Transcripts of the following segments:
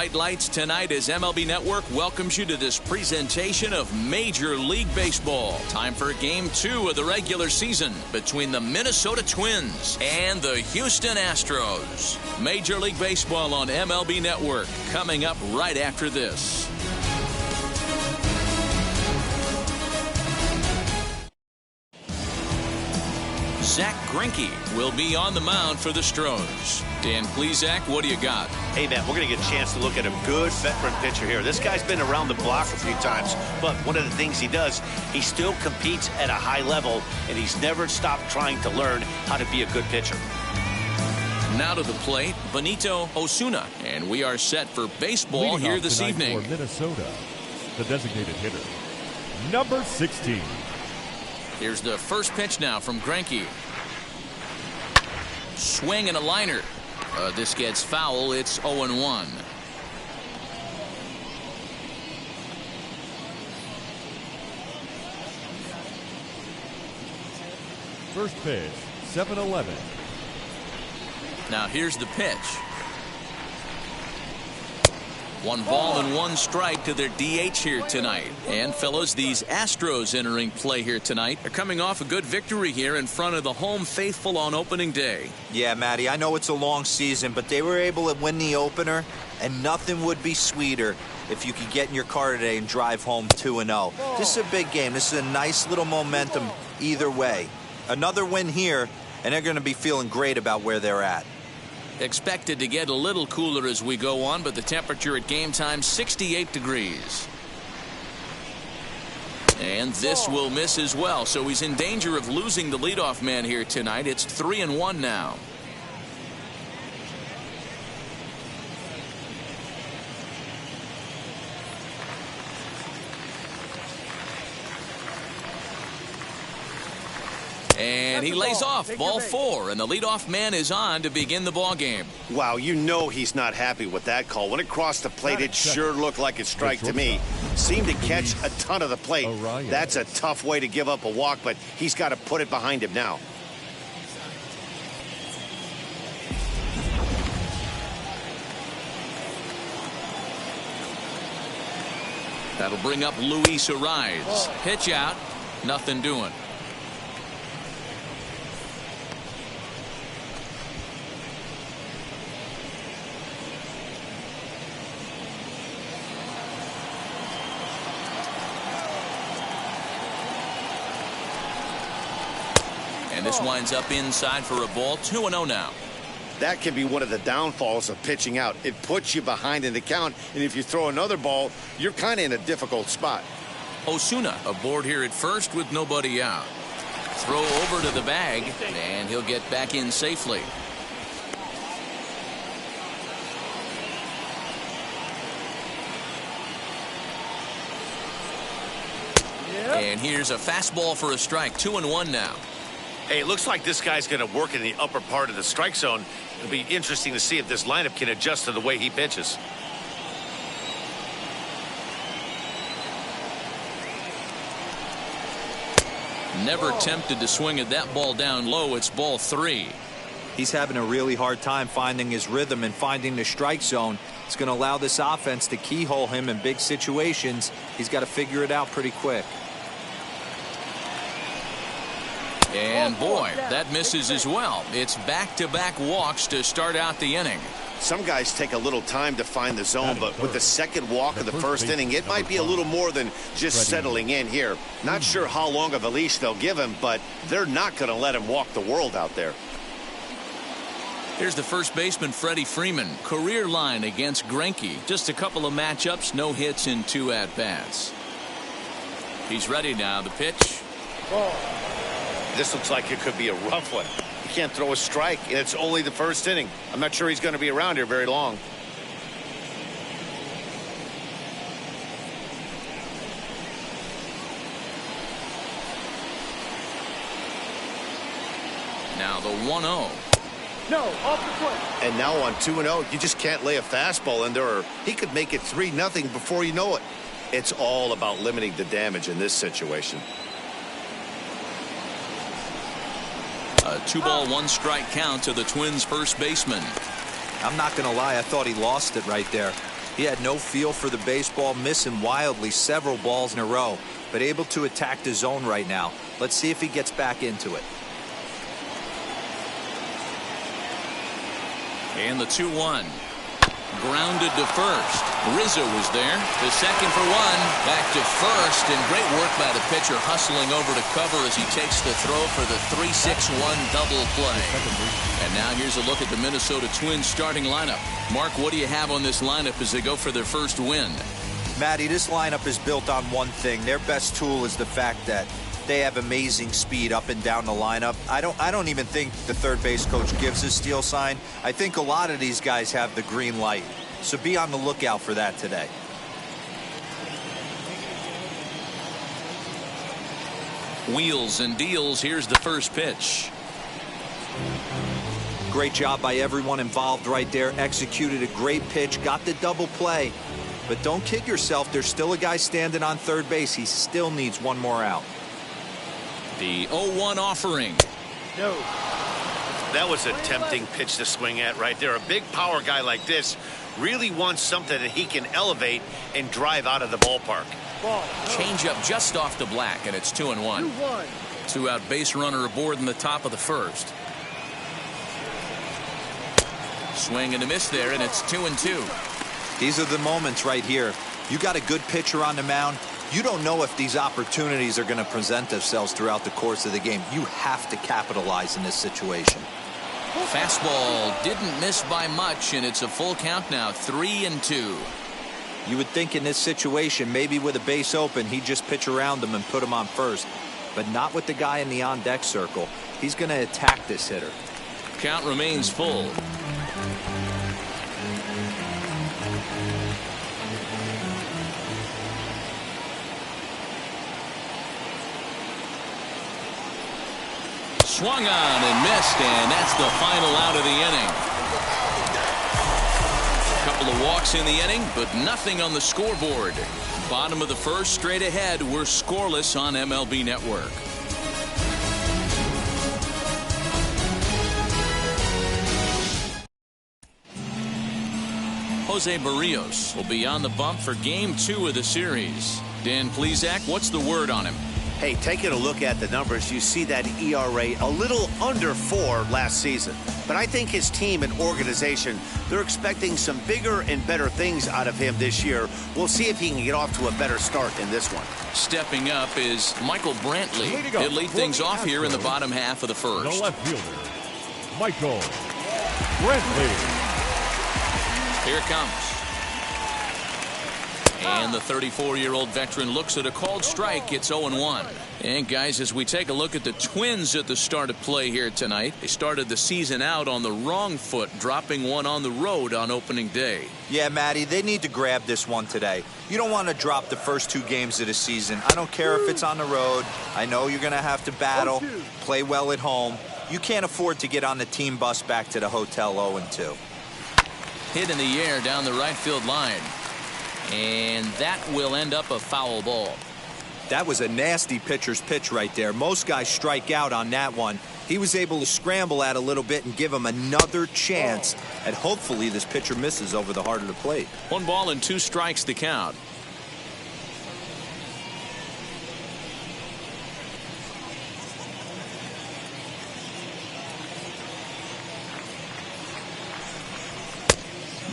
bright lights tonight as MLB Network welcomes you to this presentation of Major League Baseball. Time for Game 2 of the regular season between the Minnesota Twins and the Houston Astros. Major League Baseball on MLB Network coming up right after this. Zach Greinke will be on the mound for the Astros. Dan, please, Zach, what do you got? Hey, man, we're going to get a chance to look at a good veteran pitcher here. This guy's been around the block a few times, but one of the things he does, he still competes at a high level, and he's never stopped trying to learn how to be a good pitcher. Now to the plate, Benito Osuna, and we are set for baseball here this evening. For Minnesota, the designated hitter, number 16. Here's the first pitch now from Greinke. Swing and a liner. This gets foul. It's 0-1. First pitch, 7-11. Now here's the pitch. One ball and one strike to their DH here tonight. And fellows, these Astros entering play here tonight are coming off a good victory here in front of the home faithful on opening day. Yeah, Matty, I know it's a long season, but they were able to win the opener, and nothing would be sweeter if you could get in your car today and drive home 2-0. This is a big game. This is a nice little momentum either way. Another win here, and they're going to be feeling great about where they're at. Expected to get a little cooler as we go on, but the temperature at game time 68 degrees. And this will miss as well, so he's in danger of losing the leadoff man here tonight. It's 3-1 now. And he lays off, ball 4, and the leadoff man is on to begin the ball game. Wow, you know he's not happy with that call. When it crossed the plate, it sure looked like a strike to me. Seemed to catch a ton of the plate. That's a tough way to give up a walk, but he's got to put it behind him now. That'll bring up Luis Ariz. Pitch out, nothing doing. And this winds up inside for a ball. 2-0 now. That can be one of the downfalls of pitching out. It puts you behind in the count, and if you throw another ball, you're kind of in a difficult spot. Osuna aboard here at first with nobody out. Throw over to the bag, and he'll get back in safely. And here's a fastball for a strike. 2-1 now. Hey, it looks like this guy's going to work in the upper part of the strike zone. It'll be interesting to see if this lineup can adjust to the way he pitches. Never tempted to swing at that ball down low. It's ball 3. He's having a really hard time finding his rhythm and finding the strike zone. It's going to allow this offense to keyhole him in big situations. He's got to figure it out pretty quick. And boy, that misses as well. It's back-to-back walks to start out the inning. Some guys take a little time to find the zone, but with the second walk of the first inning, it might be a little more than just settling in here. Not sure how long of a leash they'll give him, but they're not going to let him walk the world out there. Here's the first baseman, Freddie Freeman. Career line against Greinke. Just a couple of matchups, no hits in 2 at-bats. He's ready now. The pitch. This looks like it could be a rough one. You can't throw a strike, and it's only the first inning. I'm not sure he's going to be around here very long. Now the 1-0. No, off the foot. And now on 2-0, you just can't lay a fastball in there, or he could make it 3-0 before you know it. It's all about limiting the damage in this situation. A 2-ball, 1-strike count to the Twins' first baseman. I'm not going to lie, I thought he lost it right there. He had no feel for the baseball, missing wildly several balls in a row, but able to attack the zone right now. Let's see if he gets back into it. And the 2-1. Grounded to first. Rizzo was there. The second for one. Back to first, and great work by the pitcher hustling over to cover as he takes the throw for the 3-6-1 double play. And now here's a look at the Minnesota Twins starting lineup. Mark, what do you have on this lineup as they go for their first win? Matty, this lineup is built on one thing. Their best tool is the fact that they have amazing speed up and down the lineup. I don't even think the third base coach gives a steal sign. I think a lot of these guys have the green light. So be on the lookout for that today. Wheels and deals. Here's the first pitch. Great job by everyone involved right there. Executed a great pitch. Got the double play. But don't kid yourself. There's still a guy standing on third base. He still needs one more out. The 0-1 offering. No. That was a tempting pitch to swing at right there. A big power guy like this really wants something that he can elevate and drive out of the ballpark. Ball. Change up just off the black, and it's 2-1. 2-1. Two-out base runner aboard in the top of the first. Swing and a miss there, and it's 2-2. These are the moments right here. You got a good pitcher on the mound. You don't know if these opportunities are going to present themselves throughout the course of the game. You have to capitalize in this situation. Fastball didn't miss by much, and it's a full count now, 3-2. You would think in this situation, maybe with a base open, he'd just pitch around them and put him on first. But not with the guy in the on-deck circle. He's going to attack this hitter. Count remains full. Swung on and missed, and that's the final out of the inning. A couple of walks in the inning, but nothing on the scoreboard. Bottom of the first, straight ahead. We're scoreless on MLB Network. Jose Barrios will be on the bump for Game 2 of the series. Dan Plesac, what's the word on him? Hey, taking a look at the numbers, you see that ERA a little under 4 last season. But I think his team and organization, they're expecting some bigger and better things out of him this year. We'll see if he can get off to a better start in this one. Stepping up is Michael Brantley. He'll lead things off here in the bottom half of the first. The left fielder, Michael Brantley. Here it comes. And the 34-year-old veteran looks at a called strike. It's 0-1. And guys, as we take a look at the Twins at the start of play here tonight, they started the season out on the wrong foot, dropping one on the road on opening day. Yeah, Matty, they need to grab this one today. You don't want to drop the first 2 games of the season. I don't care if it's on the road. I know you're going to have to battle, play well at home. You can't afford to get on the team bus back to the hotel 0-2. Hit in the air down the right field line. And that will end up a foul ball. That was a nasty pitcher's pitch right there. Most guys strike out on that one. He was able to scramble at a little bit and give him another chance. And hopefully this pitcher misses over the heart of the plate. 1 ball and 2 strikes to count.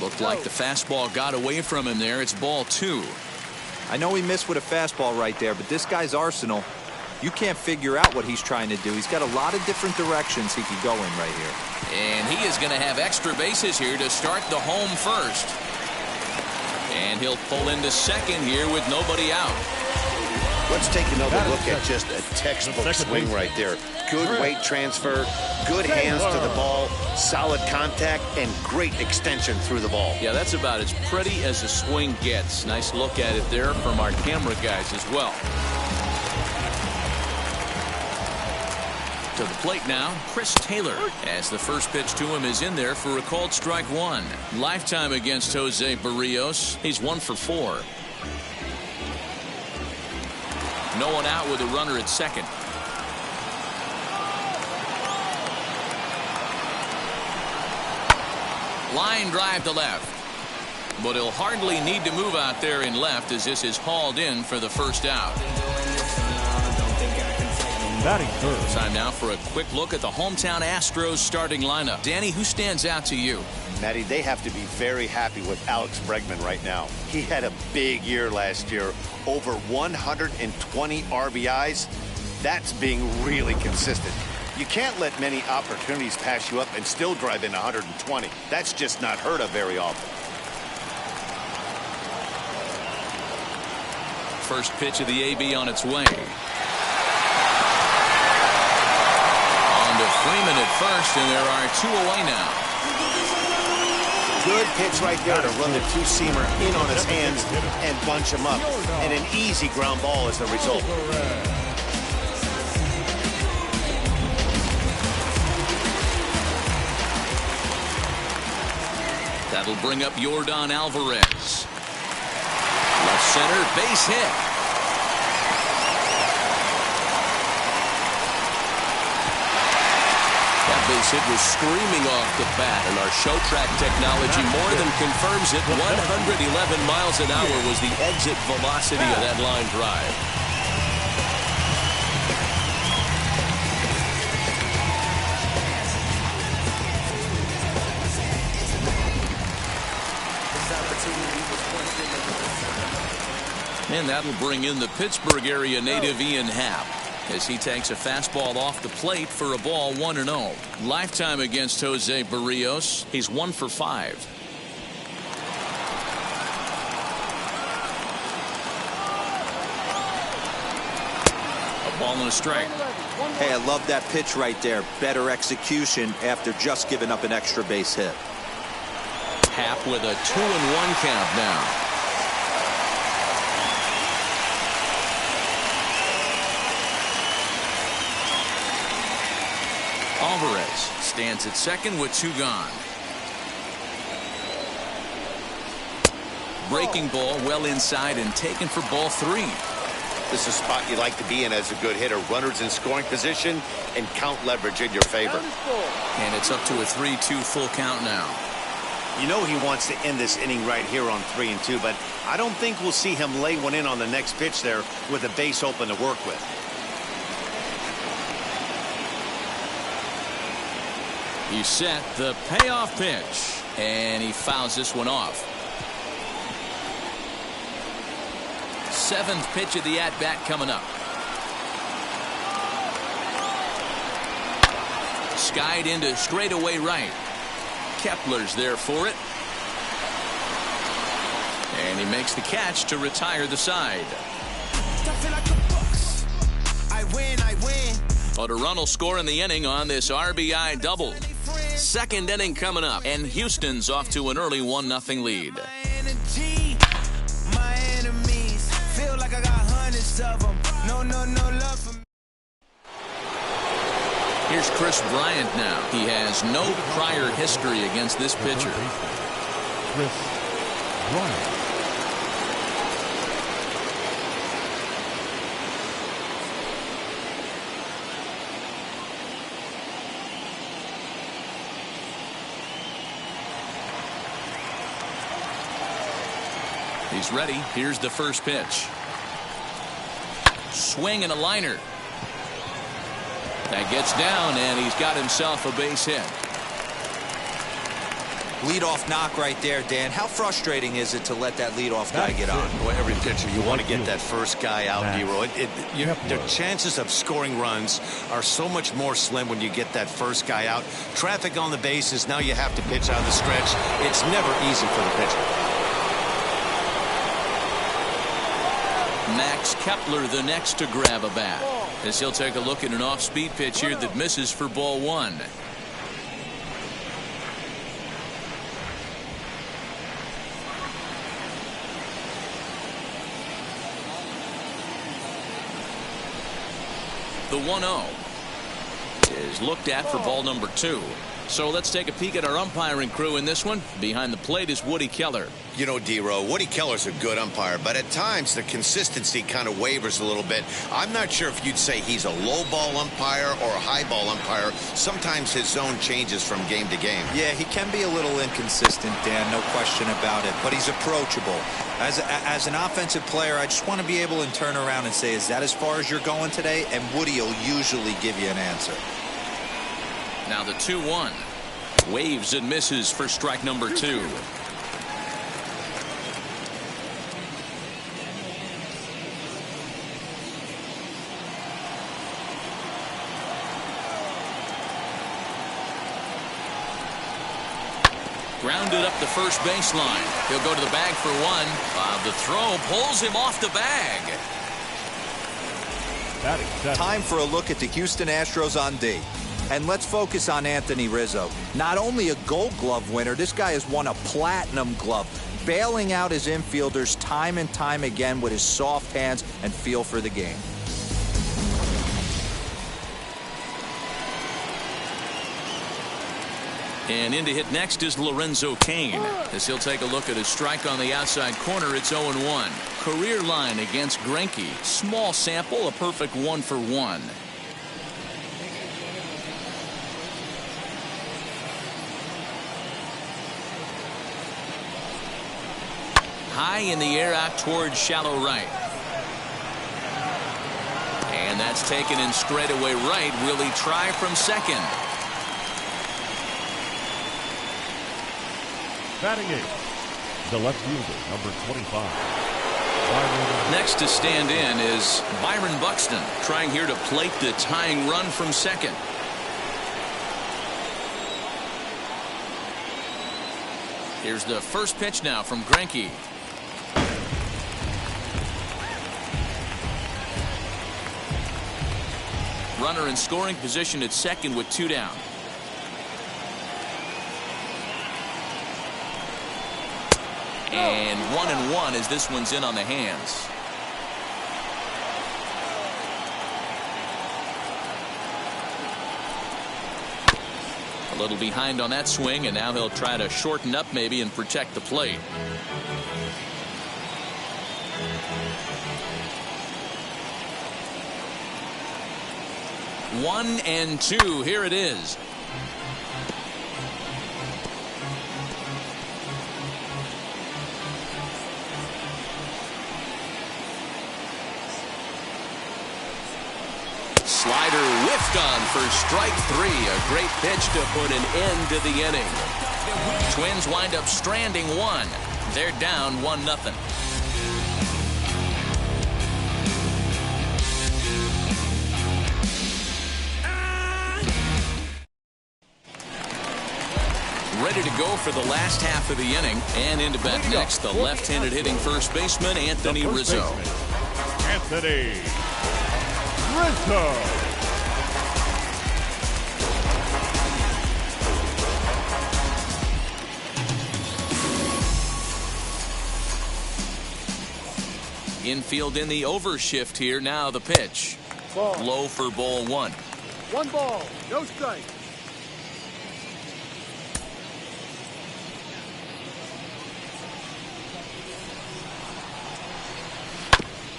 Looked like the fastball got away from him there. It's ball 2. I know he missed with a fastball right there, but this guy's arsenal, you can't figure out what he's trying to do. He's got a lot of different directions he could go in right here. And he is going to have extra bases here to start the home first. And he'll pull into second here with nobody out. Let's take another look at just a textbook swing right there. Good weight transfer, good hands to the ball, solid contact, and great extension through the ball. Yeah, that's about as pretty as a swing gets. Nice look at it there from our camera guys as well. To the plate now, Chris Taylor, as the first pitch to him is in there for a called strike 1. Lifetime against Jose Barrios. He's 1 for 4. No one out with a runner at second. Line drive to left. but he'll hardly need to move out there in left as this is hauled in for the first out. Batting third. Time now for a quick look at the hometown Astros starting lineup. Danny, who stands out to you? Matty, they have to be very happy with Alex Bregman right now. He had a big year last year, over 120 RBIs. That's being really consistent. You can't let many opportunities pass you up and still drive in 120. That's just not heard of very often. First pitch of the AB on its way. Freeman at first, and there are 2 away now. Good pitch right there to run the two-seamer in on his hands and bunch him up. And an easy ground ball as the result. That'll bring up Yordan Alvarez. Left center, base hit. Base hit was screaming off the bat, and our show track technology more than confirms it. 111 miles an hour was the exit velocity of that line drive. And that'll bring in the Pittsburgh area native Ian Happ as he takes a fastball off the plate for a ball 1-0. Lifetime against Jose Barrios. He's 1 for 5. A ball and a strike. Hey, I love that pitch right there. Better execution after just giving up an extra base hit. Happ with a 2-1 count now. Alvarez stands at second with 2 gone. Breaking ball well inside and taken for ball 3. This is a spot you like to be in as a good hitter. Runners in scoring position and count leverage in your favor. And it's up to a 3-2 full count now. You know he wants to end this inning right here on 3-2, but I don't think we'll see him lay one in on the next pitch there with a base open to work with. He set the payoff pitch, and he fouls this one off. 7th pitch of the at-bat coming up. Skied into straightaway right. Kepler's there for it. And he makes the catch to retire the side. I win. But a run will score in the inning on this RBI double. 2nd inning coming up, and Houston's off to an early 1-0 lead. My enemies feel like I got hundreds of them. No love for me. Here's Chris Bryant now. He has no prior history against this pitcher. Chris Bryant. He's ready. Here's the first pitch. Swing and a liner. That gets down, and he's got himself a base hit. Leadoff knock right there, Dan. How frustrating is it to let that leadoff guy get on? Well, every pitcher, you want to get that first guy out, D-Roy. The chances of scoring runs are so much more slim when you get that first guy out. Traffic on the bases, now you have to pitch out of the stretch. It's never easy for the pitcher. Max Kepler the next to grab a bat, as he'll take a look at an off-speed pitch here that misses for ball 1. The 1-0 is looked at for ball number 2. So let's take a peek at our umpiring crew in this one. Behind the plate is Woody Keller. You know, D-Row, Woody Keller's a good umpire, but at times the consistency kind of wavers a little bit. I'm not sure if you'd say he's a low ball umpire or a high ball umpire. Sometimes his zone changes from game to game. Yeah, he can be a little inconsistent, Dan, no question about it, but he's approachable. As an offensive player, I just want to be able to turn around and say, is that as far as you're going today? And Woody will usually give you an answer. Now the 2-1. Waves and misses for strike number 2. Grounded up the first baseline. He'll go to the bag for 1. The throw pulls him off the bag. Time for a look at the Houston Astros on D. And let's focus on Anthony Rizzo. Not only a Gold Glove winner, this guy has won a Platinum Glove, bailing out his infielders time and time again with his soft hands and feel for the game. And in to hit next is Lorenzo Cain. As he'll take a look at a strike on the outside corner, it's 0-1. Career line against Greinke. Small sample, a perfect 1 for 1. High in the air out towards shallow right. And that's taken in straightaway right. Will he try from second? Batting 8, the left fielder, number 25. Next to stand in is Byron Buxton, trying here to plate the tying run from second. Here's the first pitch now from Greinke. Runner in scoring position at second with 2 down. And 1-1 as this one's in on the hands. A little behind on that swing, and now he'll try to shorten up maybe and protect the plate. One and 2. Here it is. Slider whiffed on for strike 3. A great pitch to put an end to the inning. Twins wind up stranding 1. They're down 1-0. Ready to go for the last half of the inning. And into bat next, the left-handed hitting first baseman, Anthony Rizzo. Anthony Rizzo. Infield in the overshift here. Now the pitch. Ball. Low for ball 1. 1 ball, no strike.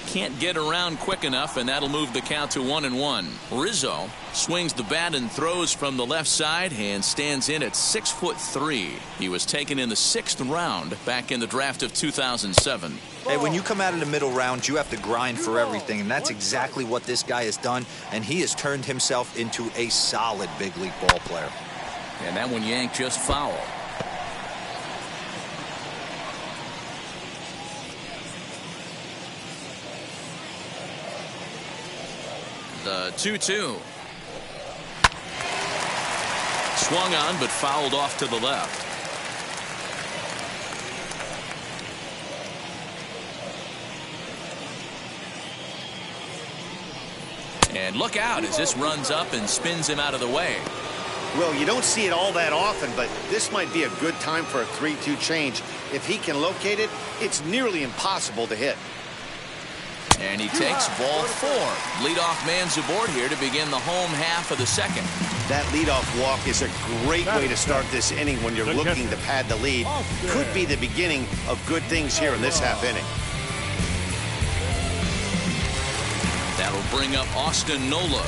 Can't get around quick enough, and that'll move the count to 1-1. Rizzo swings the bat and throws from the left side and stands in at 6'3". He was taken in the 6th round back in the draft of 2007. Hey, when you come out of the middle round, you have to grind for everything, and that's exactly what this guy has done, and he has turned himself into a solid big league ball player. And that one yanked just foul. The 2-2. Swung on but fouled off to the left. And look out as this runs up and spins him out of the way. Well, you don't see it all that often, but this might be a good time for a 3-2 change. If he can locate it, it's nearly impossible to hit. And he takes ball 4. Leadoff man's aboard here to begin the home half of the second. That leadoff walk is a great way to start this inning when you're looking to pad the lead. Could be the beginning of good things here in this half inning. That'll bring up Austin Nola.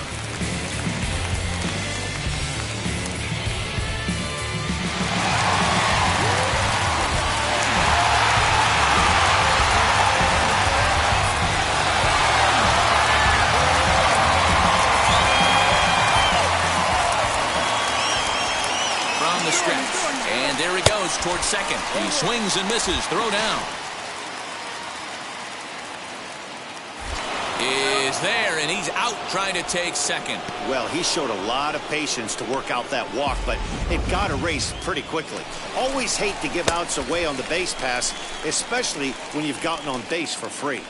From the stretch. And there he goes towards second. He swings and misses. Throw down. Is there, and he's out trying to take second. Well, he showed a lot of patience to work out that walk, but it got erased pretty quickly. Always hate to give outs away on the base pass, especially when you've gotten on base for free.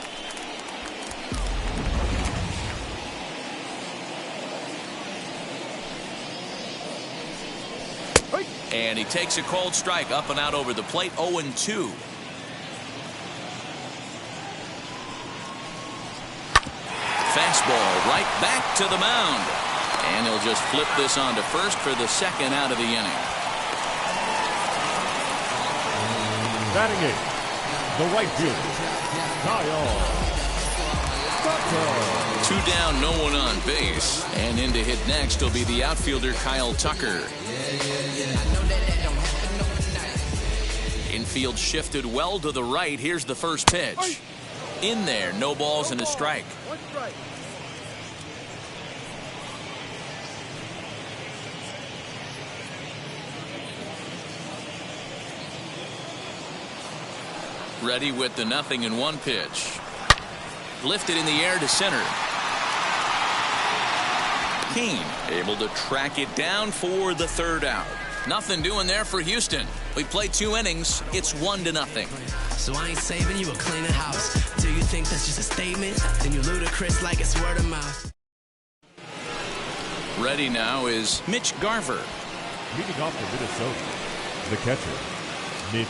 And he takes a cold strike up and out over the plate, 0-2. Fastball right back to the mound. And he'll just flip this on to first for the second out of the inning. Batting 8, the right fielder, Kyle. 2 down, no one on base. And in to hit next will be the outfielder Kyle Tucker. Infield shifted well to the right. Here's the first pitch. In there, no balls and a strike. Ready with the 0-1 pitch. Lifted in the air to center. Keane able to track it down for the third out. Nothing doing there for Houston. We played 2 innings. It's 1-0. So I ain't saving you a cleaner house. Do you think that's just a statement? Then you're ludicrous like it's word of mouth. Ready now is Mitch Garver. Leading off for Minnesota, the catcher, Mitch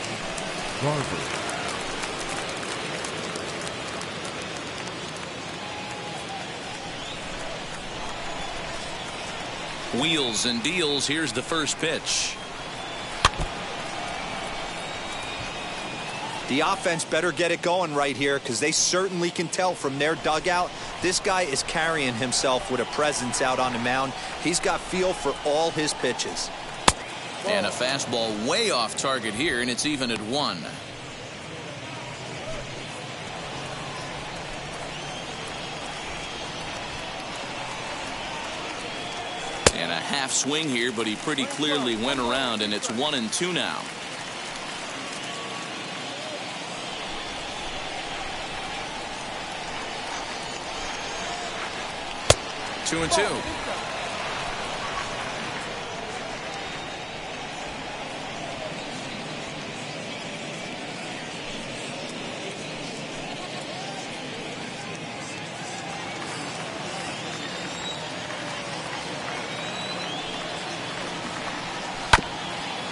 Garver. Wheels and deals. Here's the first pitch. The offense better get it going right here because they certainly can tell from their dugout this guy is carrying himself with a presence out on the mound. He's got feel for all his pitches. And a fastball way off target here, and it's even at 1. And a half swing here, but he pretty clearly went around, and it's 1-2 now. Two and 2.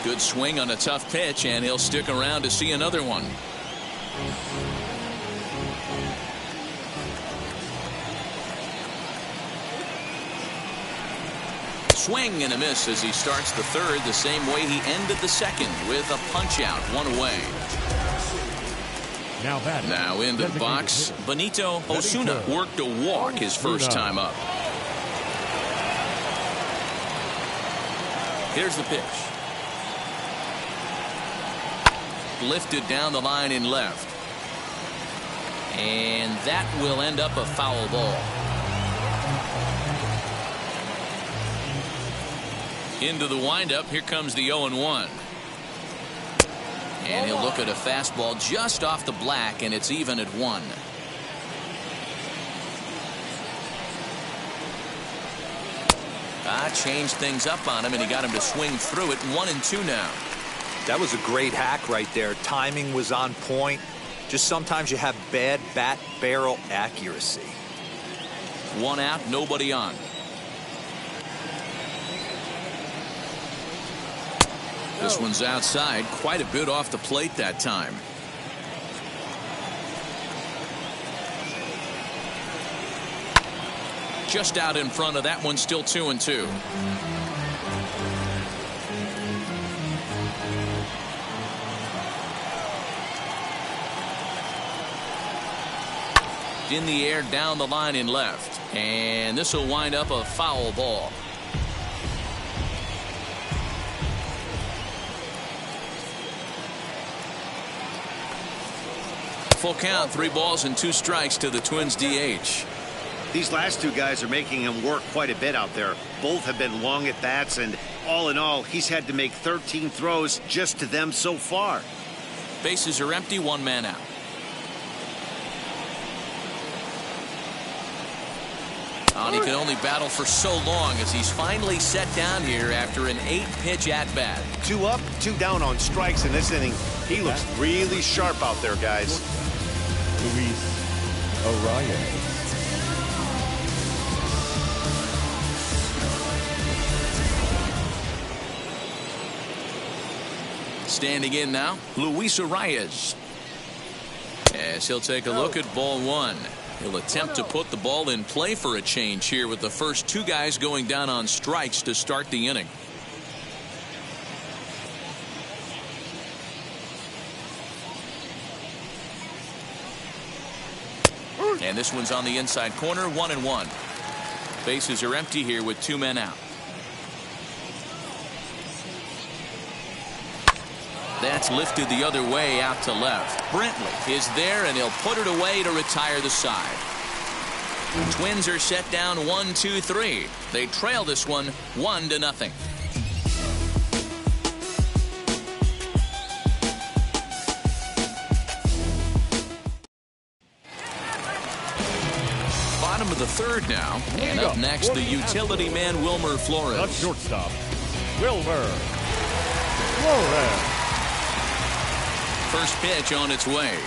Good swing on a tough pitch, and he'll stick around to see another one. Swing and a miss as he starts the third the same way he ended the second with a punch out, 1 away. Now into the box, Benito Osuna worked a walk his first time up. Here's the pitch. Lifted down the line in left. And that will end up a foul ball. Into the windup. Here comes the 0-1. And he'll look at a fastball just off the black, and it's even at 1. Changed things up on him, and he got him to swing through it. 1-2 now. That was a great hack right there. Timing was on point. Just sometimes you have bad bat barrel accuracy. 1 out, nobody on. This one's outside, quite a bit off the plate that time. just out in front of that one, still 2-2. In the air, down the line in left, and this will wind up a foul ball. Full count, 3 balls and 2 strikes to the Twins DH. These last 2 guys are making him work quite a bit out there. Both have been long at bats, and all in all, he's had to make 13 throws just to them so far. Bases are empty, 1 man out. And he can only battle for so long as he's finally set down here after an 8-pitch at-bat. 2 up, 2 down on strikes in this inning. He looks really sharp out there, guys. Luis Arias. Standing in now, Luis Arias. As he'll take a look at ball 1. He'll attempt to put the ball in play for a change here with the first 2 guys going down on strikes to start the inning. And this one's on the inside corner, 1-1. Bases are empty here with 2 men out. That's lifted the other way out to left. Brentley is there, and he'll put it away to retire the side. Twins are set down 1-2-3. They trail this one 1-0. Bottom of the 3rd now, and up next the utility man Wilmer Flores. The shortstop, Wilmer Flores. First pitch on its way.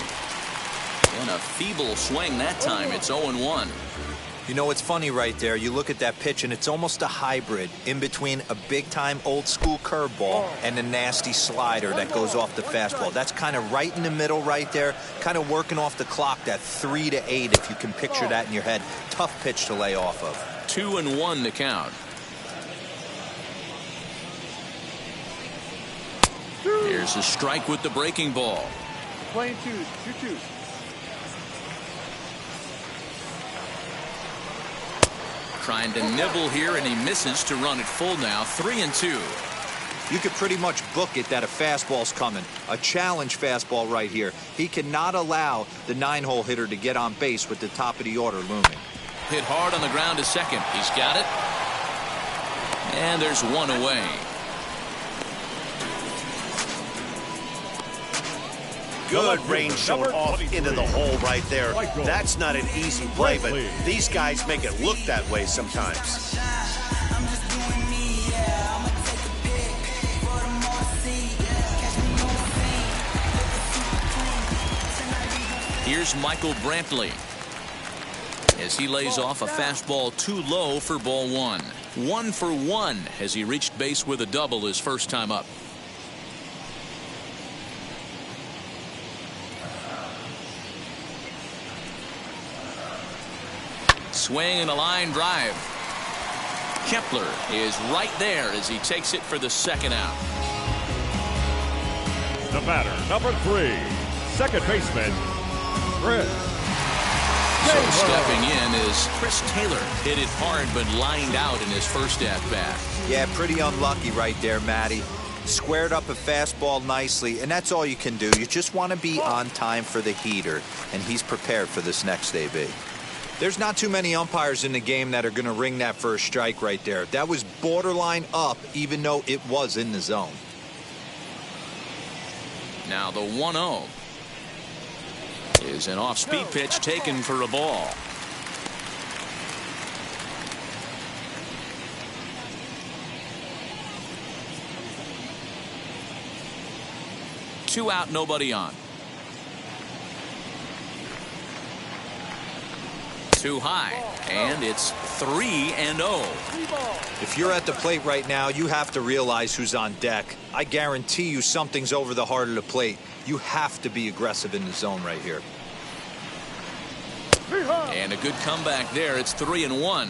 And a feeble swing that time. It's 0-1. You know, it's funny right there. You look at that pitch, and it's almost a hybrid in between a big-time old-school curveball and a nasty slider that goes off the fastball. That's kind of right in the middle right there, kind of working off the clock, that 3 to 8, if you can picture that in your head. Tough pitch to lay off of. 2-1 the count. Here's a strike with the breaking ball. Playing 2-2. Trying to nibble here, and he misses to run it full now. 3-2. You could pretty much book it that a fastball's coming. A challenge fastball right here. He cannot allow the 9-hole hitter to get on base with the top of the order looming. Hit hard on the ground to second. He's got it. And there's 1 away. Good range showing off into the hole right there. That's not an easy play, but these guys make it look that way sometimes. Here's Michael Brantley as he lays off a fastball too low for ball 1. 1 for 1 as he reached base with a double his first time up. Swing and a line drive. Kepler is right there as he takes it for the 2nd out. The batter, number 3, second baseman, Chris. So stepping in is Chris Taylor. Hit it hard but lined out in his first at-bat. Yeah, pretty unlucky right there, Matty. Squared up a fastball nicely, and that's all you can do. You just want to be on time for the heater, and he's prepared for this next AB. There's not too many umpires in the game that are going to ring that first strike right there. That was borderline up, even though it was in the zone. Now the 1-0 is an off-speed pitch taken for a ball. Two out, nobody on. Too high, and it's 3-0. If you're at the plate right now, you have to realize who's on deck. I guarantee you something's over the heart of the plate. You have to be aggressive in the zone right here. And a good comeback there. It's 3-1.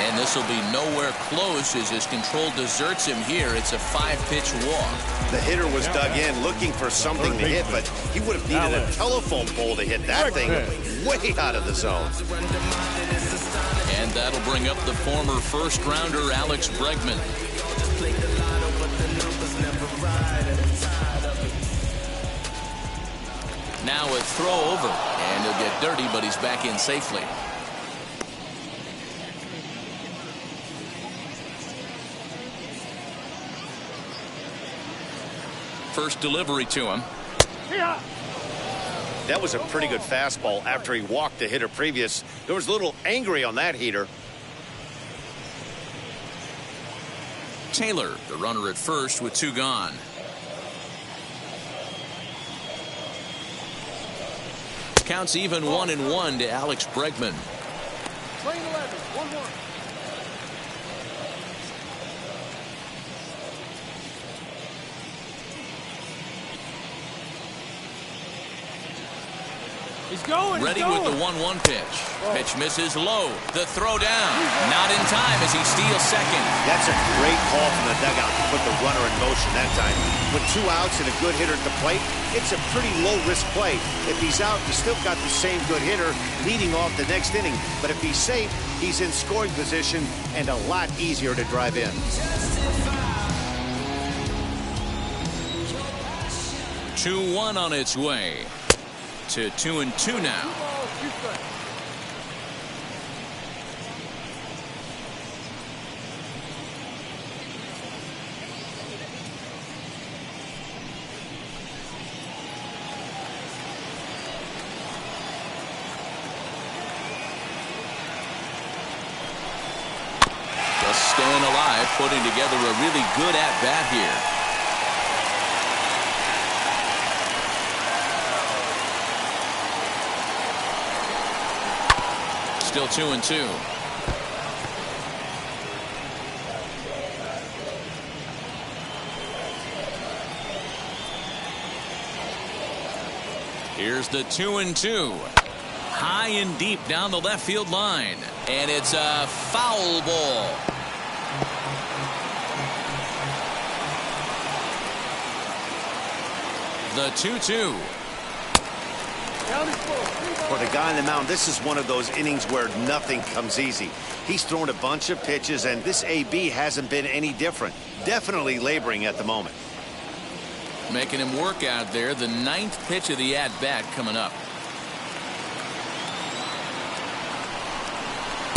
And this will be nowhere close as his control deserts him here. It's a 5-pitch walk. The hitter was dug in looking for something to hit, but he would have needed a telephone pole to hit that thing way out of the zone. And that'll bring up the former first-rounder Alex Bregman. Now a throw over, and he'll get dirty, but he's back in safely. First delivery to him. That was a pretty good fastball after he walked the hitter previous. There was a little angry on that heater. Taylor, the runner at first with 2 gone. Counts even 1-1 to Alex Bregman. Lane 11, 1-1. He's going. Ready with the 1-1 pitch. Pitch misses low. The throw down. Not in time as he steals second. That's a great call from the dugout to put the runner in motion that time. With 2 outs and a good hitter at the plate, it's a pretty low-risk play. If he's out, you still got the same good hitter leading off the next inning. But if he's safe, he's in scoring position and a lot easier to drive in. 2-1 on its way to 2-2 now. Just staying alive, putting together a really good at-bat here. Still 2-2. Here's the 2-2. High and deep down the left field line. And it's a foul ball. The 2-2. For the guy on the mound, this is one of those innings where nothing comes easy. He's thrown a bunch of pitches, and this AB hasn't been any different. Definitely laboring at the moment. Making him work out there. The 9th pitch of the at-bat coming up.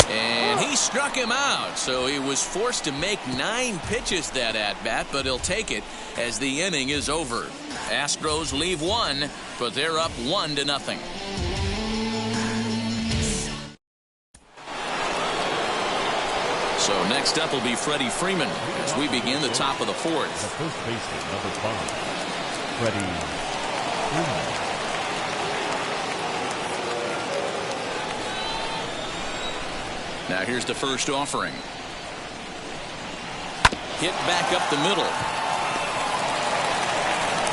And he struck him out, so he was forced to make 9 pitches that at-bat, but he'll take it as the inning is over. Astros leave 1, but they're up 1-0. So next up will be Freddie Freeman as we begin the top of the 4th. The first baseman, number 5, Freddie Freeman. Now here's the first offering. Hit back up the middle.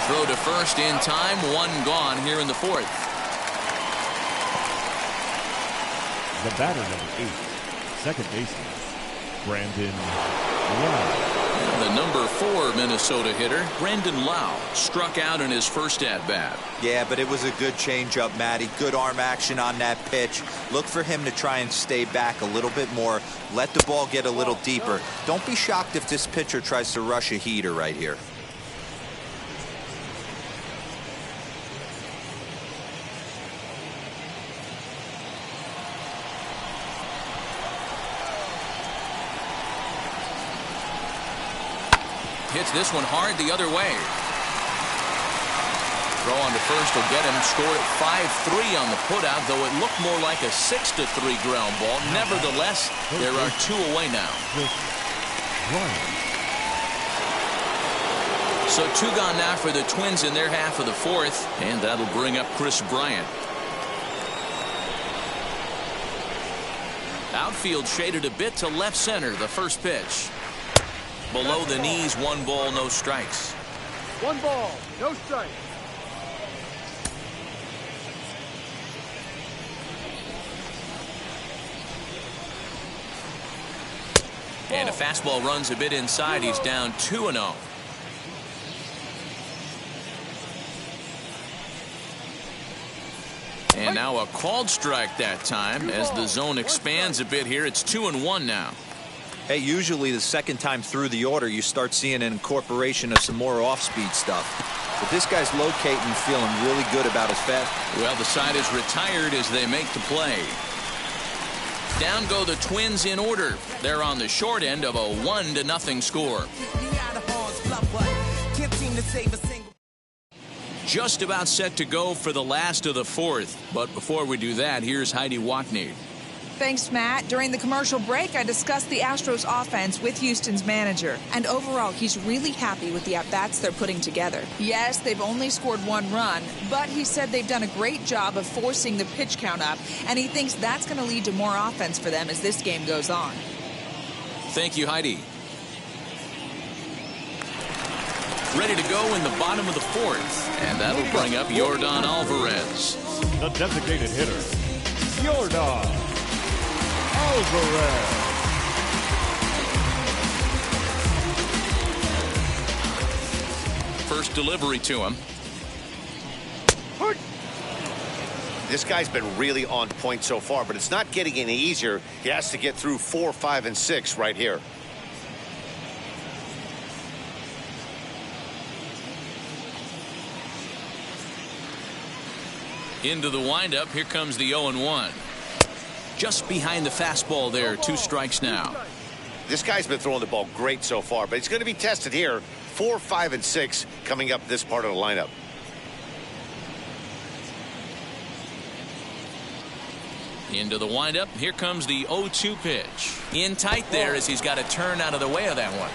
Throw to first in time. 1 gone here in the 4th. The batter, number 8, second baseman, Brandon Lau. The number 4 Minnesota hitter, Brandon Lau, struck out in his first at-bat. Yeah, but it was a good changeup, Matty. Good arm action on that pitch. Look for him to try and stay back a little bit more. Let the ball get a little deeper. Don't be shocked if this pitcher tries to rush a heater right here. Hits this one hard the other way. Throw on to first will get him. Scored 5-3 on the putout, though it looked more like a 6-3 ground ball. Nevertheless, there are 2 away now. So 2 gone now for the Twins in their half of the 4th, and that'll bring up Chris Bryant. Outfield shaded a bit to left center. The first pitch. Below the knees, 1 ball, no strikes. 1 ball, no strike. Fastball runs a bit inside. He's down 2-0. And now a called strike that time as the zone expands a bit here. It's 2-1 now. Hey, usually the second time through the order, you start seeing an incorporation of some more off-speed stuff. But this guy's locating and feeling really good about his fastball. Well, the side is retired as they make the play. Down go the Twins in order. They're on the short end of a 1-0 score. Just about set to go for the last of the fourth. But before we do that, here's Heidi Watney. Thanks, Matt. During the commercial break, I discussed the Astros offense with Houston's manager. And overall, he's really happy with the at-bats they're putting together. Yes, they've only scored 1 run, but he said they've done a great job of forcing the pitch count up, and he thinks that's going to lead to more offense for them as this game goes on. Thank you, Heidi. Ready to go in the bottom of the fourth, and that'll bring up Yordan Alvarez. The designated hitter, Yordan Alvarez. First delivery to him. This guy's been really on point so far, but it's not getting any easier. He has to get through 4, 5, and 6 right here. Into the windup. Here comes the 0-1. Just behind the fastball there. 2 strikes now. This guy's been throwing the ball great so far, but he's going to be tested here. 4, 5, and 6 coming up this part of the lineup. Into the windup. Here comes the 0-2 pitch. In tight there as he's got to turn out of the way of that one.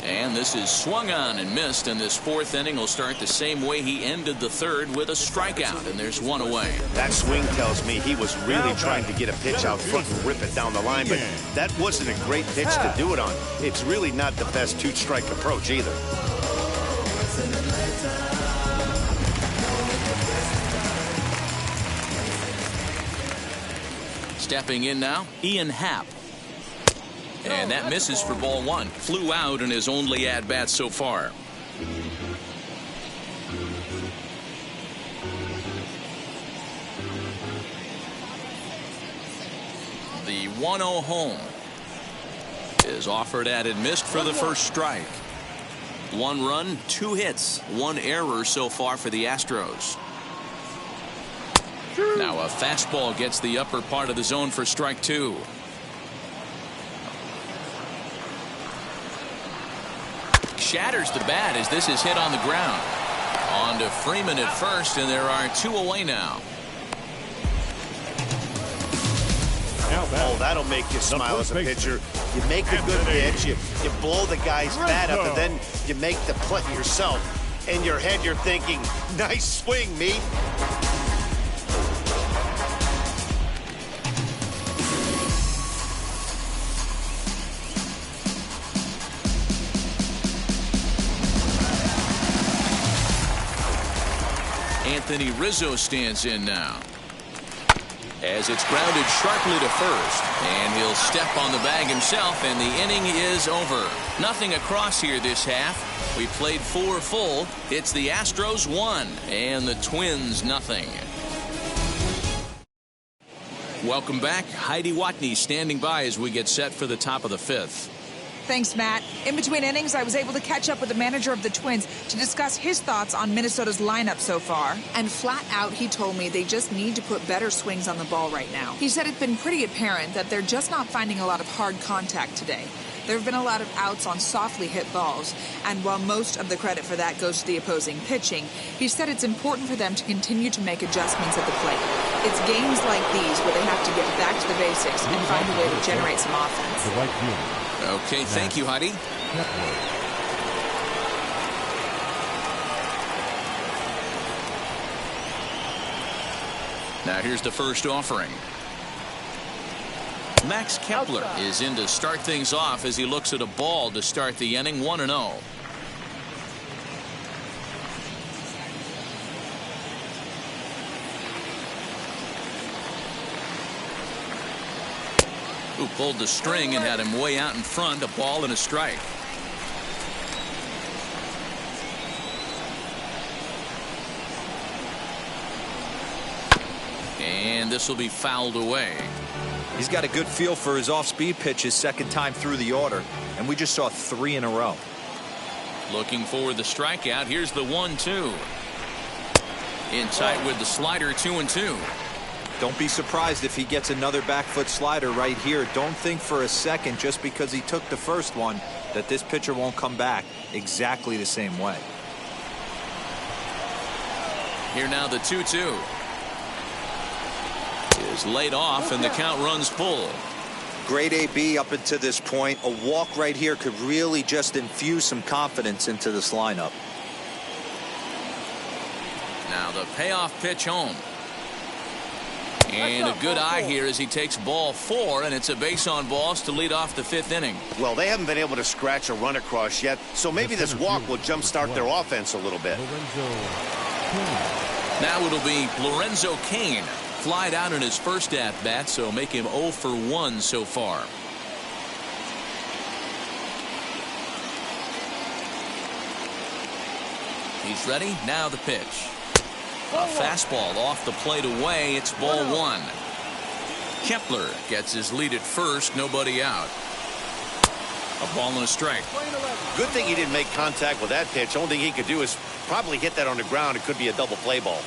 And this is swung on and missed, and this fourth inning will start the same way he ended the third with a strikeout, and there's 1 away. That swing tells me he was really trying to get a pitch out front and rip it down the line, but that wasn't a great pitch to do it on. It's really not the best 2-strike approach either. Stepping in now, Ian Happ. And that misses for ball 1. Flew out in his only at-bat so far. The 1-0 home is offered at and missed for the first strike. 1 run, 2 hits, 1 error so far for the Astros. Now a fastball gets the upper part of the zone for strike 2. Shatters the bat as this is hit on the ground. On to Freeman at first, and there are 2 away now. Oh, that'll make you smile as a pitcher. You make a good pitch, you blow the guy's bat up, and then you make the play yourself. In your head, you're thinking, nice swing, me. Anthony Rizzo stands in now. As it's grounded sharply to first, and he'll step on the bag himself, and the inning is over. Nothing across here this half. We played 4 full. It's the Astros 1 and the Twins nothing. Welcome back. Heidi Watney standing by as we get set for the top of the 5th. Thanks, Matt. In between innings, I was able to catch up with the manager of the Twins to discuss his thoughts on Minnesota's lineup so far. And flat out, he told me they just need to put better swings on the ball right now. He said it's been pretty apparent that they're just not finding a lot of hard contact today. There have been a lot of outs on softly hit balls, and while most of the credit for that goes to the opposing pitching, he said it's important for them to continue to make adjustments at the plate. It's games like these where they have to get back to the basics and find a way to generate some offense. Okay, thank you, Heidi. Now here's the first offering. Max Kepler is in to start things off as he looks at a ball to start the inning. 1-0. who pulled the string and had him way out in front. A ball and a strike. And this will be fouled away. He's got a good feel for his off-speed pitches second time through the order, and we just saw 3 in a row. Looking for the strikeout. Here's the 1-2. In tight with the slider, 2-2. Don't be surprised if he gets another back foot slider right here. Don't think for a second, just because he took the first one, that this pitcher won't come back exactly the same way. Here now the 2-2. Is laid off and the count runs full. Great AB up until this point. A walk right here could really just infuse some confidence into this lineup. Now the payoff pitch home. And a good eye here as he takes ball 4, and it's a base on balls to lead off the 5th inning. Well, they haven't been able to scratch a run across yet, so maybe this walk will jumpstart their offense a little bit. Now it'll be Lorenzo Cain. Flied out in his first at-bat, so make him 0 for 1 so far. He's ready. Now the pitch. A fastball off the plate away. It's ball 1. Kepler gets his lead at first. Nobody out. A ball and a strike. Good thing he didn't make contact with that pitch. Only thing he could do is probably hit that on the ground. It could be a double play ball.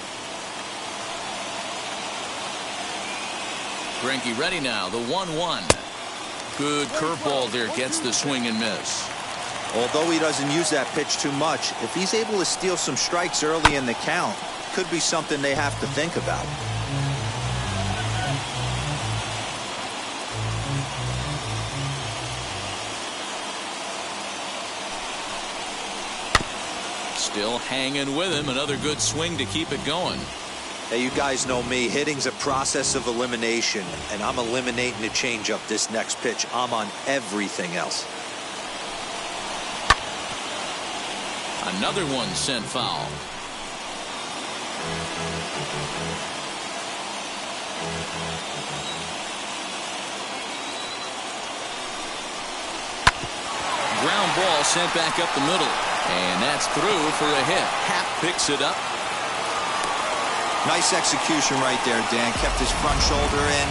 Greinke ready now. The 1-1. Good curveball there. Gets the swing and miss. Although he doesn't use that pitch too much, if he's able to steal some strikes early in the count, could be something they have to think about. Still hanging with him. Another good swing to keep it going. Hey, you guys know me. Hitting's a process of elimination, and I'm eliminating the changeup this next pitch. I'm on everything else. Another one sent foul. Ground ball sent back up the middle, and that's through for a hit. Happ picks it up. Nice execution right there, Dan. Kept his front shoulder in,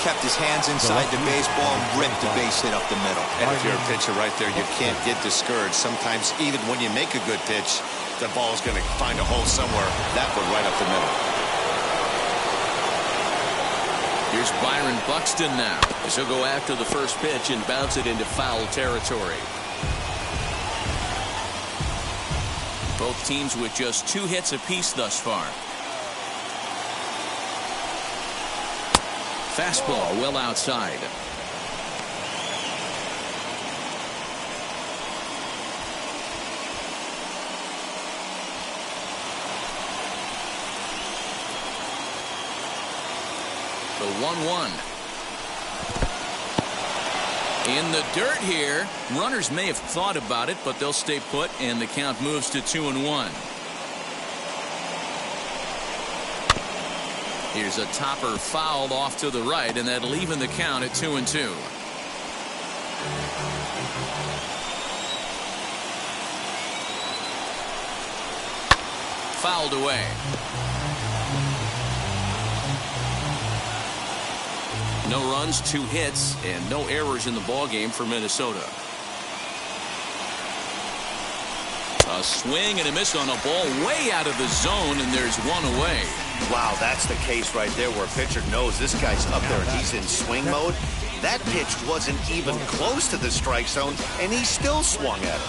kept his hands inside the baseball, and ripped the base hit up the middle. And if you're a pitcher right there, you can't get discouraged. Sometimes even when you make a good pitch, the ball is going to find a hole somewhere. That one right up the middle. Here's Byron Buxton now, as he'll go after the first pitch and bounce it into foul territory. Both teams with just 2 hits apiece thus far. Fastball well outside. The 1-1. In the dirt here. Runners may have thought about it, but they'll stay put, and the count moves to 2-1. Here's a topper fouled off to the right, and that'll even the count at 2-2. Fouled away. No runs, 2 hits, and no errors in the ballgame for Minnesota. A swing and a miss on a ball way out of the zone, and there's 1 away. Wow, that's the case right there where a pitcher knows this guy's up there and he's in swing mode. That pitch wasn't even close to the strike zone, and he still swung at it.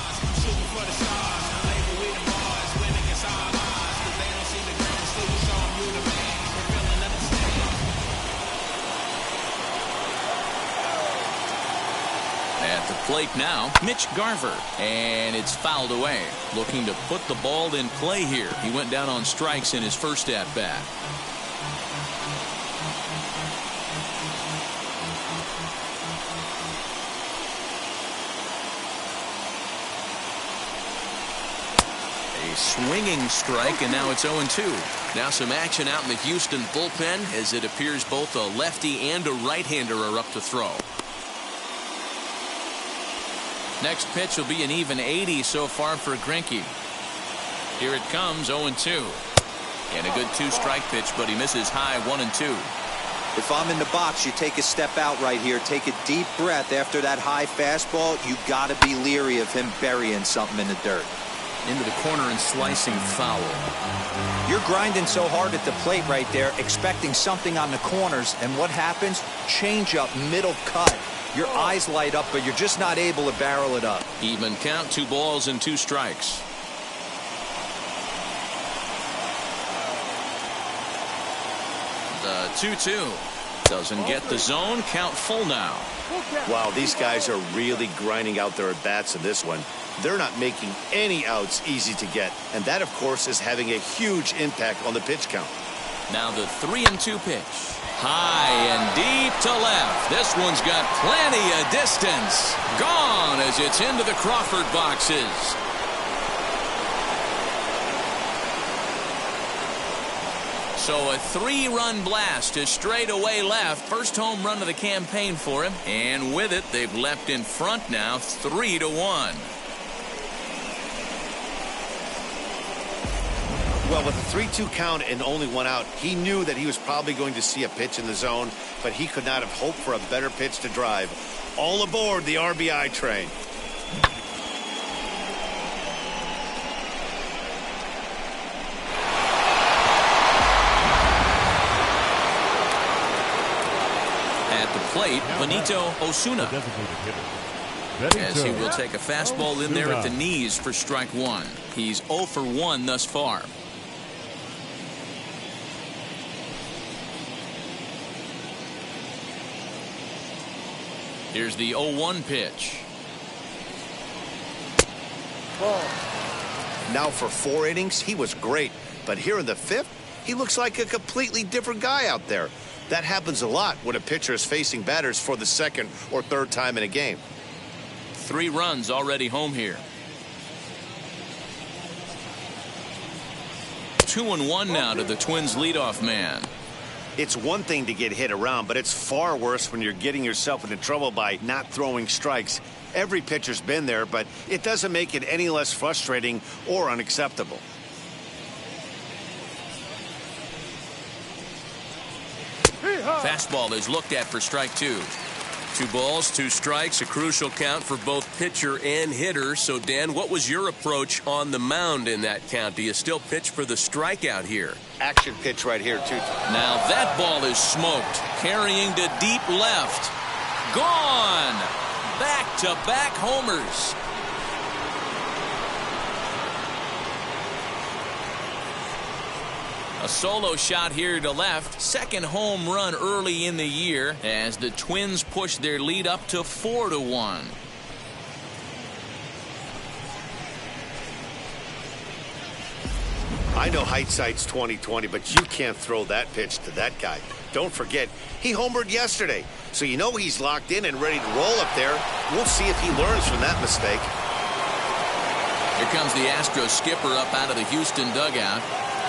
At the plate now, Mitch Garver, and it's fouled away. Looking to put the ball in play here. He went down on strikes in his first at-bat. A swinging strike, and now it's 0-2. Now some action out in the Houston bullpen, as it appears both a lefty and a right-hander are up to throw. Next pitch will be an even 80 so far for Greinke. Here it comes, 0-2. And a good 2-strike pitch, but he misses high 1-2. If I'm in the box, you take a step out right here. Take a deep breath after that high fastball. You got to be leery of him burying something in the dirt. Into the corner and slicing foul. You're grinding so hard at the plate right there, expecting something on the corners, and what happens? Change up, middle cut. Your eyes light up, but you're just not able to barrel it up. Even count, 2 balls and 2 strikes. The 2-2 doesn't get the zone. Count full now. Wow, these guys are really grinding out their at-bats in this one. They're not making any outs easy to get, and that, of course, is having a huge impact on the pitch count. Now the 3-2 pitch. High and deep to left. This one's got plenty of distance. Gone as it's into the Crawford boxes. So a 3-run blast to straightaway left. First home run of the campaign for him. And with it, they've leapt in front now 3-1. Well, with a 3-2 count and only 1 out, he knew that he was probably going to see a pitch in the zone, but he could not have hoped for a better pitch to drive. All aboard the RBI train. At the plate, Benito Osuna. As he will take a fastball in there at the knees for strike 1. He's 0 for 1 thus far. Here's the 0-1 pitch. Now for 4 innings, he was great. But here in the 5th, he looks like a completely different guy out there. That happens a lot when a pitcher is facing batters for the 2nd or 3rd time in a game. 3 runs already home here. 2-1 now to the Twins leadoff man. It's one thing to get hit around, but it's far worse when you're getting yourself into trouble by not throwing strikes. Every pitcher's been there, but it doesn't make it any less frustrating or unacceptable. Fastball is looked at for strike 2. 2 balls, 2 strikes, a crucial count for both pitcher and hitter. So, Dan, what was your approach on the mound in that count? Do you still pitch for the strikeout here? Action pitch right here, too. Now that ball is smoked. Carrying to deep left. Gone! Back-to-back homers. A solo shot here to left. 2nd home run early in the year as the Twins push their lead up to 4-1. I know hindsight's 20/20, but you can't throw that pitch to that guy. Don't forget, he homered yesterday, so you know he's locked in and ready to roll up there. We'll see if he learns from that mistake. Here comes the Astros skipper up out of the Houston dugout.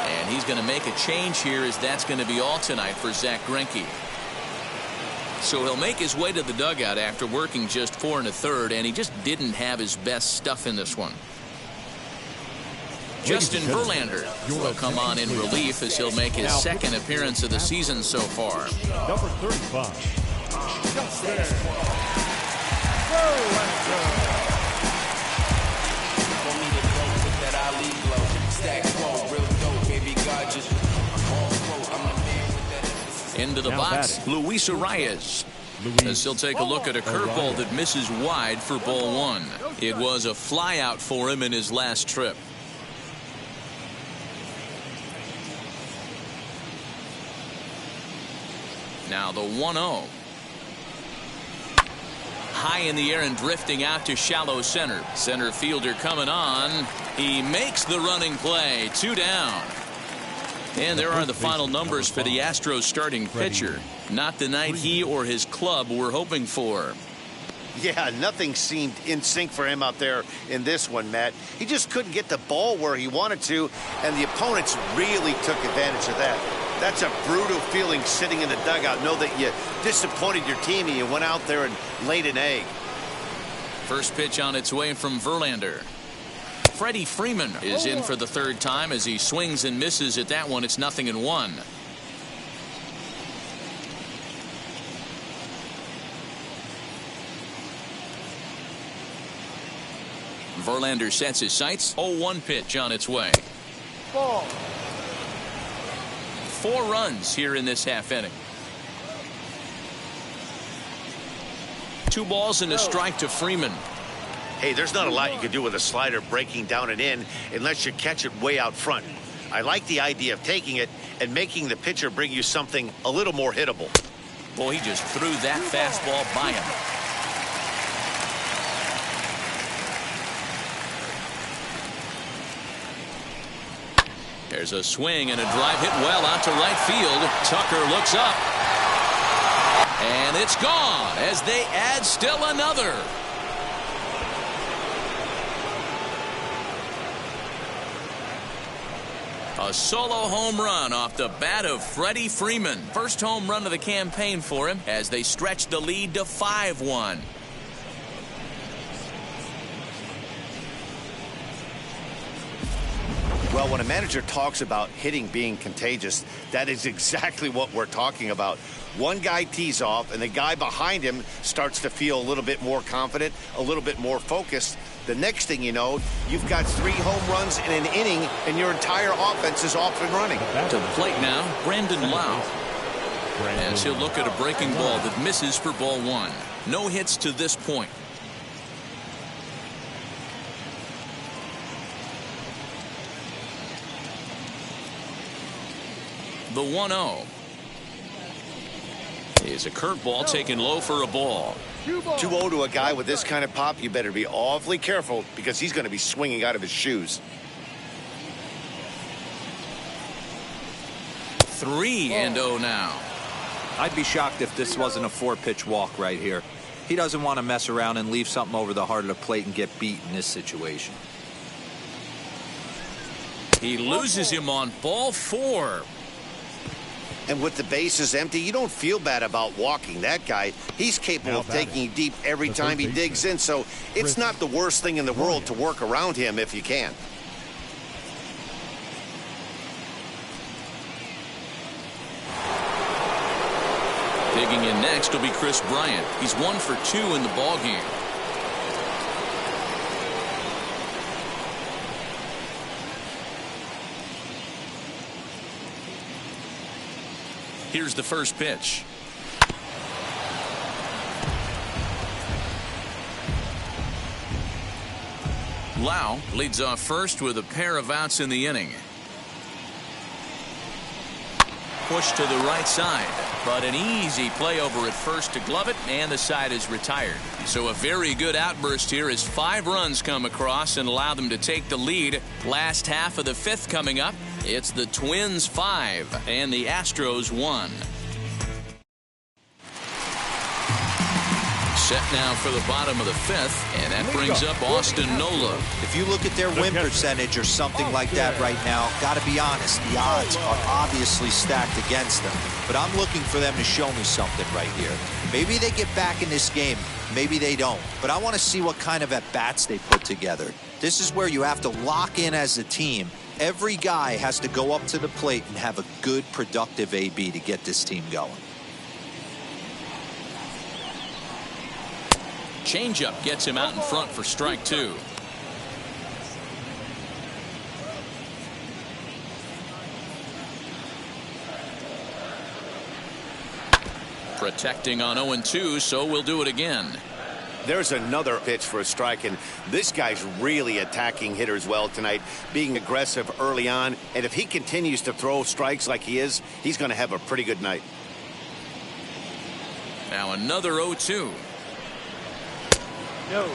And he's going to make a change here, as that's going to be all tonight for Zach Greinke. So he'll make his way to the dugout after working just 4 1/3, and he just didn't have his best stuff in this one. Justin Verlander will come on in relief as he'll make his 2nd appearance of the season so far. Number 35. Into the box, Luis Arias. As he'll take a look at a curveball that misses wide for ball 1. It was a flyout for him in his last trip. Now the 1-0. High in the air and drifting out to shallow center. Center fielder coming on. He makes the running play. 2 down. And there are the final numbers for the Astros starting pitcher. Not the night he or his club were hoping for. Yeah, nothing seemed in sync for him out there in this one, Matt. He just couldn't get the ball where he wanted to, and the opponents really took advantage of that. That's a brutal feeling sitting in the dugout. Know that you disappointed your team and you went out there and laid an egg. First pitch on its way from Verlander. Freddie Freeman is in for the third time as he swings and misses at that one. It's 0-1. Verlander sets his sights. 0-1 pitch on its way. Ball. 4 runs here in this half inning. 2 balls and a strike to Freeman. Hey, there's not a lot you can do with a slider breaking down and in unless you catch it way out front. I like the idea of taking it and making the pitcher bring you something a little more hittable. Boy, he just threw that fastball by him. There's a swing and a drive hit well out to right field. Tucker looks up. And it's gone as they add still another. A solo home run off the bat of Freddie Freeman. First home run of the campaign for him as they stretch the lead to 5-1. Well, when a manager talks about hitting being contagious, that is exactly what we're talking about. One guy tees off, and the guy behind him starts to feel a little bit more confident, a little bit more focused. The next thing you know, you've got 3 home runs in an inning, and your entire offense is off and running. To the plate now, Brandon Lau. As he'll look at a breaking ball that misses for ball 1. No hits to this point. The 1-0 is a curveball taken low for a ball. 2-0 to a guy with this kind of pop. You better be awfully careful because he's going to be swinging out of his shoes. 3-0 now. I'd be shocked if this wasn't a 4-pitch walk right here. He doesn't want to mess around and leave something over the heart of the plate and get beat in this situation. He loses him on ball 4. And with the bases empty, you don't feel bad about walking that guy. He's capable of taking you deep every time he digs in, so it's not the worst thing in the world to work around him if you can. Digging in next will be Chris Bryant. He's 1 for 2 in the ballgame. Here's the first pitch. Lau leads off first with a pair of outs in the inning. Push to the right side, but an easy play over at first to glove it, and the side is retired. So a very good outburst here as 5 runs come across and allow them to take the lead. Last half of the 5th coming up. It's the Twins 5 and the Astros 1. Set now for the bottom of the 5th, and that brings up Austin Nola. If you look at their win percentage or something like that right now, got to be honest, the odds are obviously stacked against them. But I'm looking for them to show me something right here. Maybe they get back in this game. Maybe they don't. But I want to see what kind of at-bats they put together. This is where you have to lock in as a team. Every guy has to go up to the plate and have a good, productive AB to get this team going. Changeup gets him out in front for strike 2. Protecting on 0-2, so we'll do it again. There's another pitch for a strike, and this guy's really attacking hitters well tonight, being aggressive early on, and if he continues to throw strikes like he is, he's going to have a pretty good night. Now another 0-2. No.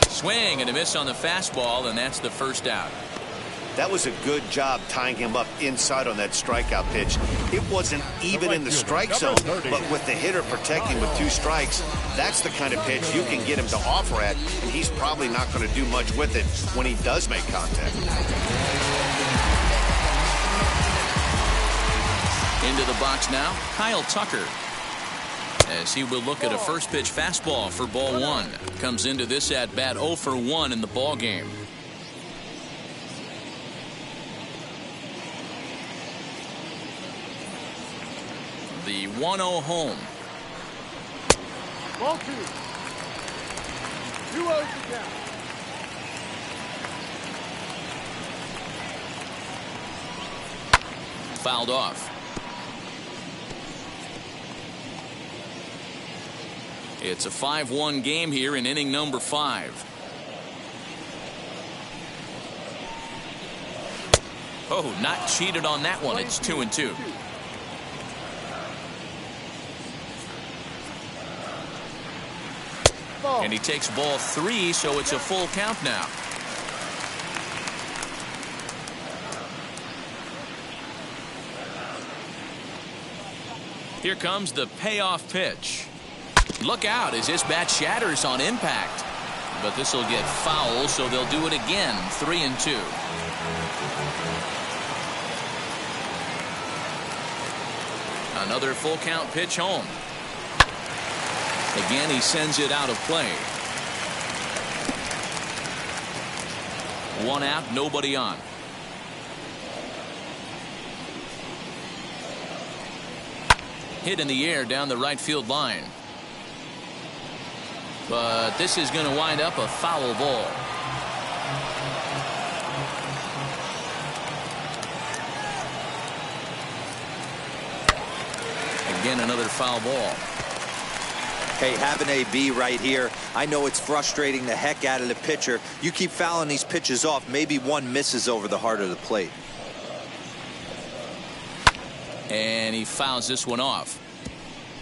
Swing and a miss on the fastball, and that's the first out. That was a good job tying him up inside on that strikeout pitch. It wasn't even in the strike zone, but with the hitter protecting with 2 strikes, that's the kind of pitch you can get him to offer at, and he's probably not going to do much with it when he does make contact. Into the box now, Kyle Tucker. As he will look at a first pitch fastball for ball 1. Comes into this at bat 0 for 1 in the ball game. The 1-0 home. Ball 2. 2-0 to count. Fouled off. It's a 5-1 game here in inning number 5. Oh, not cheated on that one. It's 2-2. And he takes ball 3, so it's a full count now. Here comes the payoff pitch. Look out as this bat shatters on impact. But this will get foul, so they'll do it again. 3-2. Another full count pitch home. Again, he sends it out of play. 1 out, nobody on. Hit in the air down the right field line. But this is going to wind up a foul ball. Again, another foul ball. Hey, have an AB right here. I know it's frustrating the heck out of the pitcher. You keep fouling these pitches off, maybe one misses over the heart of the plate. And he fouls this one off.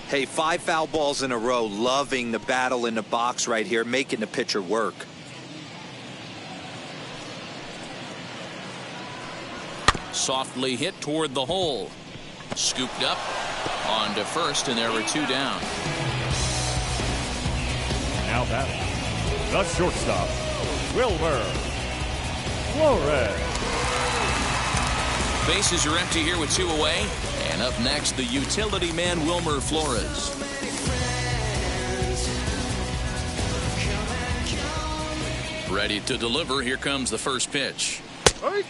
Hey, 5 foul balls in a row. Loving the battle in the box right here, making the pitcher work. Softly hit toward the hole. Scooped up on to first, and there were 2 down. Now batting, the shortstop, Wilmer Flores. Bases are empty here with 2 away. And up next, the utility man, Wilmer Flores. Ready to deliver. Here comes the first pitch. Hey.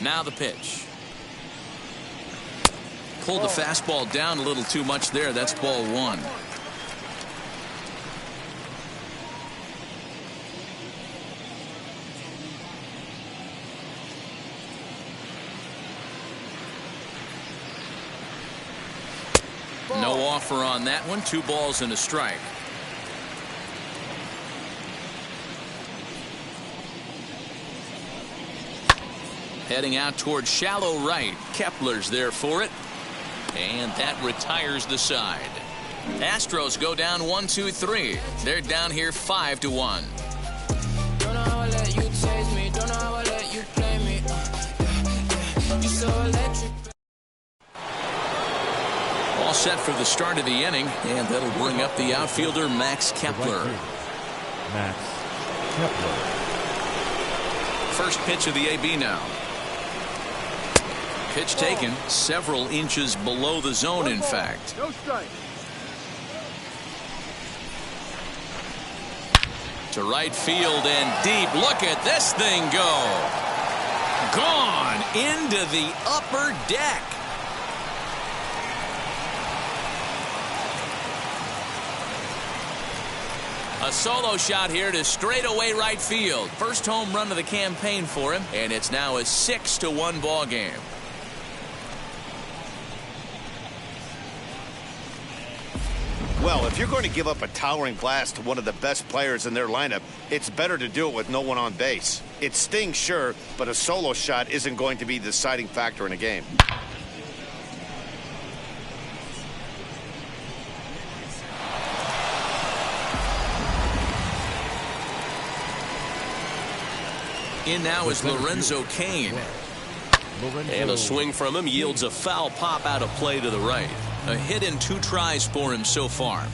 Now the pitch. Pulled the fastball down a little too much there. That's ball 1. No offer on that one. 2 balls and a strike. Heading out toward shallow right. Kepler's there for it. And that retires the side. Astros go down 1-2-3. They're down here 5-1. Don't know how I let you chase me. Don't know how I let you play me. You so electric. All set for the start of the inning, and that'll bring up the outfielder Max Kepler. Max Kepler. First pitch of the AB now. Pitch taken several inches below the zone, in fact. No strike. To right field and deep. Look at this thing go. Gone into the upper deck. A solo shot here to straightaway right field. First home run of the campaign for him, and it's now a 6-1 ball game. Well, if you're going to give up a towering blast to one of the best players in their lineup, it's better to do it with no one on base. It stings, sure, but a solo shot isn't going to be the deciding factor in a game. In now is Lorenzo Cain. And a swing from him yields a foul pop out of play to the right. A hit in 2 tries for him so far.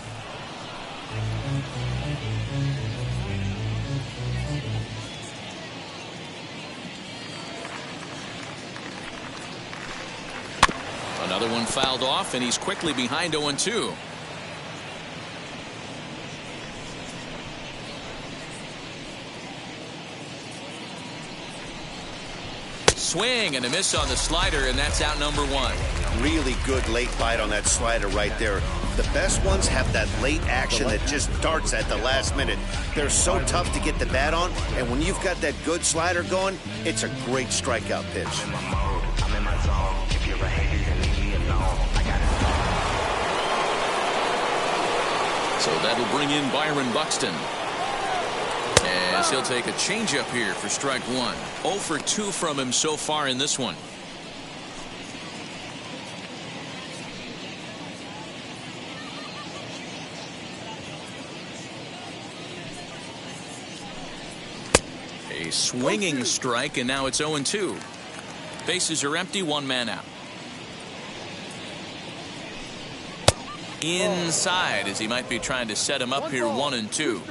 Another one fouled off, and he's quickly behind 0-2. Swing and a miss on the slider, and that's out number 1. Really good late bite on that slider right there. The best ones have that late action that just darts at the last minute. They're so tough to get the bat on, and when you've got that good slider going, it's a great strikeout pitch. So that'll bring in Byron Buxton, as he'll take a changeup here for strike 1. 0 for 2 from him so far in this one. A swinging strike, and now it's 0-2. Bases are empty, 1 man out. Inside, as he might be trying to set him up here, 1-2.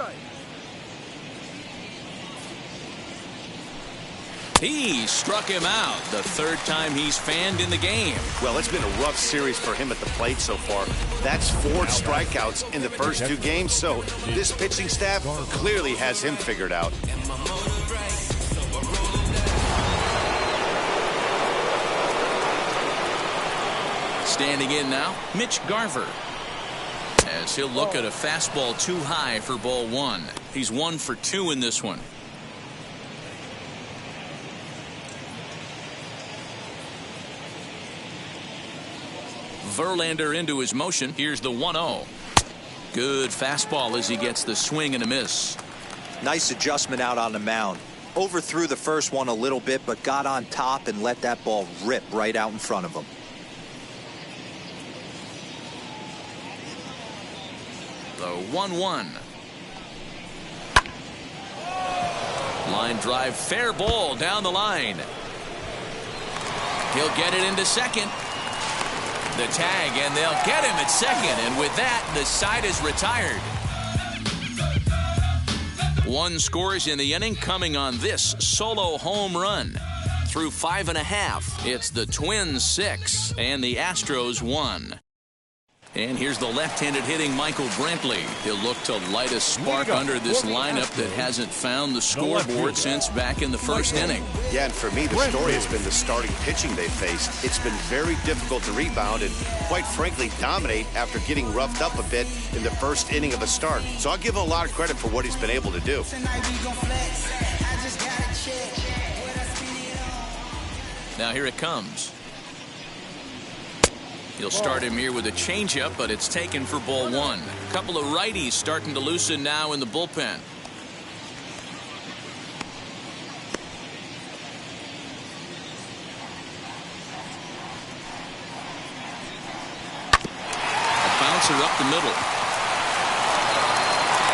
He struck him out, the 3rd time he's fanned in the game. Well, it's been a rough series for him at the plate so far. That's 4 strikeouts in the first 2 games, so this pitching staff clearly has him figured out. Standing in now, Mitch Garver, as he'll look at a fastball too high for ball 1. He's 1 for 2 in this one. Verlander into his motion. Here's the 1-0. Good fastball as he gets the swing and a miss. Nice adjustment out on the mound. Overthrew the first one a little bit, but got on top and let that ball rip right out in front of him. The 1-1. Line drive, fair ball down the line. He'll get it into second. The tag, and they'll get him at second, and with that, the side is retired. 1 scores in the inning, coming on this solo home run. Through 5 1/2, it's the Twins 6 and the Astros 1. And here's the left-handed hitting Michael Brantley. He'll look to light a spark under this lineup that hasn't found the scoreboard since back in the first inning. Yeah, and for me, the story has been the starting pitching they faced. It's been very difficult to rebound and, quite frankly, dominate after getting roughed up a bit in the first inning of a start. So I'll give him a lot of credit for what he's been able to do. Now here it comes. He'll start him here with a changeup, but it's taken for ball 1. A couple of righties starting to loosen now in the bullpen. A bouncer up the middle.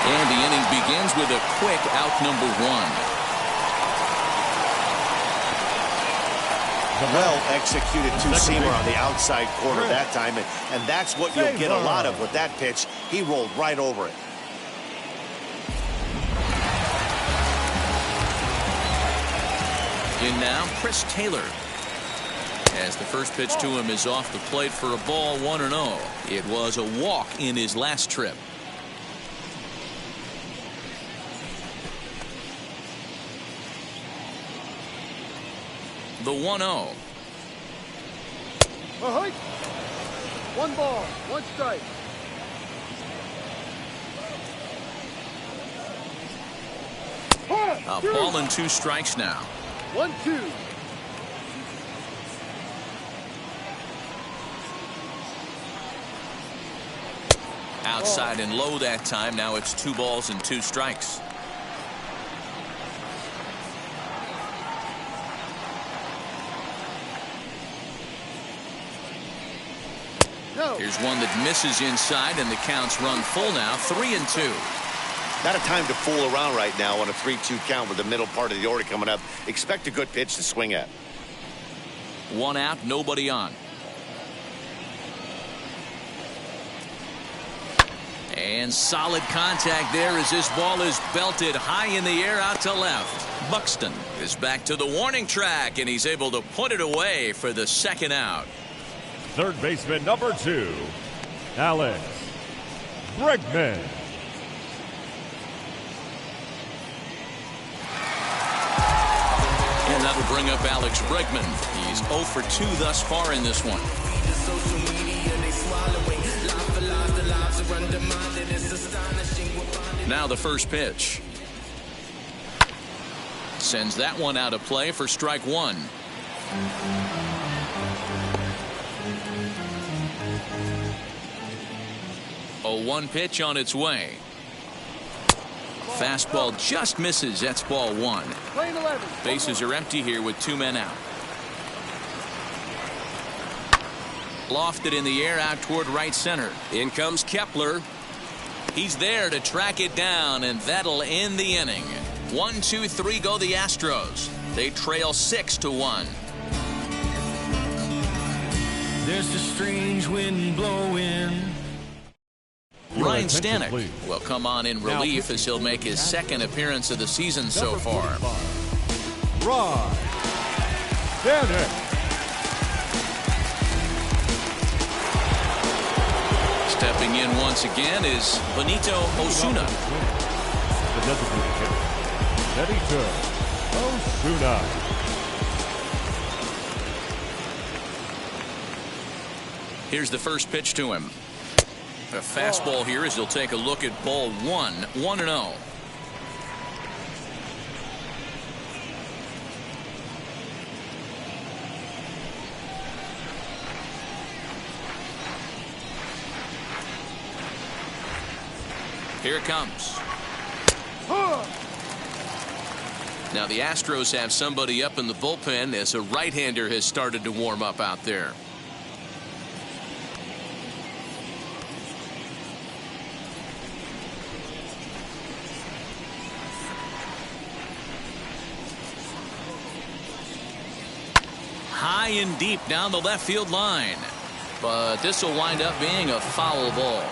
And the inning begins with a quick out number 1. Well-executed two-seamer on the outside corner that time, and that's what you'll get a lot of with that pitch. He rolled right over it. In now, Chris Taylor, as the first pitch to him is off the plate for a ball, 1-0. It was a walk in his last trip. The 1-0. 1 ball, 1 strike. A ball and 2 strikes now. 1-2. Outside and low that time. Now it's 2 balls and 2 strikes. Here's one that misses inside, and the count's run full now, 3-2. Not a time to fool around right now on a 3-2 count with the middle part of the order coming up. Expect a good pitch to swing at. 1 out, nobody on. And solid contact there as this ball is belted high in the air out to left. Buxton is back to the warning track, and he's able to put it away for the 2nd out. Third baseman number 2, Alex Bregman. And that'll bring up Alex Bregman. He's 0 for 2 thus far in this one. Now the first pitch. Sends that one out of play for strike 1. A 1 pitch on its way. Fastball just misses. That's ball 1. Bases are empty here with 2 men out. Lofted in the air out toward right center. In comes Kepler. He's there to track it down, and that'll end the inning. 1, 2, 3 go the Astros. They trail 6-1. There's a strange wind blowing. Ryan Stanek will come on in relief as he'll make his 2nd appearance of the season so far. Ryan Stanek. Stepping in once again is Benito Osuna. The designated hitter, Benito Osuna. Here's the first pitch to him. A fastball here as he'll take a look at ball 1. 1-0. Here it comes. Now the Astros have somebody up in the bullpen as a right-hander has started to warm up out there. High and deep down the left field line. But this will wind up being a foul ball.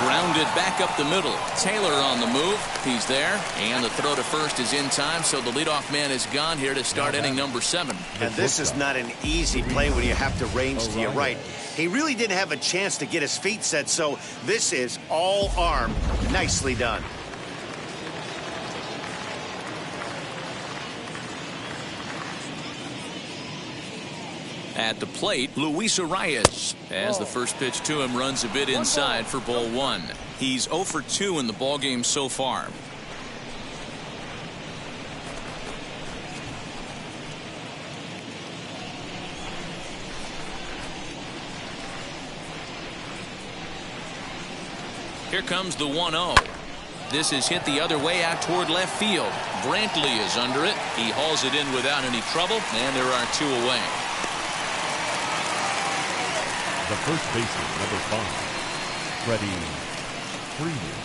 Grounded back up the middle. Taylor on the move. He's there. And the throw to first is in time, so the leadoff man is gone here to start inning number 7. And this is not an easy play when you have to range to your right. He really didn't have a chance to get his feet set, so this is all arm. Nicely done. At the plate, Luis Arias, as the first pitch to him runs a bit inside for ball 1. He's 0 for 2 in the ballgame so far. Here comes the 1-0. This is hit the other way out toward left field. Brantley is under it. He hauls it in without any trouble, and there are 2 away. The first baseman, number 5, Freddie Freeman.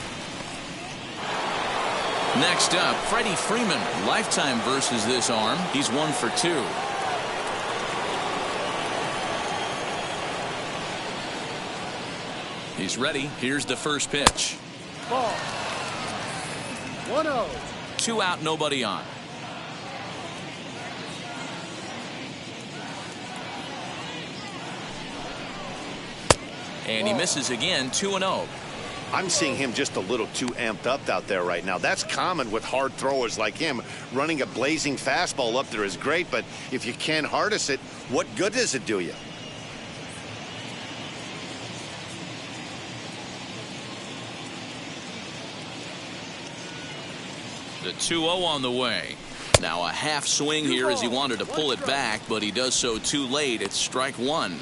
Next up, Freddie Freeman. Lifetime versus this arm. He's 1 for 2. He's ready. Here's the first pitch. Ball. 1-0. 2 out, nobody on. And he misses again, 2-0. I'm seeing him just a little too amped up out there right now. That's common with hard throwers like him. Running a blazing fastball up there is great, but if you can't harness it, what good does it do you? The 2-0 on the way. Now a half swing here as he wanted to pull it back, but he does so too late. It's strike one.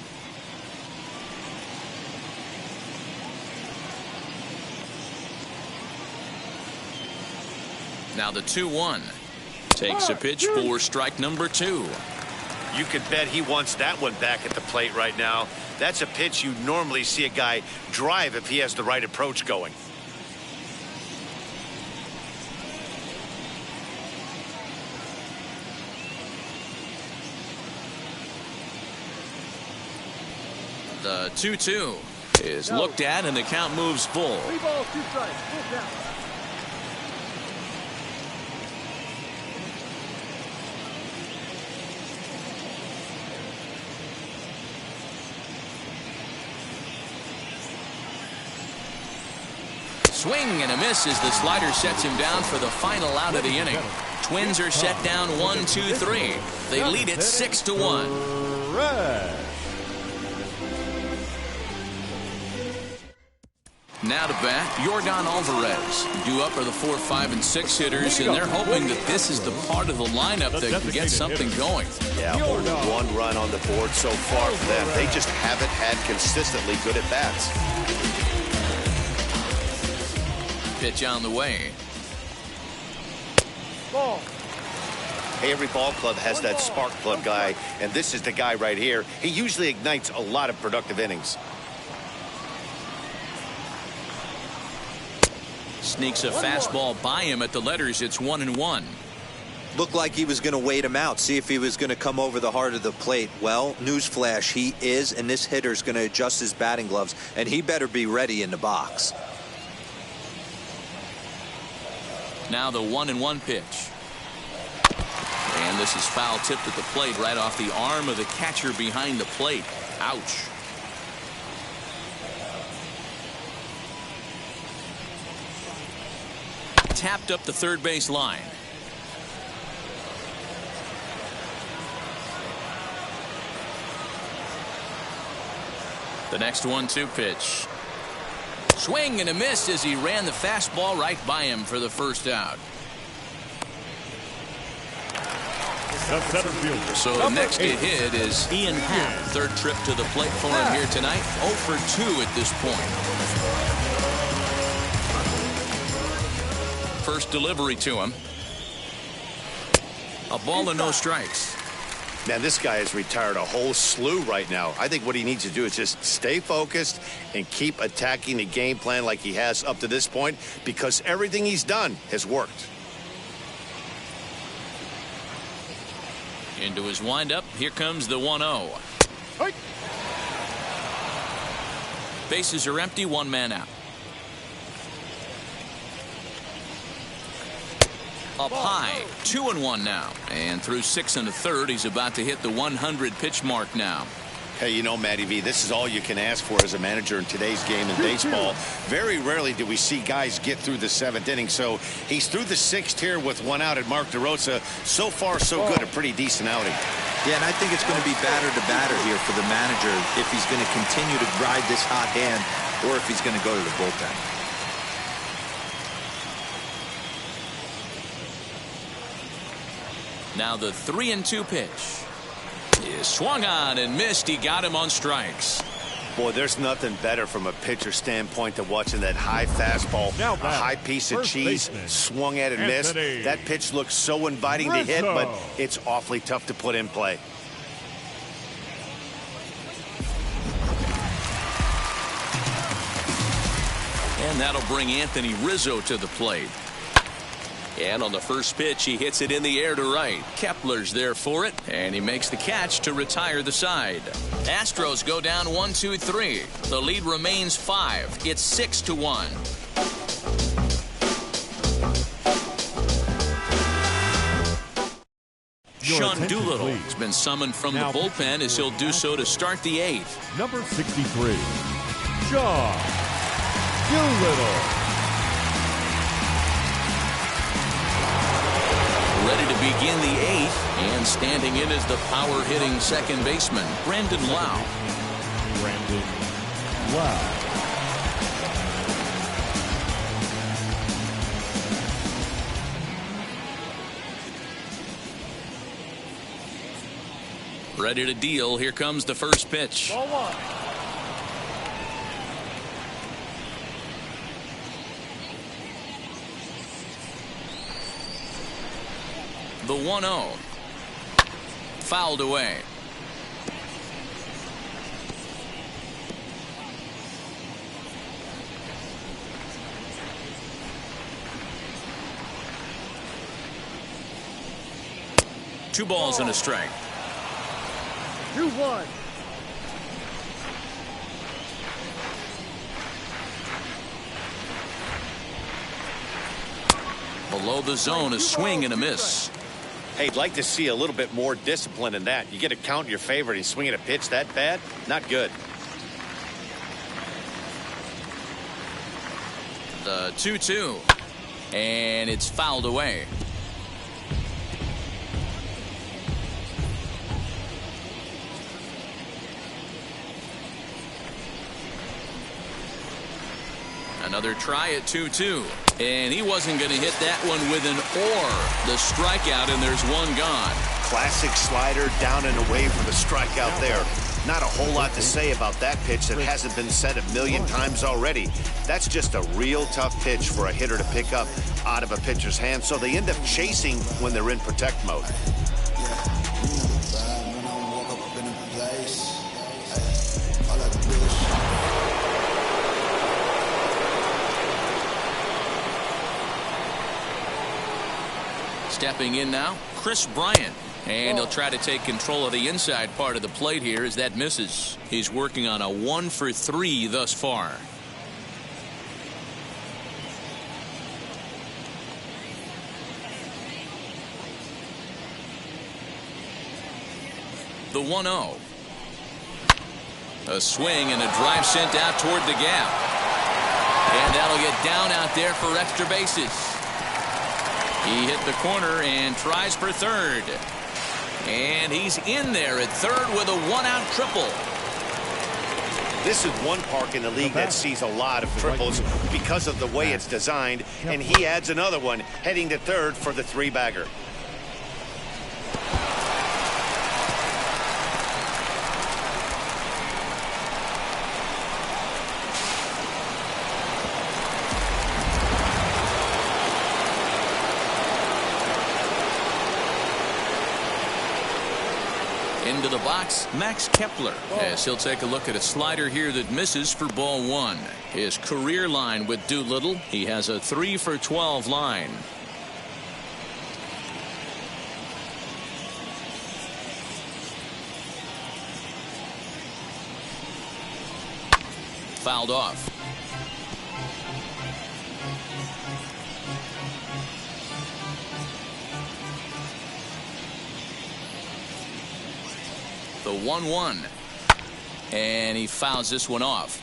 Now the 2-1. Takes a pitch for strike number 2. You could bet he wants that one back at the plate right now. That's a pitch you normally see a guy drive if he has the right approach going. The 2-2 is looked at, and the count moves full. 3 balls, 2 strikes. Full count. Swing and a miss as the slider sets him down for the final out of the inning. Twins are set down 1-2-3. They lead it 6-1. Red. Now to bat, Yordan Alvarez. Due up are the 4, 5, and 6 hitters, and they're hoping that this is the part of the lineup that can get something going. Yeah, only 1 run on the board so far for them. They just haven't had consistently good at bats. Pitch on the way. Ball. Hey, every ball club has that spark plug guy, and this is the guy right here. He usually ignites a lot of productive innings. Sneaks a fastball by him at the letters. It's 1-1. Looked like he was going to wait him out, see if he was going to come over the heart of the plate. Well, newsflash, he is, and this hitter's going to adjust his batting gloves, and he better be ready in the box. Now the 1-1 pitch. And this is foul tipped at the plate right off the arm of the catcher behind the plate. Ouch. Tapped up the third base line. The next 1-2 pitch. Swing and a miss as he ran the fastball right by him for the first out. So next to hit is Ian Happ. Third trip to the plate for him here tonight. 0 for 2 at this point. First delivery to him. A ball and no strikes. Man, this guy has retired a whole slew right now. I think what he needs to do is just stay focused and keep attacking the game plan like he has up to this point, because everything he's done has worked. Into his windup. Here comes the 1-0. Hey. Bases are empty. 1 man out. Up high. 2-1 now. And through 6 1/3, he's about to hit the 100 pitch mark now. Hey, you know, Matty V, this is all you can ask for as a manager in today's game in baseball. Very rarely do we see guys get through the 7th inning. So he's through the 6th here with 1 out at Mark DeRosa. So far, so good. A pretty decent outing. Yeah, and I think it's going to be batter to batter here for the manager if he's going to continue to ride this hot hand or if he's going to go to the bullpen. Now the 3-2 pitch is swung on and missed. He got him on strikes. Boy, there's nothing better from a pitcher standpoint than watching that high fastball, a high piece of cheese, swung at and missed. That pitch looks so inviting to hit, but it's awfully tough to put in play. And that'll bring Anthony Rizzo to the plate. And on the first pitch, he hits it in the air to right. Kepler's there for it, and he makes the catch to retire the side. Astros go down 1-2-3. The lead remains 5. It's 6-1. Sean Doolittle has been summoned from the bullpen as he'll do so to start the 8th. Number 63, Sean Doolittle. Ready to begin the 8th, and standing in is the power-hitting second baseman, Brandon Lau. Brandon Lau. Ready to deal. Here comes the first pitch. Ball one. The 1-0. Fouled away. Two balls and a strike. 2-1. Below the zone, a swing and a miss. Hey, I'd like to see a little bit more discipline in that. You get a count in your favor and he's swinging a pitch that bad? Not good. The 2-2. And it's fouled away. Another try at 2-2. And he wasn't going to hit that one with an or. The strikeout, and there's one gone. Classic slider down and away for the strikeout there. Not a whole lot to say about that pitch that hasn't been said a million times already. That's just a real tough pitch for a hitter to pick up out of a pitcher's hand, so they end up chasing when they're in protect mode. Stepping in now, Chris Bryant. And he'll try to take control of the inside part of the plate here as that misses. He's working on a 1-for-3 thus far. The 1-0. A swing and a drive sent out toward the gap. And that'll get down out there for extra bases. He hit the corner and tries for third. And he's in there at third with a one-out triple. This is one park in the league that sees a lot of triples because of the way it's designed, and he adds another one heading to third for the three-bagger. Into the box, Max Kepler, as he'll take a look at a slider here that misses for ball one. His career line with Doolittle, he has a 3-for-12 line. Fouled off. The 1-1. And he fouls this one off.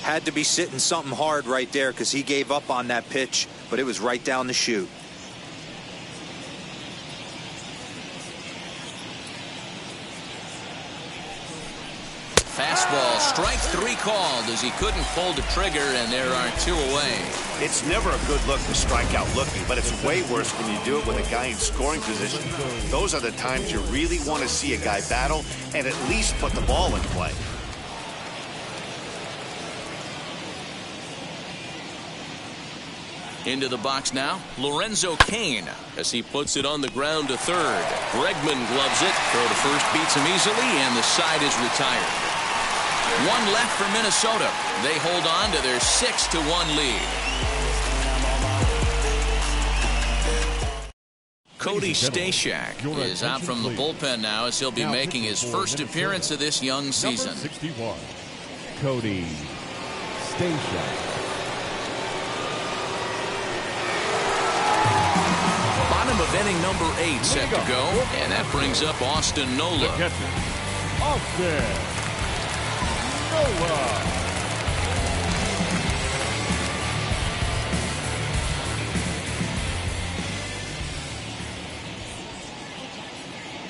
Had to be sitting something hard right there because he gave up on that pitch, but it was right down the chute. Fastball, strike three called as he couldn't pull the trigger, and there are two away. It's never a good look to strike out looking, but it's way worse when you do it with a guy in scoring position. Those are the times you really want to see a guy battle and at least put the ball in play. Into the box now, Lorenzo Cain, as he puts it on the ground to third. Bregman gloves it, throw to first beats him easily, and the side is retired. One left for Minnesota. They hold on to their 6-1 lead. Cody Stashak is out from the bullpen now as he'll be making his first appearance of this young season. Number 61, Cody Stashak. Bottom of inning number 8 set to go, and that brings up Austin Nola. The catcher, Austin Nola.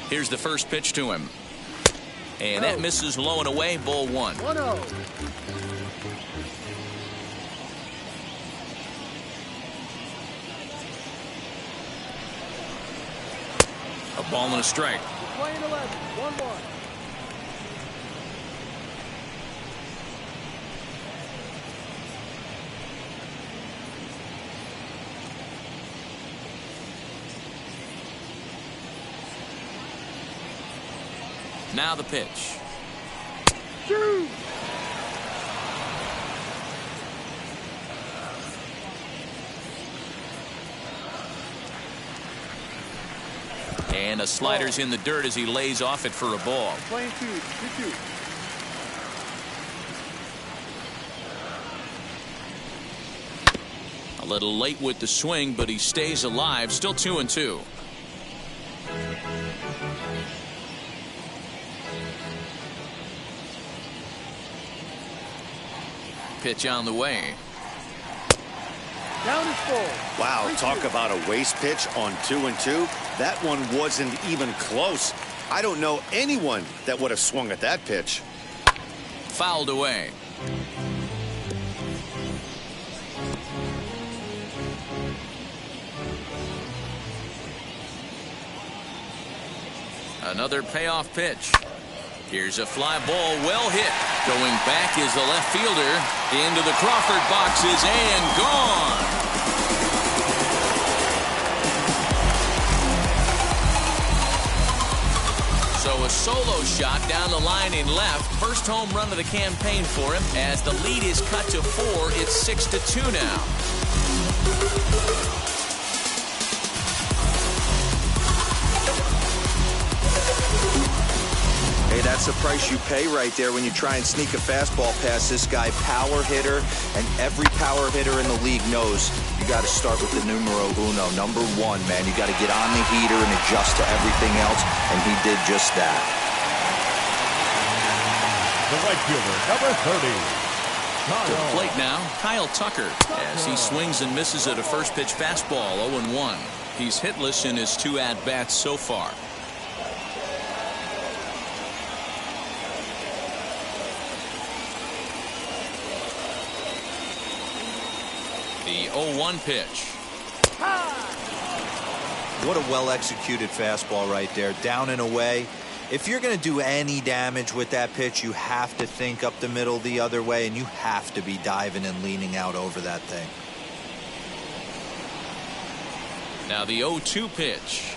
Here's the first pitch to him. And that misses low and away, ball one. 1-0. A ball and a strike. playing 11, 1-1. Now the pitch. Shoot! And a slider's in the dirt as he lays off it for a ball. Playing 2-2. A little late with the swing, but he stays alive. Still 2-2. Pitch on the way. Down is full. Wow, talk about a waste pitch on 2-2. That one wasn't even close. I don't know anyone that would have swung at that pitch. Fouled away. Another payoff pitch. Here's a fly ball, well hit. Going back is the left fielder. Into the Crawford boxes and gone. So a solo shot down the line in left. First home run of the campaign for him. As the lead is cut to 4, it's 6-2 now. Hey, that's the price you pay right there when you try and sneak a fastball past this guy. Power hitter, and every power hitter in the league knows you got to start with the numero uno, number 1, man. You got to get on the heater and adjust to everything else, and he did just that. The right fielder, number 30. To the plate now, Kyle Tucker, as he swings and misses at a first pitch fastball, 0-1. He's hitless in his 2 at-bats so far. The 0-1 pitch. What a well-executed fastball right there, down and away. If you're going to do any damage with that pitch, you have to think up the middle the other way, and you have to be diving and leaning out over that thing. Now the 0-2 pitch.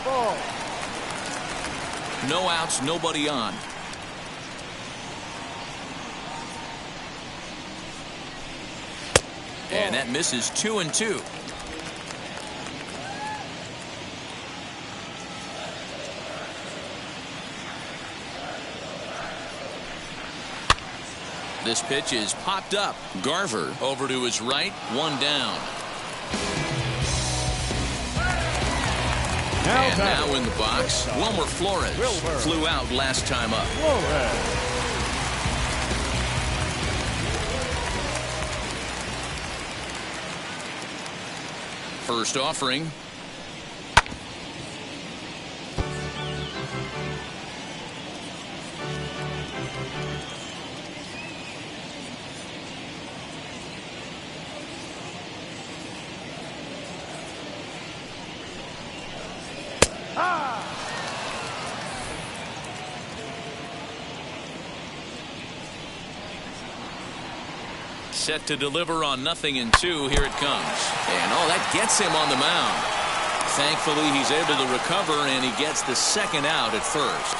Ball. No outs, nobody on. And that misses 2-2. This pitch is popped up. Garver over to his right, 1 down. And now in the box, Wilmer Flores. Flew out last time up. First offering. Set to deliver on 0-2. Here it comes. And that gets him on the mound. Thankfully, he's able to recover, and he gets the second out at first.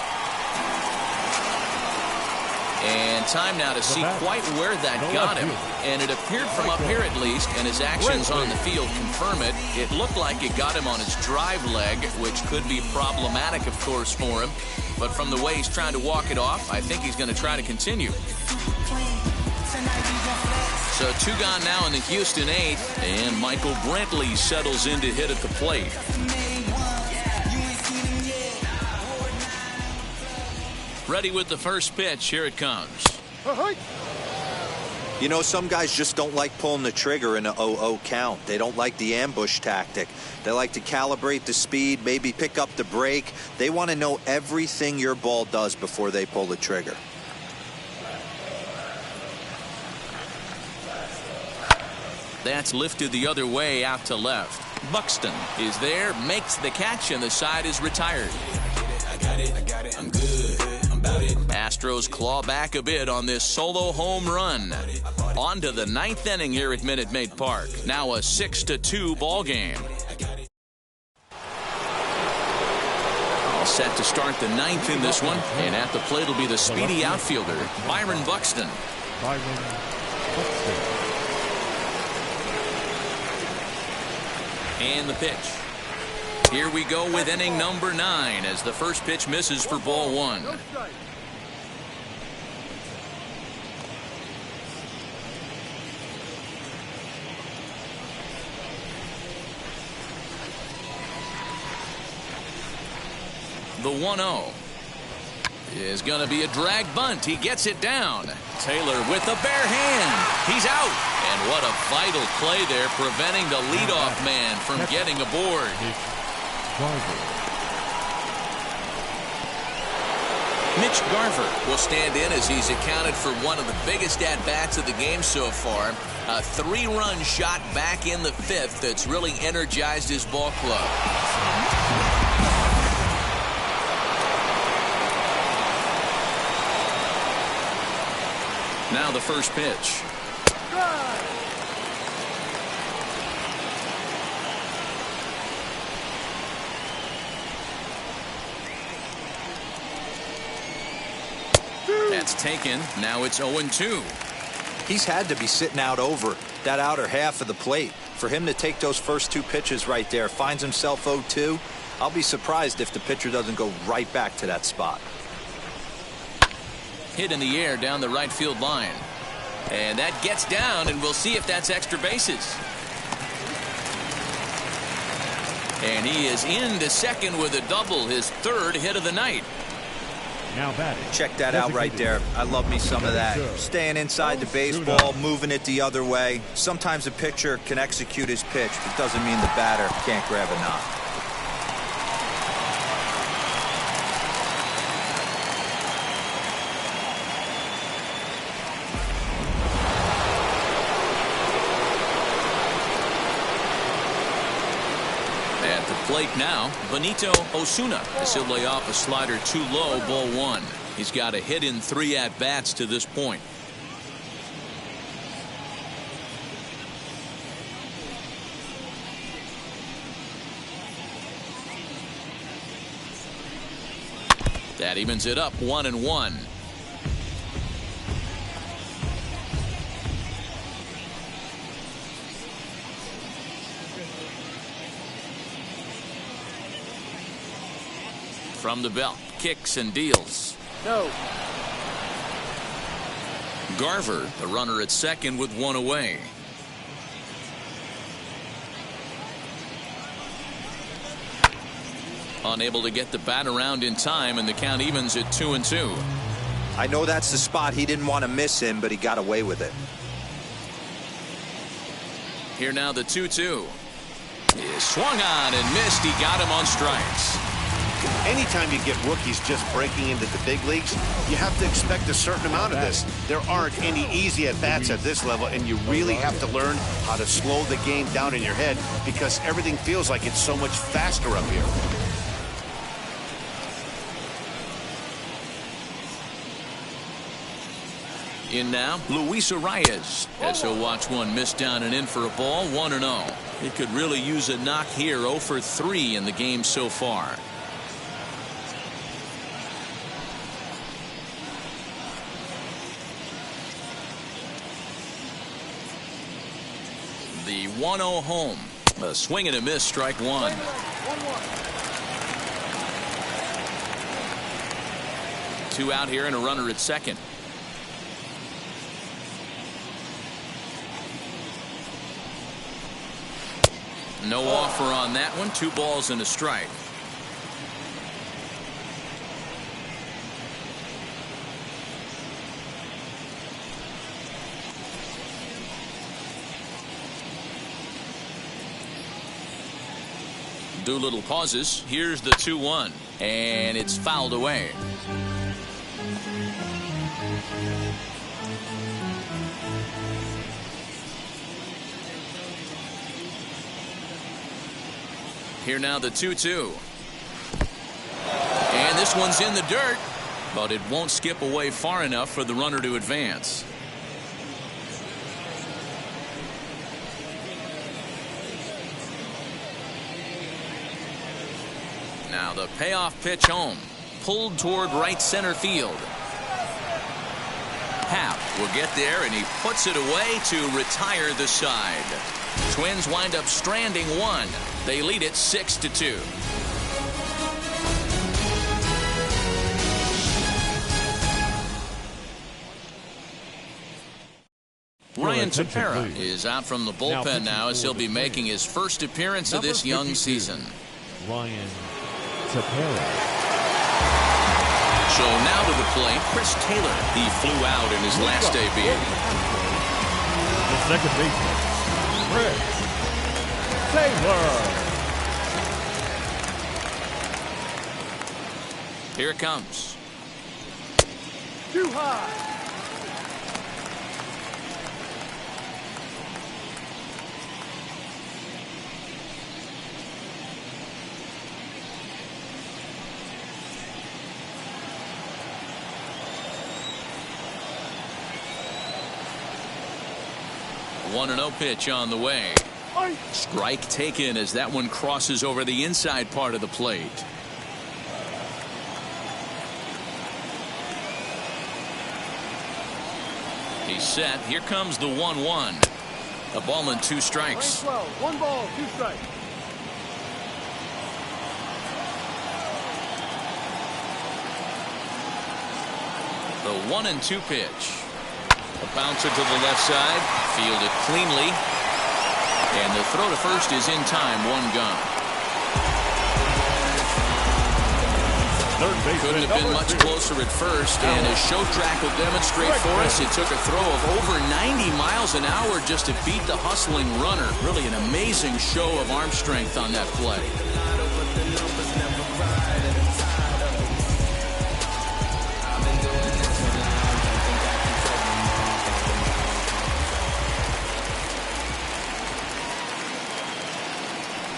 And time now to see quite where that got him. And it appeared from up here at least, and his actions on the field confirm it. It looked like it got him on his drive leg, which could be problematic, of course, for him. But from the way he's trying to walk it off, I think he's going to try to continue. So 2 gone now in the Houston 8th, and Michael Brantley settles in to hit at the plate. Ready with the first pitch. Here it comes. You know, some guys just don't like pulling the trigger in an 0-0 count. They don't like the ambush tactic. They like to calibrate the speed, maybe pick up the brake. They want to know everything your ball does before they pull the trigger. That's lifted the other way out to left. Buxton is there, makes the catch, and the side is retired. I'm good. Astros claw back a bit on this solo home run. On to the ninth inning here at Minute Maid Park. Now a 6-2 ball game. All set to start the ninth in this one. And at the plate will be the speedy outfielder, Byron Buxton. And the pitch. Here we go with inning number 9 as the first pitch misses for ball 1. The 1-0 is going to be a drag bunt. He gets it down. Taylor with the bare hand. He's out. And what a vital play there, preventing the leadoff man from getting aboard. Mitch Garver will stand in as he's accounted for one of the biggest at-bats of the game so far. A 3-run shot back in the 5th that's really energized his ball club. Now the first pitch. That's taken. Now it's 0-2. He's had to be sitting out over that outer half of the plate. For him to take those first 2 pitches right there, finds himself 0-2. I'll be surprised if the pitcher doesn't go right back to that spot. Hit in the air down the right field line. And that gets down, and we'll see if that's extra bases. And he is into second with a double, his 3rd hit of the night. Now batting. Check that out right there. I love me some of that. Staying inside the baseball, moving it the other way. Sometimes a pitcher can execute his pitch, but doesn't mean the batter can't grab a knock. Plate now, Benito Osuna as he'll lay off a slider too low, ball 1. He's got a hit in 3 at-bats to this point. That evens it up 1-1. From the belt, kicks and deals. No. Garver, the runner at second with 1 away. Unable to get the bat around in time, and the count evens at 2-2. I know that's the spot he didn't want to miss in, but he got away with it. Here now the 2-2. He swung on and missed. He got him on strikes. Anytime you get rookies just breaking into the big leagues, you have to expect a certain amount of this. There aren't any easy at-bats at this level, and you really have to learn how to slow the game down in your head because everything feels like it's so much faster up here. In now, Luis Arias as he'll watch one miss down and in for a ball. 1-0. He could really use a knock here. 0 for 3 in the game so far. The 1-0 home. A swing and a miss, strike 1. Two out here and a runner at second. No offer on that one. 2 balls and a strike. Doolittle pauses. Here's the 2-1, and it's fouled away. Here now the 2-2. And this one's in the dirt, but it won't skip away far enough for the runner to advance. Now the payoff pitch home, pulled toward right center field. Happ will get there, and he puts it away to retire the side. Twins wind up stranding one. They lead it 6-2. Ryan Tepera is out from the bullpen now as he'll be making his first appearance of this young season. Ryan Tepera. So now to the plate, Chris Taylor. He flew out in his last debut. The second baseman, Chris Taylor. Here it comes. Too high. One 1-0 pitch on the way. Strike taken as that one crosses over the inside part of the plate. He's set. Here comes the 1-1. A ball and 2 strikes. 1 ball, 2 strikes. The 1-2 pitch. A bouncer to the left side, fielded cleanly, and the throw to first is in time. 1 gone. Couldn't have been much closer at first, and as show track will demonstrate for us, it took a throw of over 90 miles an hour just to beat the hustling runner. Really an amazing show of arm strength on that play.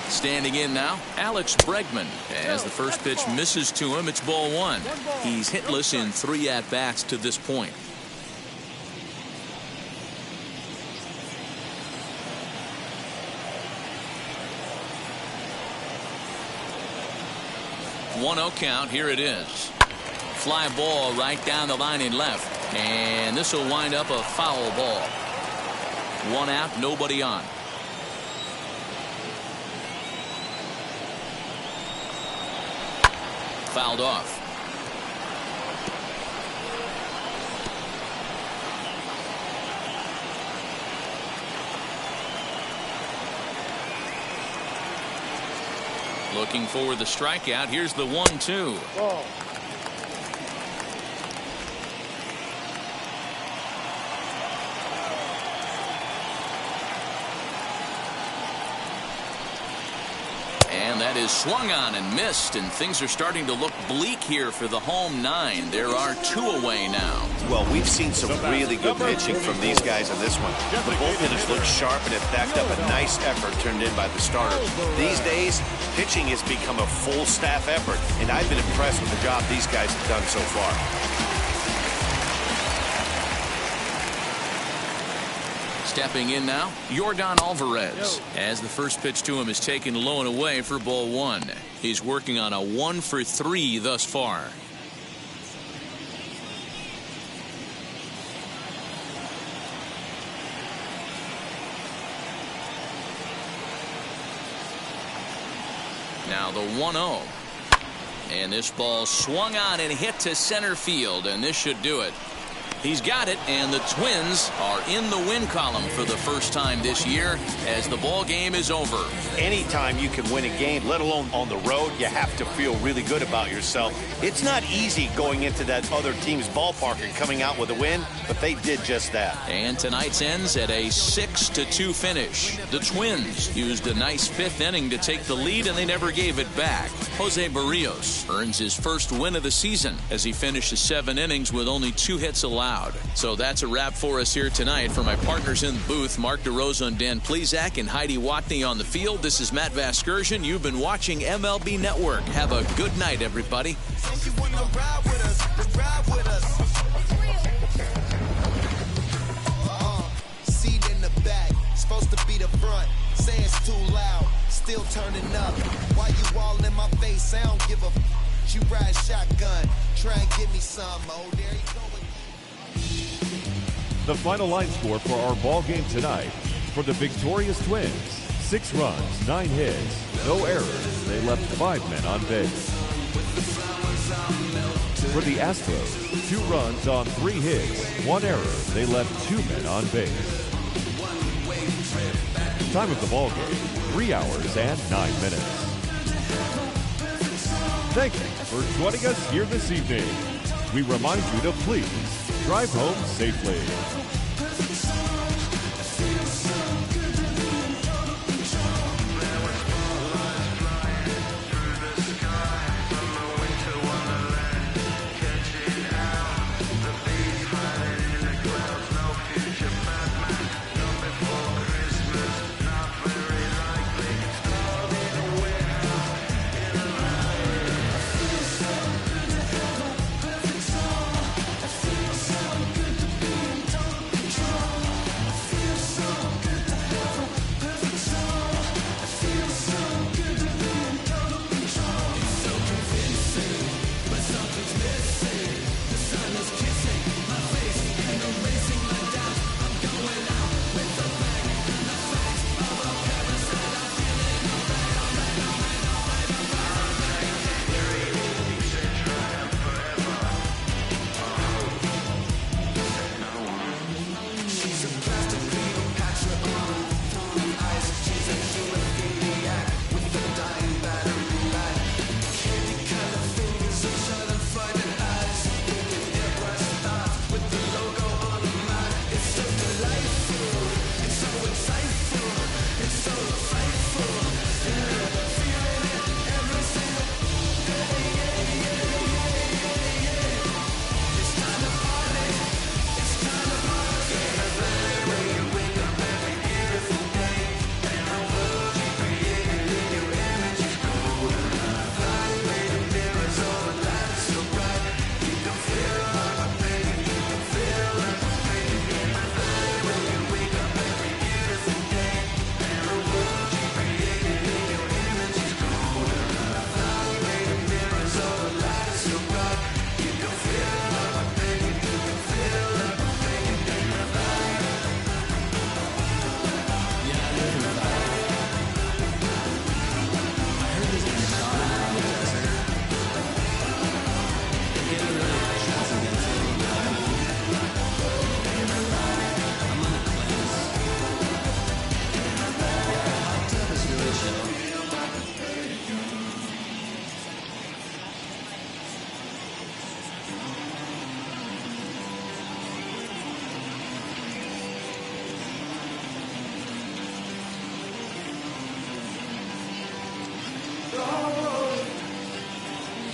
Standing in now, Alex Bregman. As the first pitch misses to him, it's ball 1. He's hitless in 3 at-bats to this point. One 1-0 count. Here it is. Fly ball right down the line in left, and this will wind up a foul ball. 1 out, nobody on. Fouled off. Looking for the strikeout. Here's the 1-2. Ball. And that is swung on and missed, and things are starting to look bleak here for the home 9. There are 2 away now. Well, we've seen some really good pitching from these guys in this one. The bullpenners look sharp, and it backed up a nice effort turned in by the starters. These days, pitching has become a full staff effort, and I've been impressed with the job these guys have done so far. Stepping in now, Yordan Alvarez, as the first pitch to him is taken low and away for ball 1. He's working on a 1 for 3 thus far. Now the 1-0. And this ball swung on and hit to center field, and this should do it. He's got it, and the Twins are in the win column for the first time this year as the ball game is over. Anytime you can win a game, let alone on the road, you have to feel really good about yourself. It's not easy going into that other team's ballpark and coming out with a win, but they did just that. And tonight's ends at a 6-2 finish. The Twins used a nice 5th inning to take the lead, and they never gave it back. Jose Barrios earns his first win of the season as he finishes 7 innings with only 2 hits allowed. So that's a wrap for us here tonight. For my partners in the booth, Mark DeRosa and Dan Plesac and Heidi Watney on the field, this is Matt Vasgersian. You've been watching MLB Network. Have a good night, everybody. to ride with us, then ride with us. Seat in the back, supposed to be the front. Say it's too loud, still turning up. Why you all in my face? I don't give a f. You ride shotgun, try and give me some. Oh, there you go. The final line score for our ball game tonight: for the victorious Twins, 6 runs, 9 hits, no errors. They left 5 men on base. For the Astros, 2 runs on 3 hits, 1 error. They left 2 men on base. Time of the ball game, 3 hours and 9 minutes. Thank you for joining us here this evening. We remind you to please drive home safely.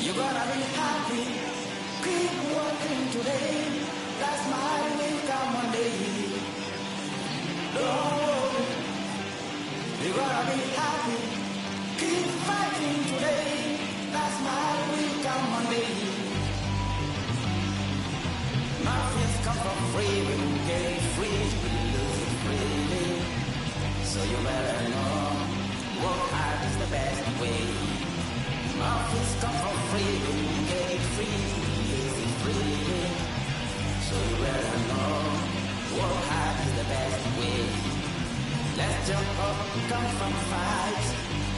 You gotta be happy, keep working today. That's my income Monday. Lord, you gotta be happy, keep fighting today. That's my income Monday. My friends come for free, we will get it free, we lose it freely. So you better know, work hard is the best way. Office come for free, you get it free, easy free. So you better know, work hard is the best way. Let's jump up, come from fight,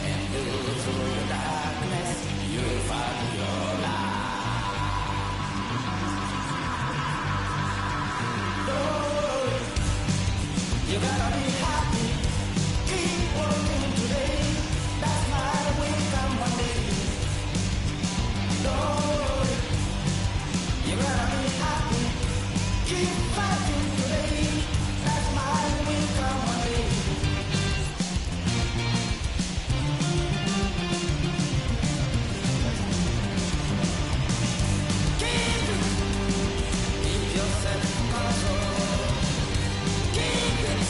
and go through the darkness, you will find your life. Lord, you gotta be happy, keep working today, that's my way, come one day. Lord, you gotta be happy, keep fighting today, that's my way, come one day. Keep yourself in control, keep it.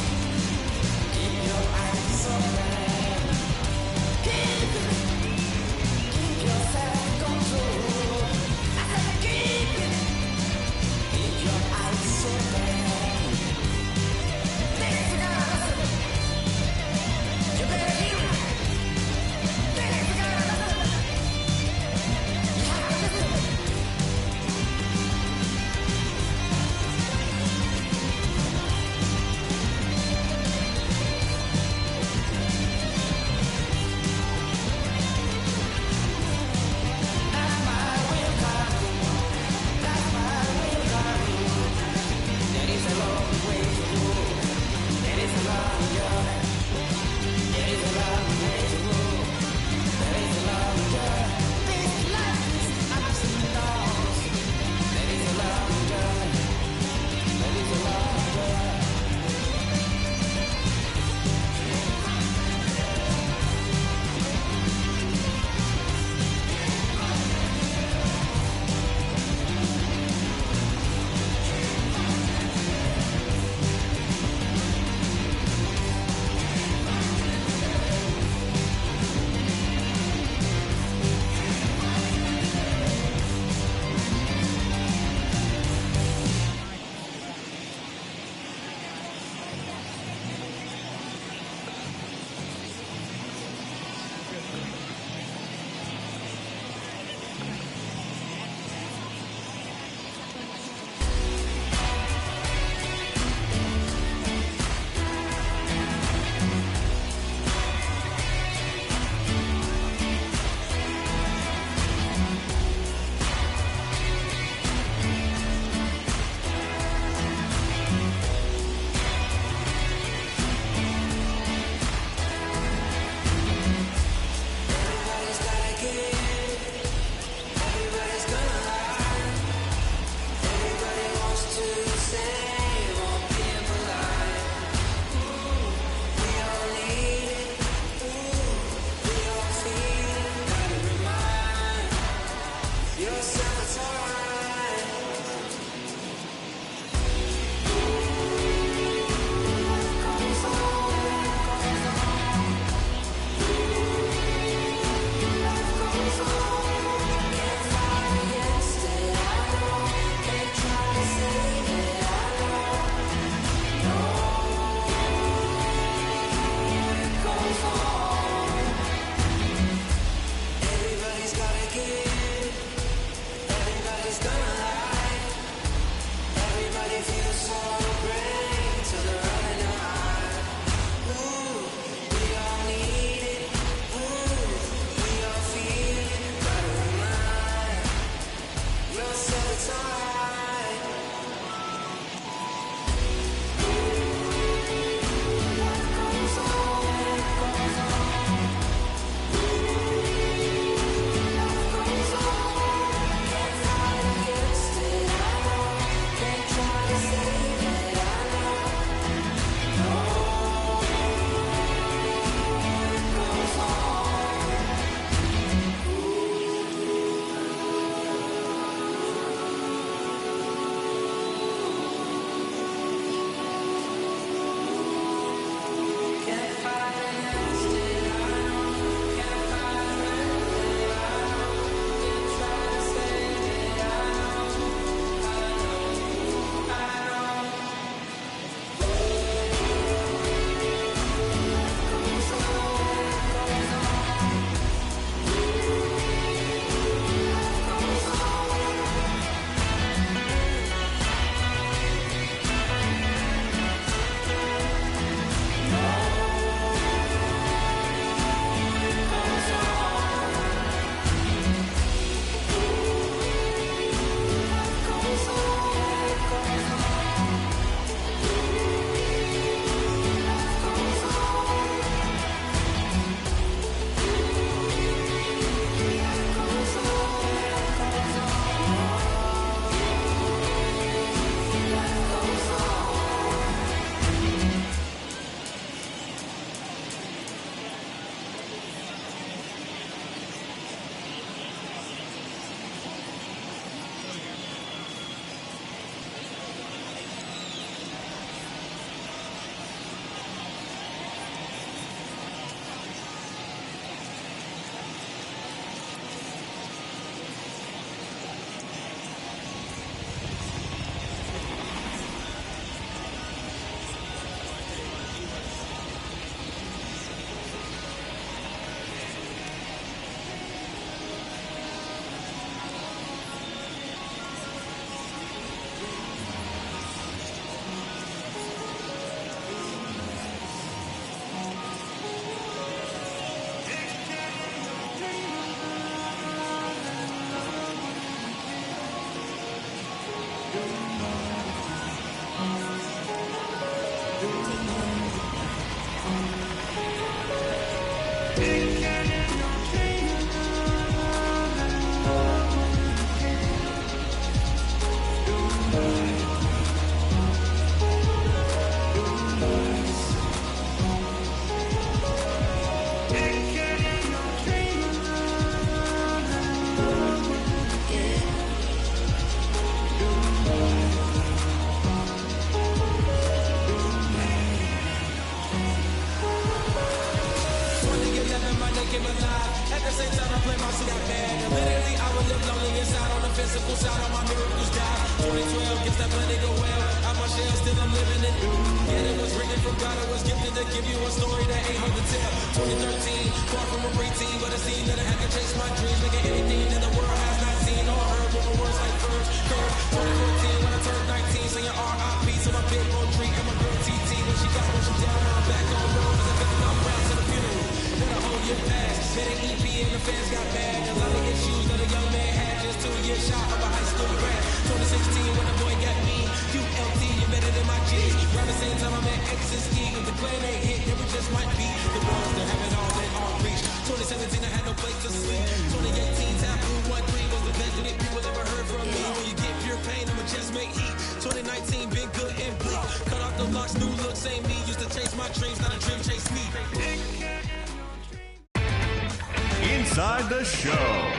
Inside the Show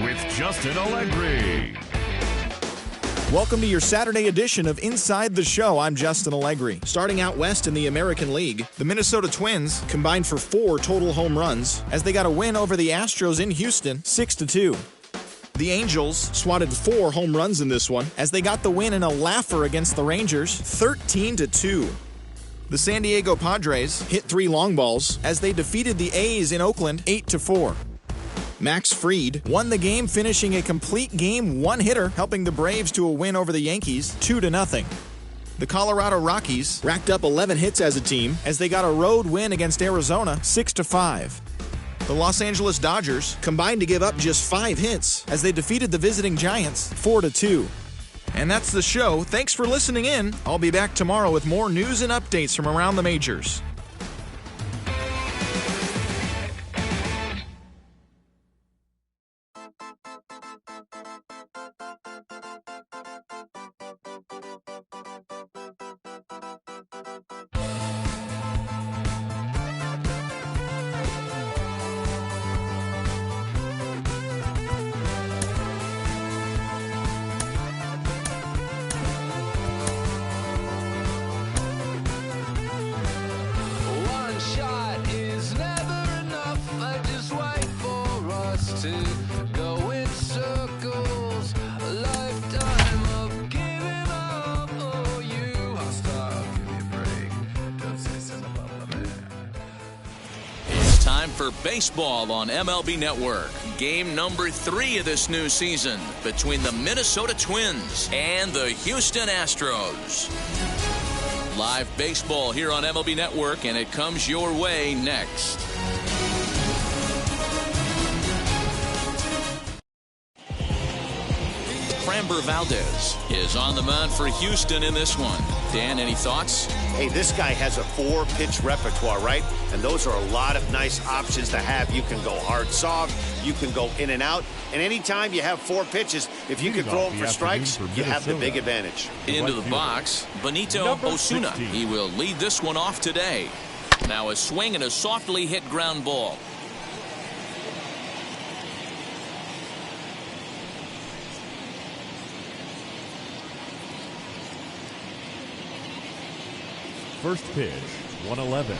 with Justin Allegri. Welcome to your Saturday edition of Inside the Show. I'm Justin Allegri. Starting out west in the American League, the Minnesota Twins combined for 4 total home runs as they got a win over the Astros in Houston, 6-2. The Angels swatted 4 home runs in this one as they got the win in a laugher against the Rangers, 13-2. The San Diego Padres hit 3 long balls as they defeated the A's in Oakland, 8-4. Max Fried won the game, finishing a complete game 1-hitter, helping the Braves to a win over the Yankees, 2-0. The Colorado Rockies racked up 11 hits as a team as they got a road win against Arizona 6-5. The Los Angeles Dodgers combined to give up just 5 hits as they defeated the visiting Giants 4-2. And that's the show. Thanks for listening in. I'll be back tomorrow with more news and updates from around the majors. For baseball on MLB Network. Game number 3 of this new season between the Minnesota Twins and the Houston Astros. Live baseball here on MLB Network, and it comes your way next. Framber Valdez is on the mound for Houston in this one. Dan, any thoughts? Hey, this guy has a 4-pitch repertoire, right? And those are a lot of nice options to have. You can go hard, soft. You can go in and out. And anytime you have 4 pitches, if you can throw them for strikes, you have the big advantage. Into the box, Benito Osuna. He will lead this one off today. Now a swing and a softly hit ground ball. First pitch, 111.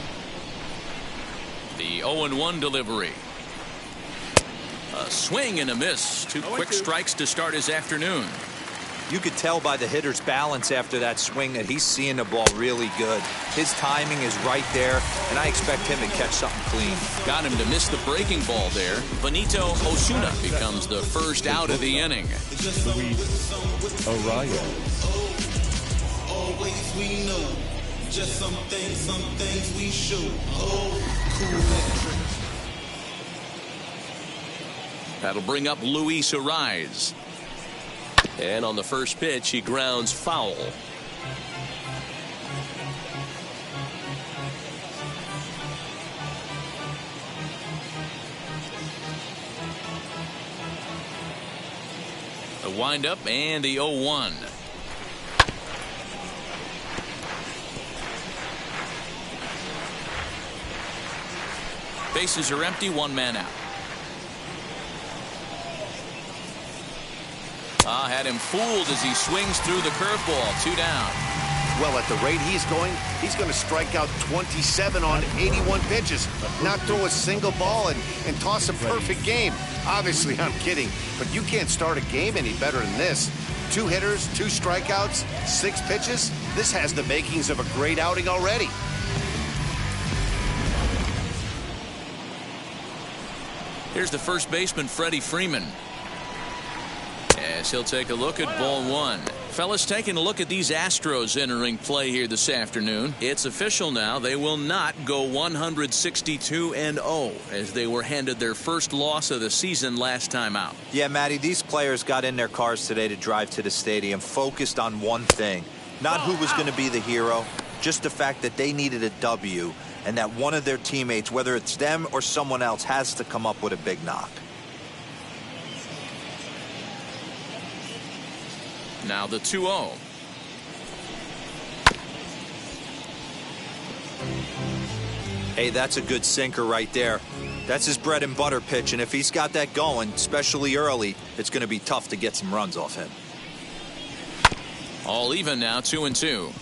The 0-1 delivery. A swing and a miss. 2 quick strikes to start his afternoon. You could tell by the hitter's balance after that swing that he's seeing the ball really good. His timing is right there, and I expect him to catch something clean. Got him to miss the breaking ball there. Benito Osuna becomes the first out of the inning. Luis Arraez. Always we know. Just some things we show. Oh, cool. That'll bring up Luis Arraez. And on the first pitch, he grounds foul. The windup and the 0-1. Bases are empty, 1 man out. Had him fooled as he swings through the curveball. 2 down. Well, at the rate he's going to strike out 27 on 81 pitches, not throw a single ball, and toss a perfect game. Obviously, I'm kidding, but you can't start a game any better than this. 2 hitters, 2 strikeouts, 6 pitches. This has the makings of a great outing already. Here's the first baseman, Freddie Freeman. As he'll take a look at ball 1. Fellas, taking a look at these Astros entering play here this afternoon. It's official now. They will not go 162-0 as they were handed their first loss of the season last time out. Yeah, Matty, these players got in their cars today to drive to the stadium focused on one thing. Not who was going to be the hero, just the fact that they needed a W and that one of their teammates, whether it's them or someone else, has to come up with a big knock. Now the 2-0. Hey, that's a good sinker right there. That's his bread and butter pitch, and if he's got that going, especially early, it's going to be tough to get some runs off him. All even now, 2-2.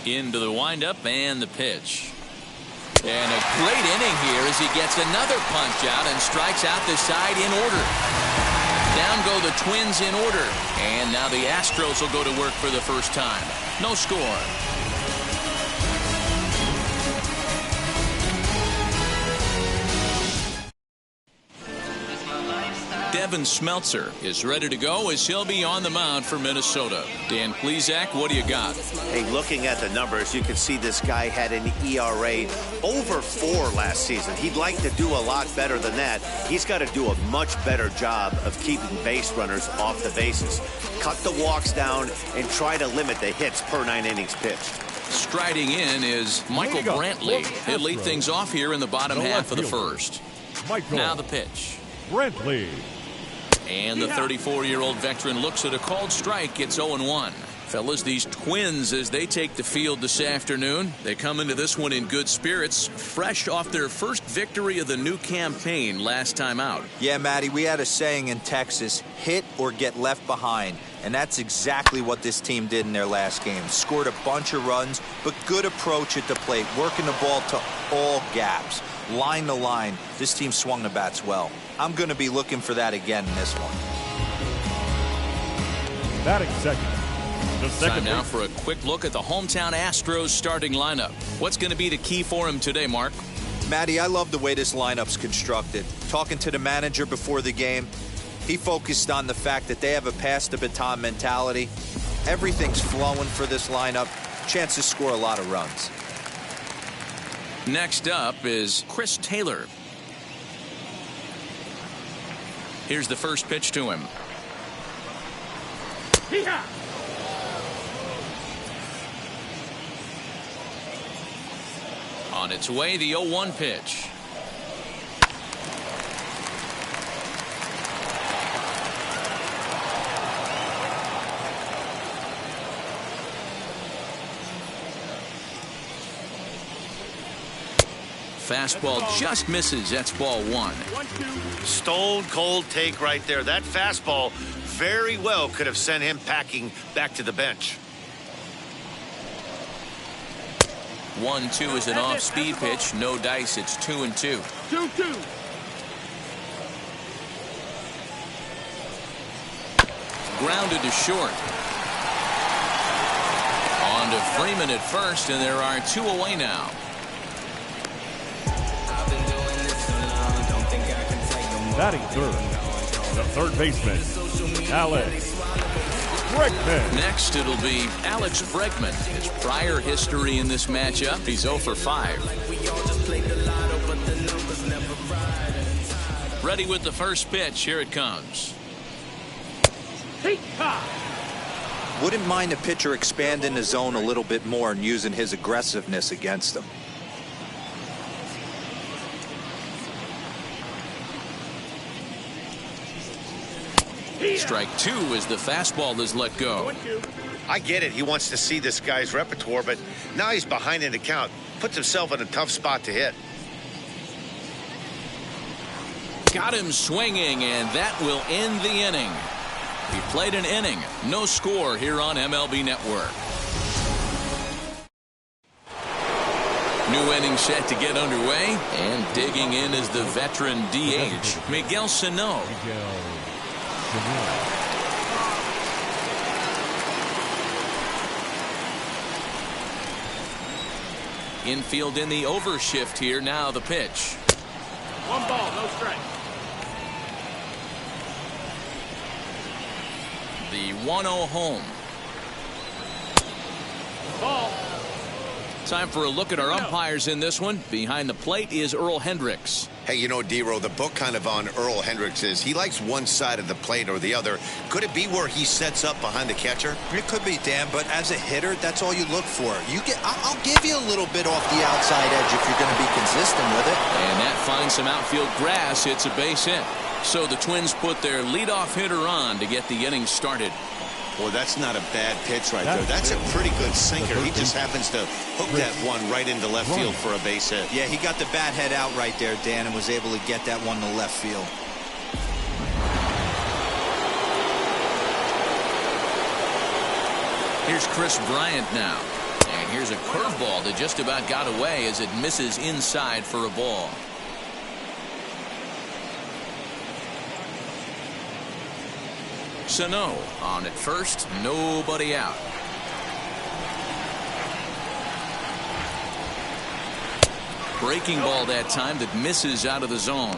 Into the windup and the pitch. And a great inning here as he gets another punch out and strikes out the side in order. Down go the Twins in order. And now the Astros will go to work for the first time. No score. Devin Smeltzer is ready to go as he'll be on the mound for Minnesota. Dan Plesac, what do you got? Hey, looking at the numbers, you can see this guy had an ERA over 4 last season. He'd like to do a lot better than that. He's got to do a much better job of keeping base runners off the bases. Cut the walks down and try to limit the hits per 9 innings pitched. Striding in is Michael Brantley. He'll lead things off here in the bottom half of the first. Now the pitch. Brantley. And the 34-year-old veteran looks at a called strike. It's 0-1. Fellas, these Twins, as they take the field this afternoon, they come into this one in good spirits, fresh off their first victory of the new campaign last time out. Yeah, Matty, we had a saying in Texas, hit or get left behind. And that's exactly what this team did in their last game. Scored a bunch of runs, but good approach at the plate, working the ball to all gaps. Line to line, this team swung the bats well. I'm going to be looking for that again in this one. Batting second. The second time now for a quick look at the hometown Astros starting lineup. What's going to be the key for him today, Mark? Matty, I love the way this lineup's constructed. Talking to the manager before the game, he focused on the fact that they have a pass-the-baton mentality. Everything's flowing for this lineup. Chance to score a lot of runs. Next up is Chris Taylor. Here's the first pitch to him. On its way, the 0-1 pitch. Fastball just misses. That's ball 1. Stone cold take right there. That fastball very well could have sent him packing back to the bench. 1-2 is an off-speed pitch. No dice. It's 2-2. 2-2. Grounded to short. On to Freeman at first, and there are 2 away now. Batting third, the third baseman, Alex Bregman. Next, it'll be Alex Bregman. His prior history in this matchup, he's 0 for 5. Ready with the first pitch. Here it comes. Wouldn't mind a pitcher expanding the zone a little bit more and using his aggressiveness against them. Strike 2 as the fastball is let go. I get it. He wants to see this guy's repertoire, but now he's behind in the count. Puts himself in a tough spot to hit. Got him swinging, and that will end the inning. He played an inning. No score here on MLB Network. New inning set to get underway, and digging in is the veteran DH, Miguel Sano. Infield in the overshift here. Now the pitch. 1 ball, no strike. The 1-0 home. Ball. Time for a look at our umpires in this one. Behind the plate is Earl Hendricks. Hey, you know, D-Row, the book kind of on Earl Hendricks is he likes one side of the plate or the other. Could it be where he sets up behind the catcher? It could be, Dan, but as a hitter, that's all you look for. I'll give you a little bit off the outside edge if you're going to be consistent with it. And that finds some outfield grass. It's a base hit. So the Twins put their leadoff hitter on to get the inning started. Boy, that's not a bad pitch right there. That's a pretty good sinker. He just happens to hook that one right into left field for a base hit. Yeah, he got the bat head out right there, Dan, and was able to get that one to left field. Here's Chris Bryant now. And here's a curveball that just about got away as it misses inside for a ball. Sano on at first, nobody out. Breaking ball that time that misses out of the zone.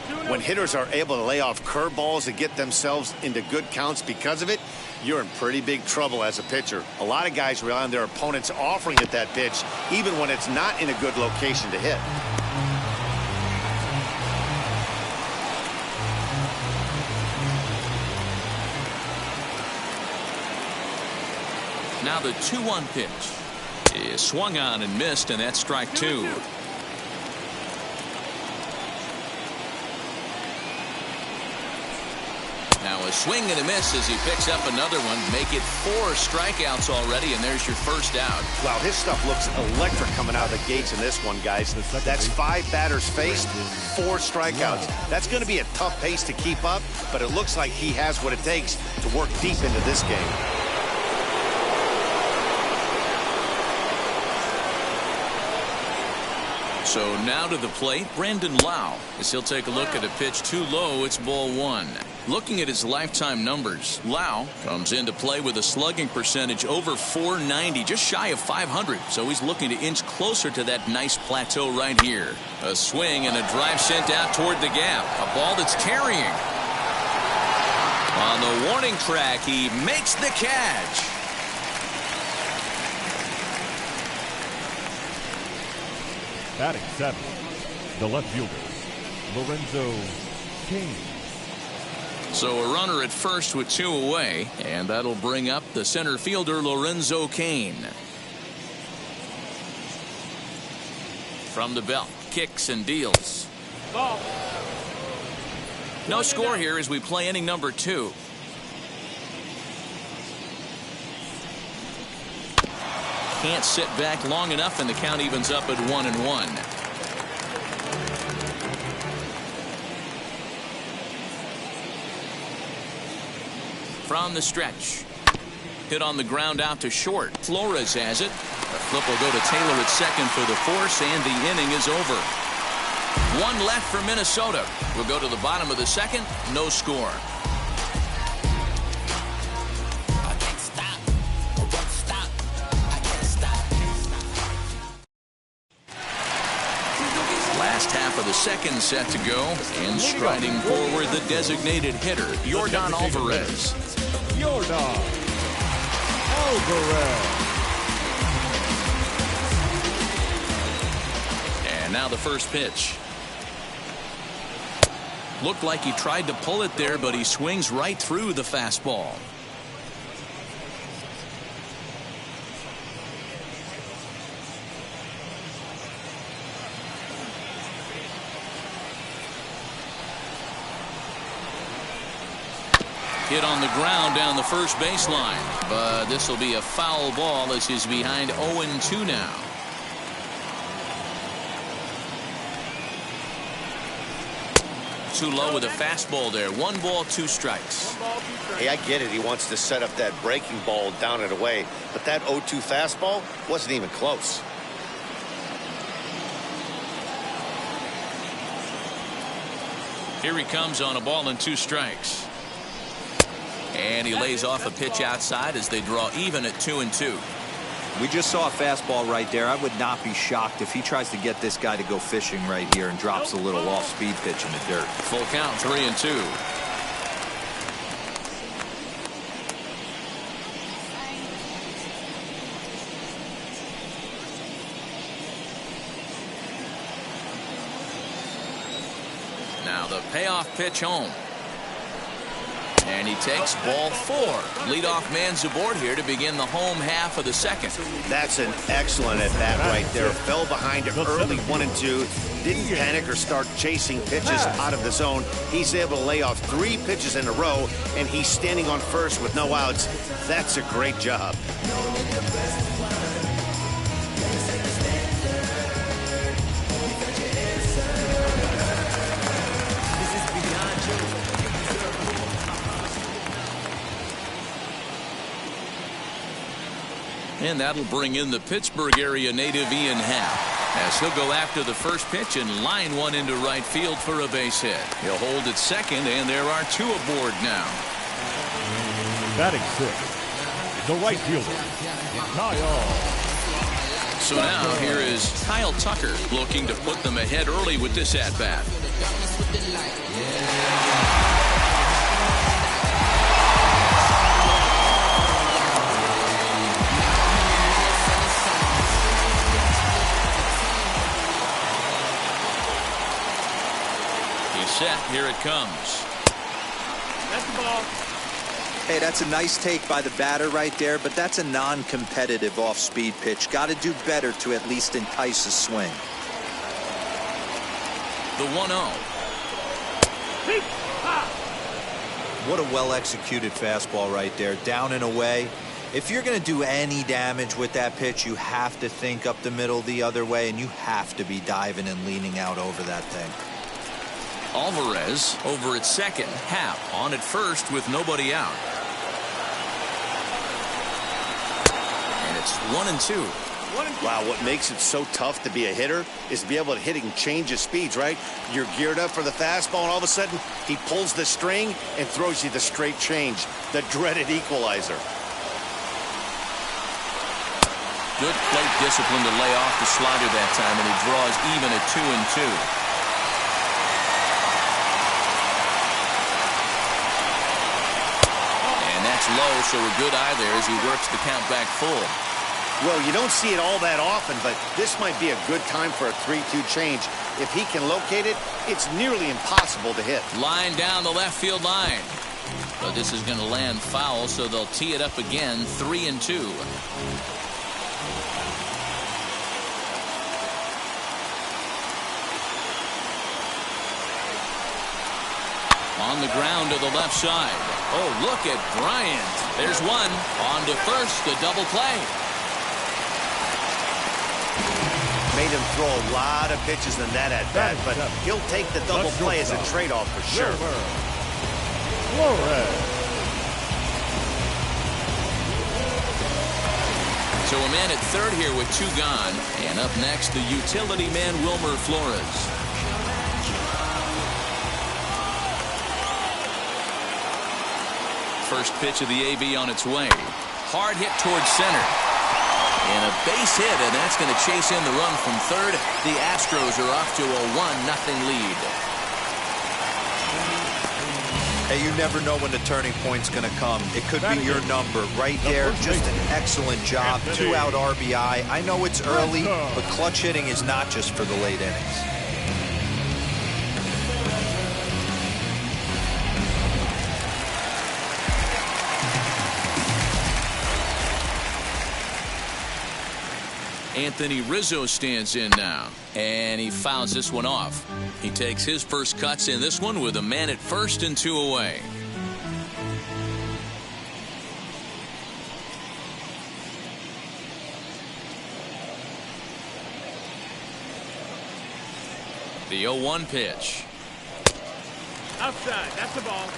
2-0. When hitters are able to lay off curveballs and get themselves into good counts because of it, you're in pretty big trouble as a pitcher. A lot of guys rely on their opponents offering at that pitch, even when it's not in a good location to hit. Now the 2-1 pitch is swung on and missed, and that's strike 2. Now a swing and a miss as he picks up another one. Make it 4 strikeouts already, and there's your first out. Wow, his stuff looks electric coming out of the gates in this one, guys. That's 5 batters faced, 4 strikeouts. That's going to be a tough pace to keep up, but it looks like he has what it takes to work deep into this game. So now to the plate, Brandon Lau, as he'll take a look at a pitch too low. It's ball 1. Looking at his lifetime numbers, Lau comes into play with a slugging percentage over 490, just shy of 500. So he's looking to inch closer to that nice plateau right here. A swing and a drive sent out toward the gap. A ball that's carrying. On the warning track, he makes the catch. Batting 7, the left fielder, Lorenzo Cain. So a runner at first with 2 away, and that'll bring up the center fielder, Lorenzo Cain. From the belt, kicks and deals. Ball. No score here as we play inning number 2. Can't sit back long enough, and the count evens up at 1-1. From the stretch. Hit on the ground out to short. Flores has it. The flip will go to Taylor at second for the force, and the inning is over. 1 left for Minnesota. We'll go to the bottom of the second. No score. Last half of the second set to go, and striding forward the designated hitter, Yordan Alvarez. Yordan Alvarez. And now the first pitch. Looked like he tried to pull it there, but he swings right through the fastball. Hit on the ground down the first baseline, but this will be a foul ball as he's behind 0-2 now. Too low with a fastball there. 1 ball, 2 strikes. Hey, I get it. He wants to set up that breaking ball down and away, but that 0-2 fastball wasn't even close. Here he comes on a ball and 2 strikes. And he lays off a pitch outside as they draw even at 2-2. We just saw a fastball right there. I would not be shocked if he tries to get this guy to go fishing right here and drops a little off-speed pitch in the dirt. Full count, 3-2. Now the payoff pitch home. And he takes ball 4. Leadoff man's aboard here to begin the home half of the second. That's an excellent at-bat right there. Fell behind early 1-2. Didn't panic or start chasing pitches out of the zone. He's able to lay off 3 pitches in a row, and he's standing on first with no outs. That's a great job. And that'll bring in the Pittsburgh area native Ian Happ, as he'll go after the first pitch and line one into right field for a base hit. He'll hold at second, and there are 2 aboard now. Batting 6, the right fielder, Kyle. So now here is Kyle Tucker looking to put them ahead early with this at-bat. darkness with the light. He's set. Here it comes. That's the ball. Hey, that's a nice take by the batter right there, but that's a non-competitive off-speed pitch. Got to do better to at least entice a swing. The 1-0. What a well-executed fastball right there, down and away. If you're going to do any damage with that pitch, you have to think up the middle the other way, and you have to be diving and leaning out over that thing. Alvarez over at second. Happ on at first with nobody out. And it's 1-2. Wow, what makes it so tough to be a hitter is to be able to hit and change his speeds, right? You're geared up for the fastball, and all of a sudden, he pulls the string and throws you the straight change, the dreaded equalizer. Good plate discipline to lay off the slider that time, and he draws even at 2-2. And that's low, so a good eye there as he works the count back full. Well, you don't see it all that often, but this might be a good time for a 3-2 change. If he can locate it, it's nearly impossible to hit. Line down the left field line. But this is going to land foul, so they'll tee it up again, 3-2. On the ground to the left side. Oh, look at Bryant. There's one. On to first, a double play. Made him throw a lot of pitches in that at bat, but he'll take the double play as a trade-off for sure. So a man at third here with two gone, and up next the utility man Wilmer Flores. First pitch of the AB on its way. Hard hit towards center. And a base hit, and that's going to chase in the run from third. The Astros are off to a 1-0 lead. Hey, you never know when the turning point's going to come. It could be your number right there. Just an excellent job. 2-out RBI. I know it's early, but clutch hitting is not just for the late innings. Anthony Rizzo stands in now, and he fouls this one off. He takes his first cuts in this one with a man at first and two away. The 0-1 pitch. Outside. That's the ball.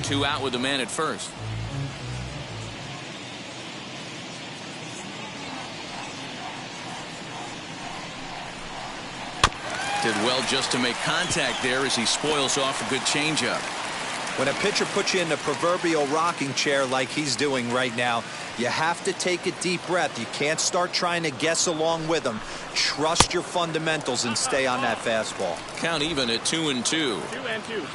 Two out with the man at first. Did well just to make contact there as he spoils off a good changeup. When a pitcher puts you in the proverbial rocking chair like he's doing right now, you have to take a deep breath. You can't start trying to guess along with him. Trust your fundamentals and stay on that fastball. Count even at 2-2. 2-2.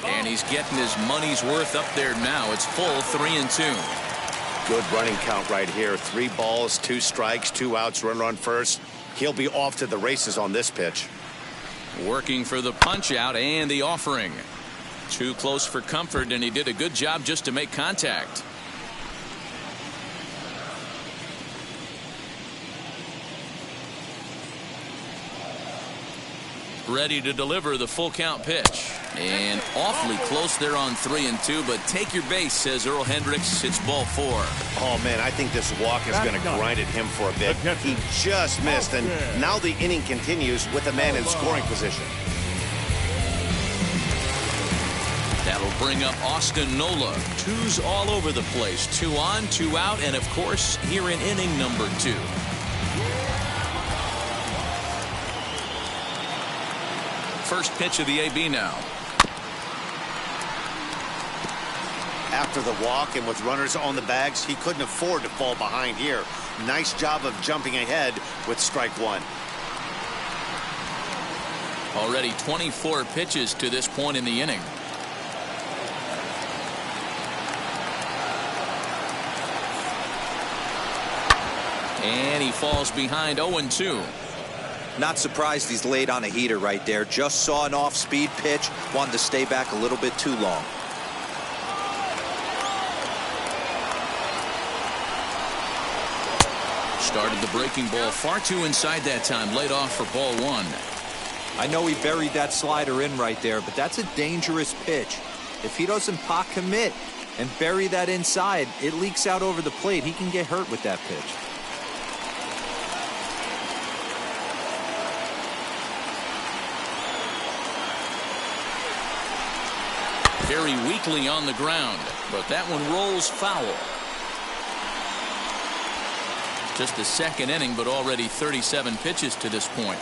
And he's getting his money's worth up there now. It's full 3-2. Good running count right here. 3 balls, 2 strikes, 2 outs, runner on first. He'll be off to the races on this pitch. Working for the punch out and the offering. Too close for comfort, and he did a good job just to make contact. Ready to deliver the full count pitch. And awfully close there on 3-2, but take your base, says Earl Hendricks. It's ball 4. Oh, man, I think this walk is going to grind at him for a bit. He just missed, and now the inning continues with a man in scoring position. That'll bring up Austin Nola. 2s all over the place. 2 on, 2 out, and of course, here in inning number 2. first pitch of the AB now. After the walk and with runners on the bags, he couldn't afford to fall behind here. Nice job of jumping ahead with strike one. Already 24 pitches to this point in the inning. And he falls behind 0-2. Not surprised he's laid on a heater right there. Just saw an off-speed pitch. Wanted to stay back a little bit too long. Started the breaking ball far too inside that time. Laid off for ball one. I know he buried that slider in right there, but that's a dangerous pitch. If he doesn't pot commit and bury that inside, it leaks out over the plate. He can get hurt with that pitch. Very weakly on the ground, but that one rolls foul. Just the second inning, but already 37 pitches to this point.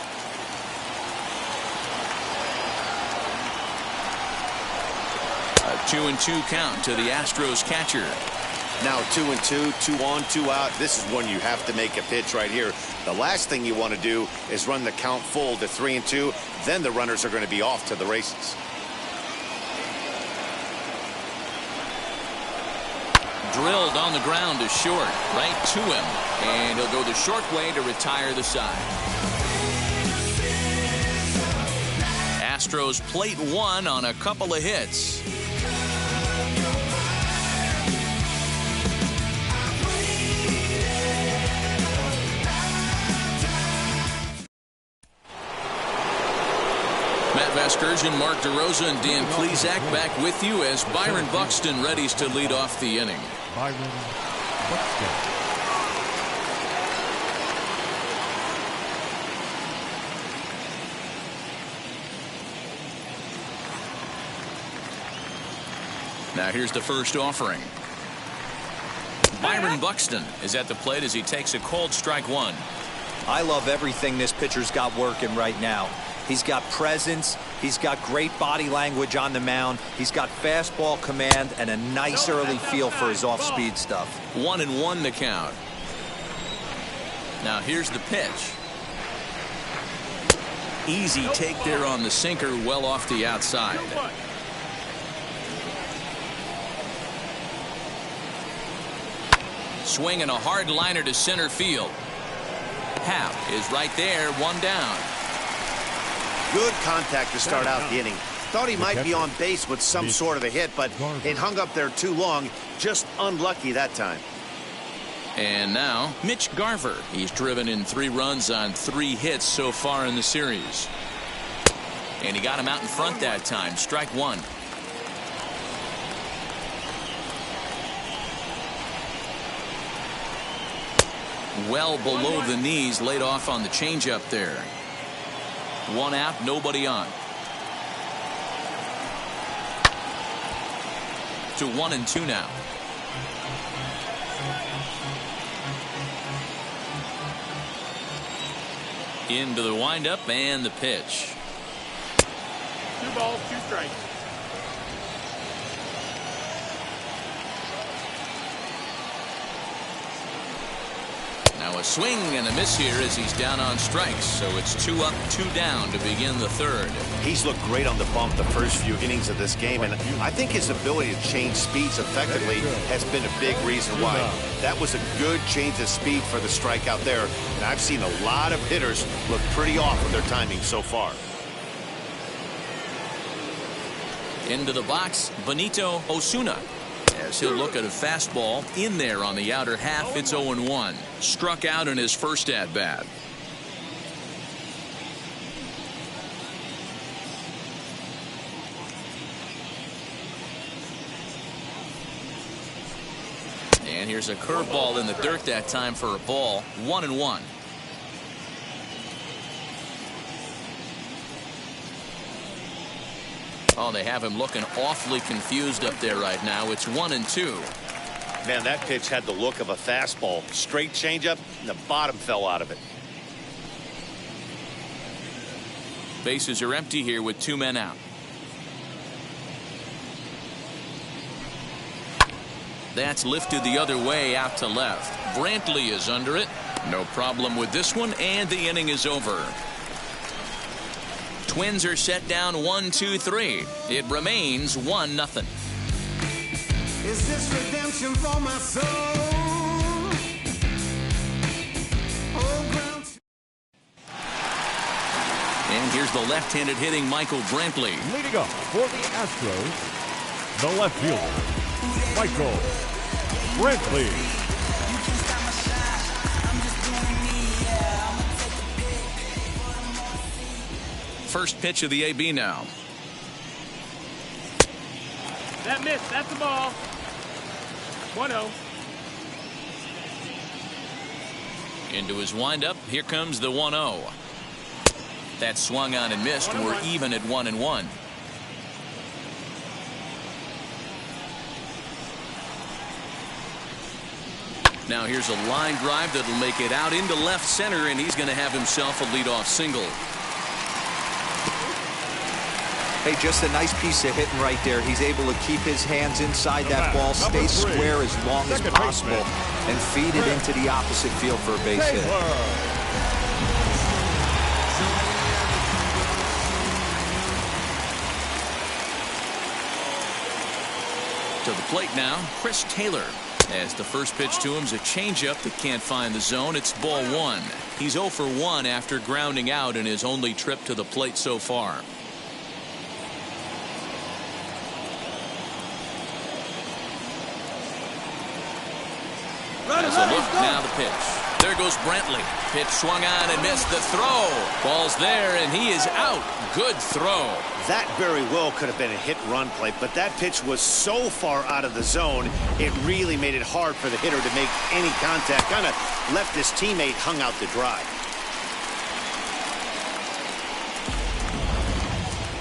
A 2-2 count to the Astros catcher. Now 2-2, 2 on, 2 out. This is when you have to make a pitch right here. The last thing you want to do is run the count full to 3-2. Then the runners are going to be off to the races. Drilled on the ground to short, right to him, and he'll go the short way to retire the side. Astros plate one on a couple of hits. Matt Vasgersian, Mark DeRosa, and Dan Plesac back with you as Byron Buxton readies to lead off the inning. Byron Buxton. Now here's the first offering. Byron Buxton is at the plate as he takes a cold strike one. I love everything this pitcher's got working right now. He's got presence. He's got great body language on the mound. He's got fastball command and a nice early feel for his off-speed stuff. 1-1 the count. Now here's the pitch. Easy take there on the sinker, well off the outside. Swinging a hard liner to center field. Happ is right there, one down. Good contact to start out the inning. Thought he might be on base with some sort of a hit, but it hung up there too long. Just unlucky that time. And now Mitch Garver. He's driven in 3 runs on 3 hits so far in the series. And he got him out in front that time. Strike one. Well below the knees, laid off on the changeup there. 1 out, nobody on. To 1-2 now. Into the windup and the pitch. 2 balls, 2 strikes. Now a swing and a miss here as he's down on strikes. So it's 2 up, 2 down to begin the third. He's looked great on the bump the first few innings of this game, and I think his ability to change speeds effectively has been a big reason why. That was a good change of speed for the strikeout there, and I've seen a lot of hitters look pretty off with their timing so far. Into the box, Benito Osuna. As he'll look at a fastball in there on the outer half. It's 0-1. Struck out in his first at bat. And here's a curveball in the dirt that time for a ball. 1-1. Oh, they have him looking awfully confused up there right now. It's 1-2. Man, that pitch had the look of a fastball. Straight changeup, and the bottom fell out of it. Bases are empty here with 2 men out. That's lifted the other way out to left. Brantley is under it. No problem with this one, and the inning is over. Twins are set down 1-2-3. It remains 1-0. Is this redemption for my soul? And here's the left-handed hitting Michael Brantley. Leading off for the Astros, the left fielder, Michael Brantley. First pitch of the AB now. That missed. That's the ball. 1-0. Into his windup. Here comes the 1-0. That swung on and missed, and we're even at 1-1. Now here's a line drive that'll make it out into left center, and he's going to have himself a leadoff single. Hey, just a nice piece of hitting right there. He's able to keep his hands inside that ball, stay square as long as possible, and feed it into the opposite field for a base hit. To the plate now, Chris Taylor. As the first pitch to him is a changeup that can't find the zone. It's ball 1. He's 0 for 1 after grounding out in his only trip to the plate so far. As a look, now the pitch. There goes Brantley. Pitch swung on and missed the throw. Ball's there, and he is out. Good throw. That very well could have been a hit-run play, but that pitch was so far out of the zone, it really made it hard for the hitter to make any contact. Kind of left his teammate hung out to dry.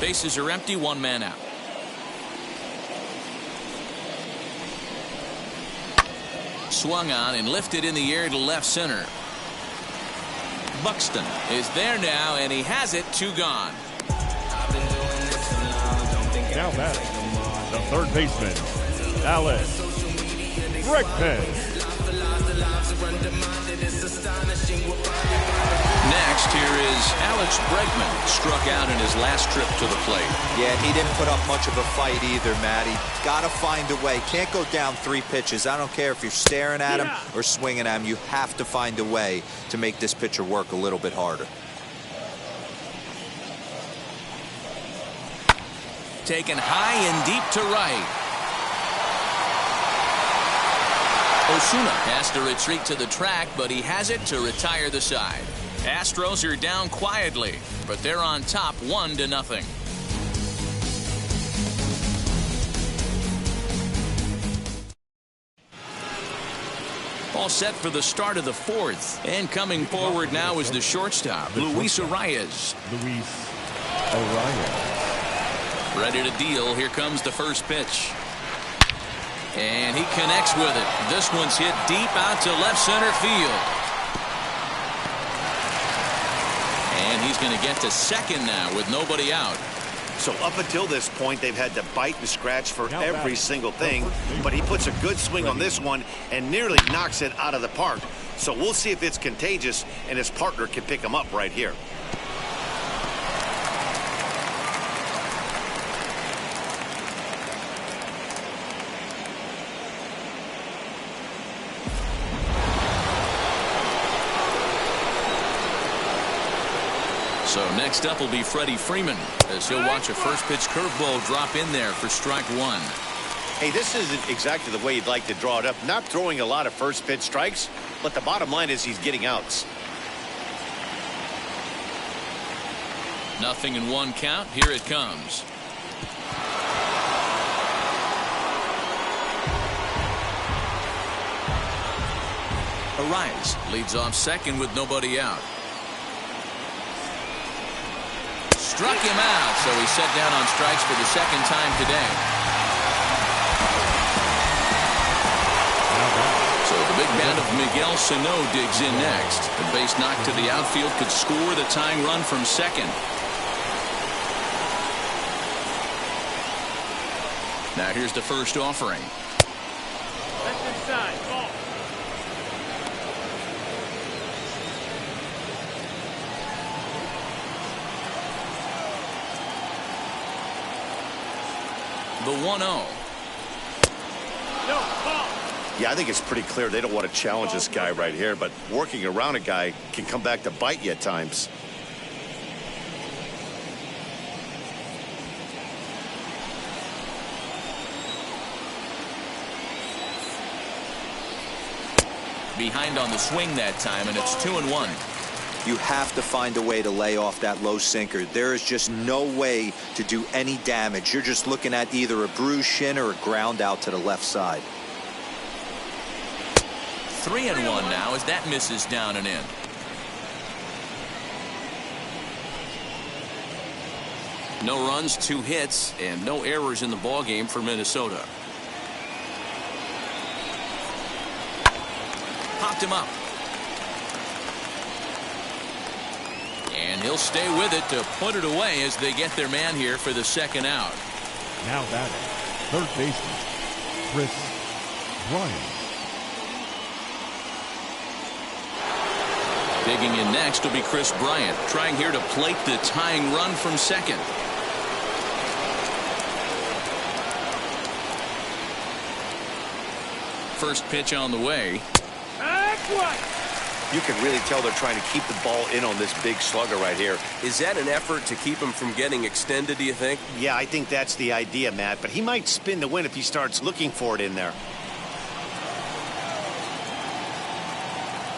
Bases are empty, 1 man out. Swung on and lifted in the air to left center. Buxton is there now, and he has it. 2 gone. Now batting, the third baseman, Alex Bregman. Next, here is Alex Bregman. Struck out in his last trip to the plate. Yeah, he didn't put up much of a fight either, Matty. Got to find a way. Can't go down 3 pitches. I don't care if you're staring at him or swinging at him. You have to find a way to make this pitcher work a little bit harder. Taken high and deep to right. Osuna has to retreat to the track, but he has it to retire the side. Astros are down quietly, but they're on top 1-0. All set for the start of the 4th. And coming forward now is the shortstop, Luis Arias. Ready to deal. Here comes the first pitch. And he connects with it. This one's hit deep out to left center field. And he's going to get to second now with nobody out. So up until this point, they've had to bite and scratch for every single thing. But he puts a good swing on this one and nearly knocks it out of the park. So we'll see if it's contagious and his partner can pick him up right here. So next up will be Freddie Freeman, as he'll watch a first pitch curveball drop in there for strike 1. Hey, this isn't exactly the way you'd like to draw it up. Not throwing a lot of first pitch strikes, but the bottom line is he's getting outs. 0-1 count. Here it comes. Arias leads off second with nobody out. Struck him out, so he's set down on strikes for the second time today. So the big bat of Miguel Sano digs in next. The base knock to the outfield could score the tying run from second. Now here's the first offering. Left inside. Ball. The 1-0. No, ball. Yeah, I think it's pretty clear they don't want to challenge this guy right here, but working around a guy can come back to bite you at times. Behind on the swing that time, and it's 2-1. You have to find a way to lay off that low sinker. There is just no way to do any damage. You're just looking at either a bruised shin or a ground out to the left side. 3-1 now as that misses down and in. No runs, 2 hits, and no errors in the ballgame for Minnesota. Popped him up. And he'll stay with it to put it away as they get their man here for the second out. Now batting, third baseman, Chris Bryant. Digging in next will be Chris Bryant, trying here to plate the tying run from second. First pitch on the way. You can really tell they're trying to keep the ball in on this big slugger right here. Is that an effort to keep him from getting extended, do you think? Yeah, I think that's the idea, Matt, but he might spin the win if he starts looking for it in there.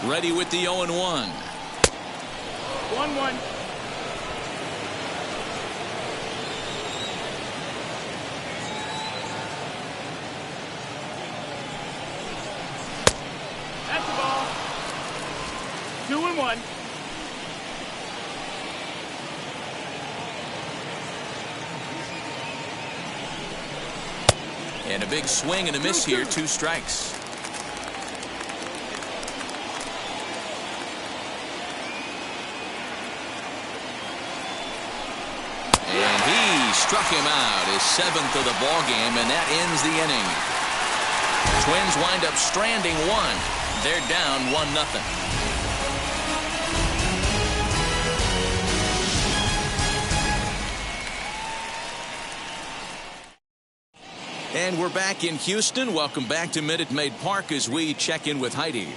Ready with the 0-1. 1-1. That's the ball. 2-1. And a big swing and a miss here, 2 strikes. And he struck him out, his 7th of the ball game, and that ends the inning. Twins wind up stranding 1. They're down 1-0. And we're back in Houston. Welcome back to Minute Maid Park as we check in with Heidi.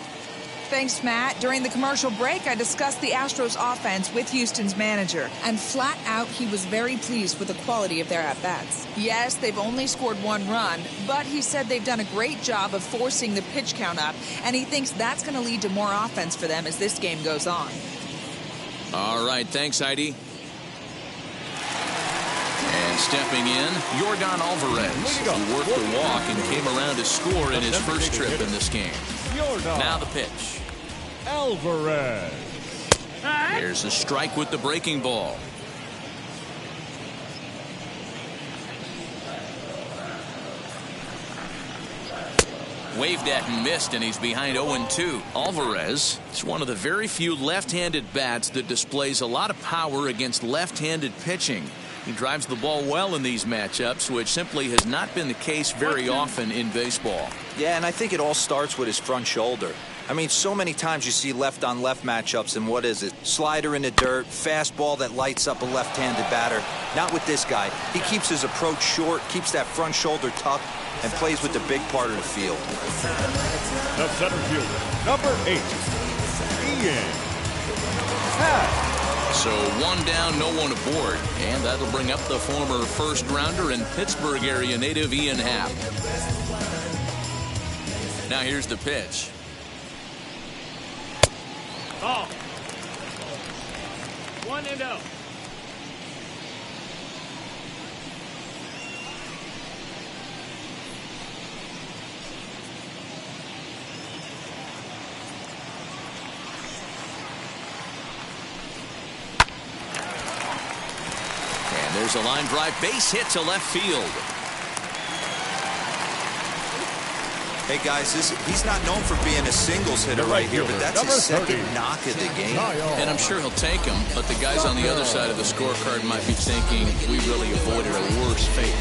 Thanks, Matt. During the commercial break, I discussed the Astros offense with Houston's manager, and flat out, he was very pleased with the quality of their at-bats. Yes, they've only scored 1 run, but he said they've done a great job of forcing the pitch count up, and he thinks that's going to lead to more offense for them as this game goes on. All right, thanks, Heidi. And stepping in, Yordan Alvarez. He worked the walk and came around to score in his first trip in this game. Now the pitch. Alvarez. Here's a strike with the breaking ball. Waved at and missed, and he's behind 0-2. Alvarez is one of the very few left-handed bats that displays a lot of power against left-handed pitching. He drives the ball well in these matchups, which simply has not been the case very often in baseball. Yeah, and I think it all starts with his front shoulder. I mean, so many times you see left-on-left matchups, and what is it? Slider in the dirt, fastball that lights up a left-handed batter. Not with this guy. He keeps his approach short, keeps that front shoulder tucked, and plays with the big part of the field. The center fielder, number 8, Ian Happ. So 1 down, no one aboard, and that'll bring up the former first-rounder and Pittsburgh area native Ian Happ. Now here's the pitch. Ball. 1-0. There's a line drive, base hit to left field. Hey guys, he's not known for being a singles hitter right here, but that's his second knock of the game. And I'm sure he'll take him, but the guys on the other side of the scorecard might be thinking we really avoided a worse fate.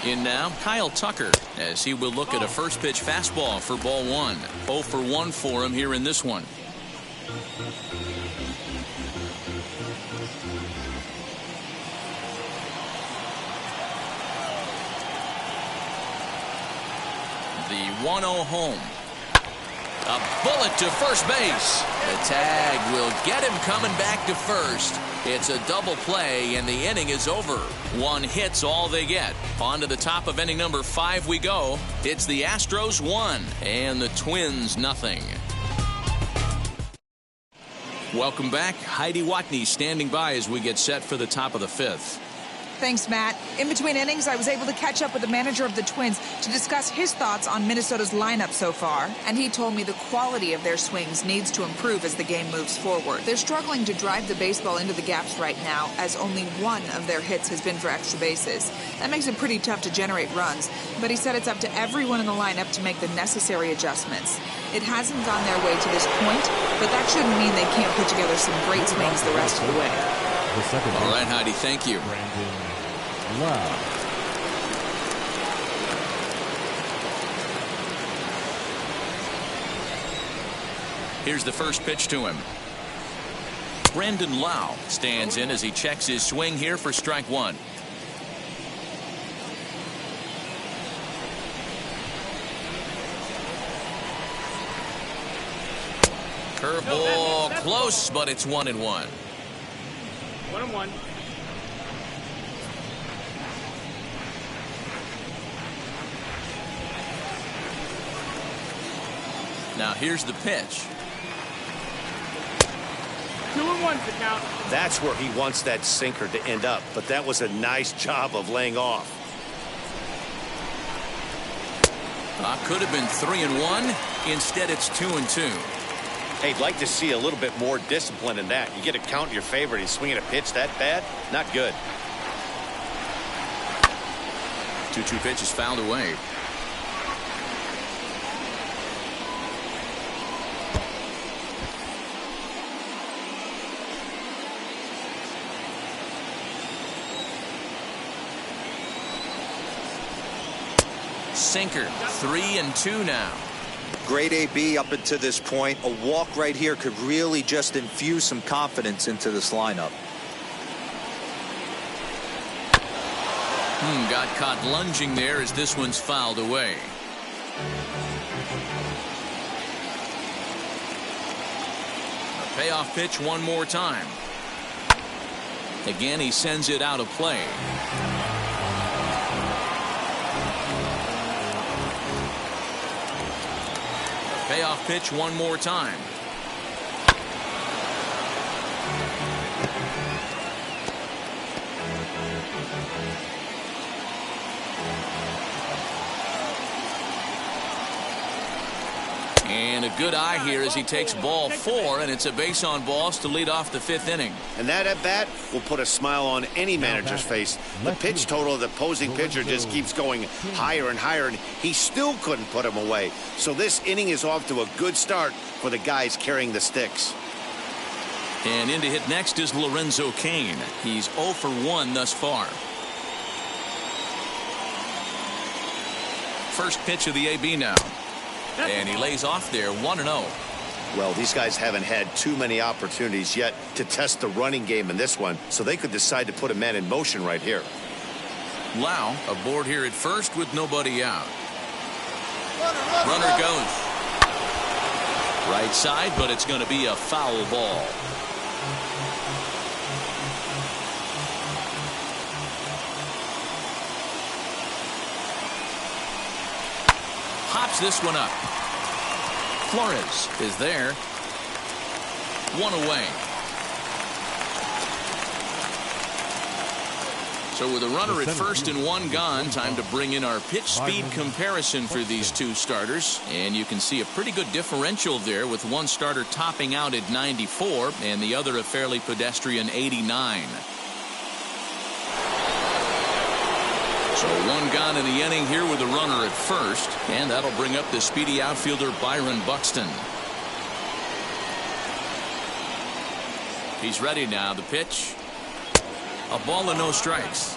In now, Kyle Tucker, as he will look at a first pitch fastball for ball one. 0 for 1 for him here in this one. The 1-0 home. A bullet to first base. The tag will get him coming back to first. It's a double play, and the inning is over. 1 hit's all they get. On to the top of inning number 5 we go. It's the Astros 1 and the Twins nothing. Welcome back. Heidi Watney standing by as we get set for the top of the 5th. Thanks, Matt. In between innings, I was able to catch up with the manager of the Twins to discuss his thoughts on Minnesota's lineup so far. And he told me the quality of their swings needs to improve as the game moves forward. They're struggling to drive the baseball into the gaps right now, as only 1 of their hits has been for extra bases. That makes it pretty tough to generate runs. But he said it's up to everyone in the lineup to make the necessary adjustments. It hasn't gone their way to this point, but that shouldn't mean they can't put together some great swings the rest of the way. All right, Heidi, thank you. Wow. Here's the first pitch to him. Brandon Lau stands in as he checks his swing here for strike 1. Curveball close, but it's 1-1. 1-1. Now here's the pitch. 2-1's the count. That's where he wants that sinker to end up, but that was a nice job of laying off. Could have been 3-1. Instead, it's 2-2. Hey, I'd like to see a little bit more discipline in that. You get a count in your favor and he's swinging a pitch that bad? Not good. 2-2 pitch is fouled away. Sinker. 3-2 now. Great AB up until this point. A walk right here could really just infuse some confidence into this lineup. Got caught lunging there as this one's fouled away. A payoff pitch one more time. Again, he sends it out of play. Payoff pitch one more time. And a good eye here as he takes ball 4, and it's a base on balls to lead off the 5th inning. And that at bat will put a smile on any manager's face. The pitch total of the opposing pitcher just keeps going higher and higher, and he still couldn't put him away. So this inning is off to a good start for the guys carrying the sticks. And in to hit next is Lorenzo Cain. He's 0 for 1 thus far. First pitch of the AB now. And he lays off there 1-0. Well, these guys haven't had too many opportunities yet to test the running game in this one, so they could decide to put a man in motion right here. Lau aboard here at first with nobody out. Runner goes. Right side, but it's going to be a foul ball. Hops this one up. Flores is there. 1 away. So with a runner at first and 1 gone, time to bring in our pitch speed comparison for these two starters. And you can see a pretty good differential there, with one starter topping out at 94 and the other a fairly pedestrian 89. So 1 gone in the inning here with a runner at first, and that'll bring up the speedy outfielder Byron Buxton. He's ready now. The pitch. A ball and no strikes.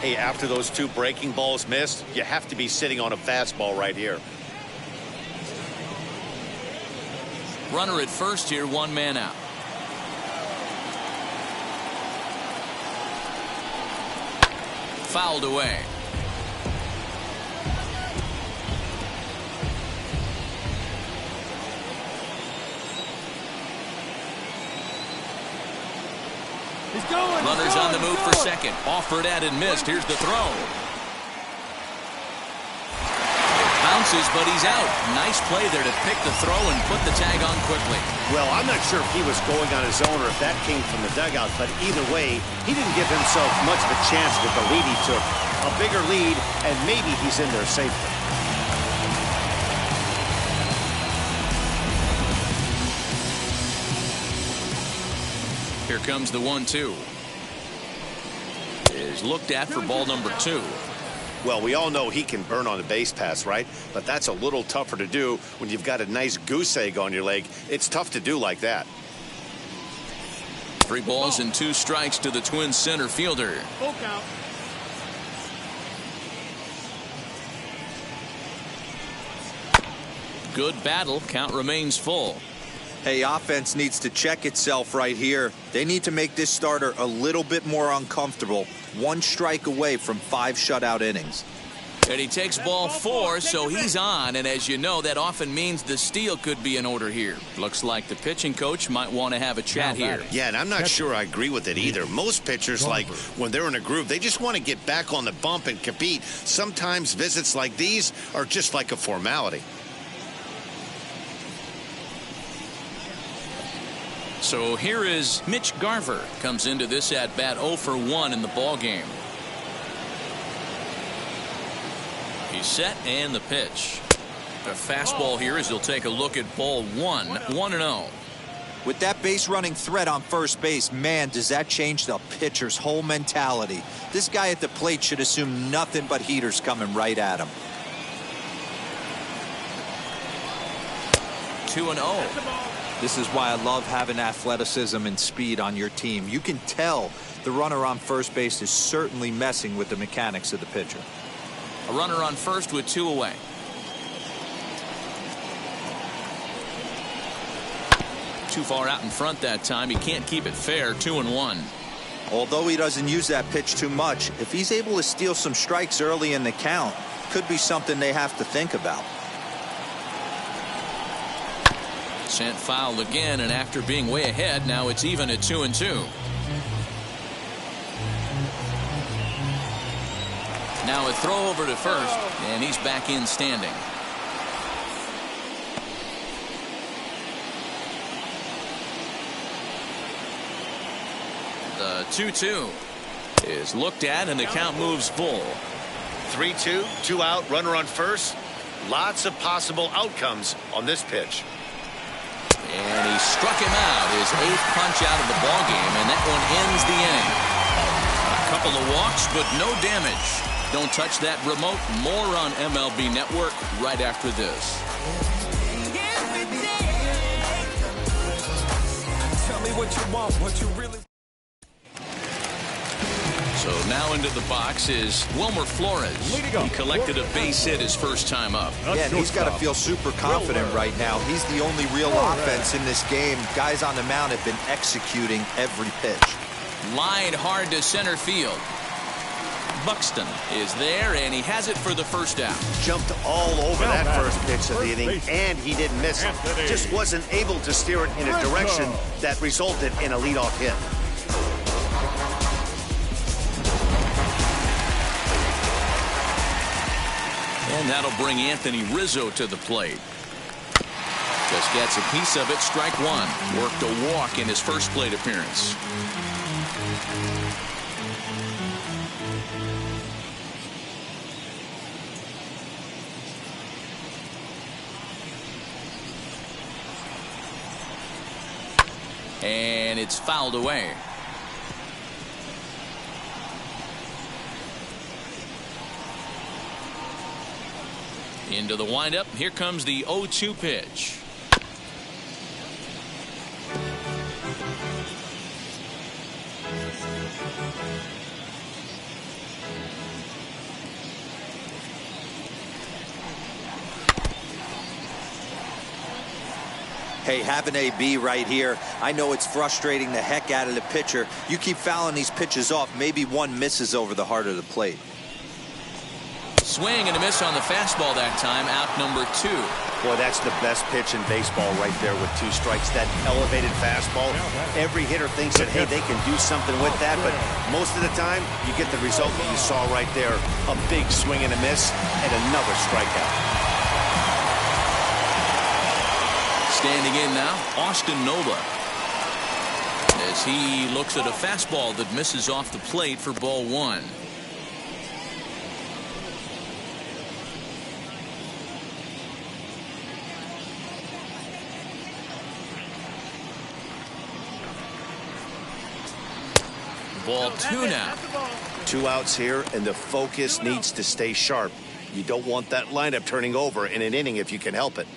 Hey, after those 2 breaking balls missed, you have to be sitting on a fastball right here. Runner at first here, 1 man out. Fouled away. Runners on the move for second. Offered at and missed. Here's the throw. Bounces, but he's out. Nice play there to pick the throw and put the tag on quickly. Well, I'm not sure if he was going on his own or if that came from the dugout, but either way, he didn't give himself much of a chance with the lead he took. A bigger lead, and maybe he's in there safely. Here comes the 1-2. Is looked at for ball number 2. Well, we all know he can burn on a base pass, right? But that's a little tougher to do when you've got a nice goose egg on your leg. It's tough to do like that. 3 balls and 2 strikes to the Twins center fielder. Full count. Good battle. Count remains full. Hey, offense needs to check itself right here. They need to make this starter a little bit more uncomfortable. 1 strike away from 5 shutout innings. And he takes ball 4, so he's on. And as you know, that often means the steal could be in order here. Looks like the pitching coach might want to have a chat here. Yeah, and I'm not sure I agree with it either. Most pitchers, like when they're in a groove, they just want to get back on the bump and compete. Sometimes visits like these are just like a formality. So here is Mitch Garver. Comes into this at bat 0 for 1 in the ball game. He's set and the pitch. A fastball here as he'll take a look at ball 1. 1-0. With that base running threat on first base, man, does that change the pitcher's whole mentality. This guy at the plate should assume nothing but heaters coming right at him. 2-0. This is why I love having athleticism and speed on your team. You can tell the runner on first base is certainly messing with the mechanics of the pitcher. A runner on first with 2 away. Too far out in front that time. He can't keep it fair. 2-1. Although he doesn't use that pitch too much, if he's able to steal some strikes early in the count, could be something they have to think about. Sent foul again, and after being way ahead, now it's even at 2-2. Now a throw over to first, and he's back in standing. The 2-2 is looked at, and the count moves full. 3-2, 2 out, runner on first. Lots of possible outcomes on this pitch. And he struck him out, his 8th punch out of the ball game, and that one ends the inning. A couple of walks, but no damage. Don't touch that remote. More on MLB Network right after this. Tell me what you want, what you really. So now into the box is Wilmer Flores. He collected a base hit his first time up. Yeah, and he's got to feel super confident right now. He's the only real offense in this game. Guys on the mound have been executing every pitch. Line hard to center field. Buxton is there, and he has it for the first out. Jumped all over that first pitch of the inning, and he didn't miss it. Just wasn't able to steer it in a direction that resulted in a leadoff hit. And that'll bring Anthony Rizzo to the plate. Just gets a piece of it. Strike 1. Worked a walk in his first plate appearance. And it's fouled away. Into the windup. Here comes the 0-2 pitch. Hey, have an AB right here. I know it's frustrating the heck out of the pitcher. You keep fouling these pitches off, maybe one misses over the heart of the plate. Swing and a miss on the fastball that time, out number 2. Boy, that's the best pitch in baseball right there with 2 strikes. That elevated fastball. Every hitter thinks that, hey, they can do something with that, but most of the time, you get the result that you saw right there. A big swing and a miss, and another strikeout. Standing in now, Austin Nola, as he looks at a fastball that misses off the plate for ball 1. Ball 2 now. 2 outs here, and the focus needs to stay sharp. You don't want that lineup turning over in an inning if you can help it.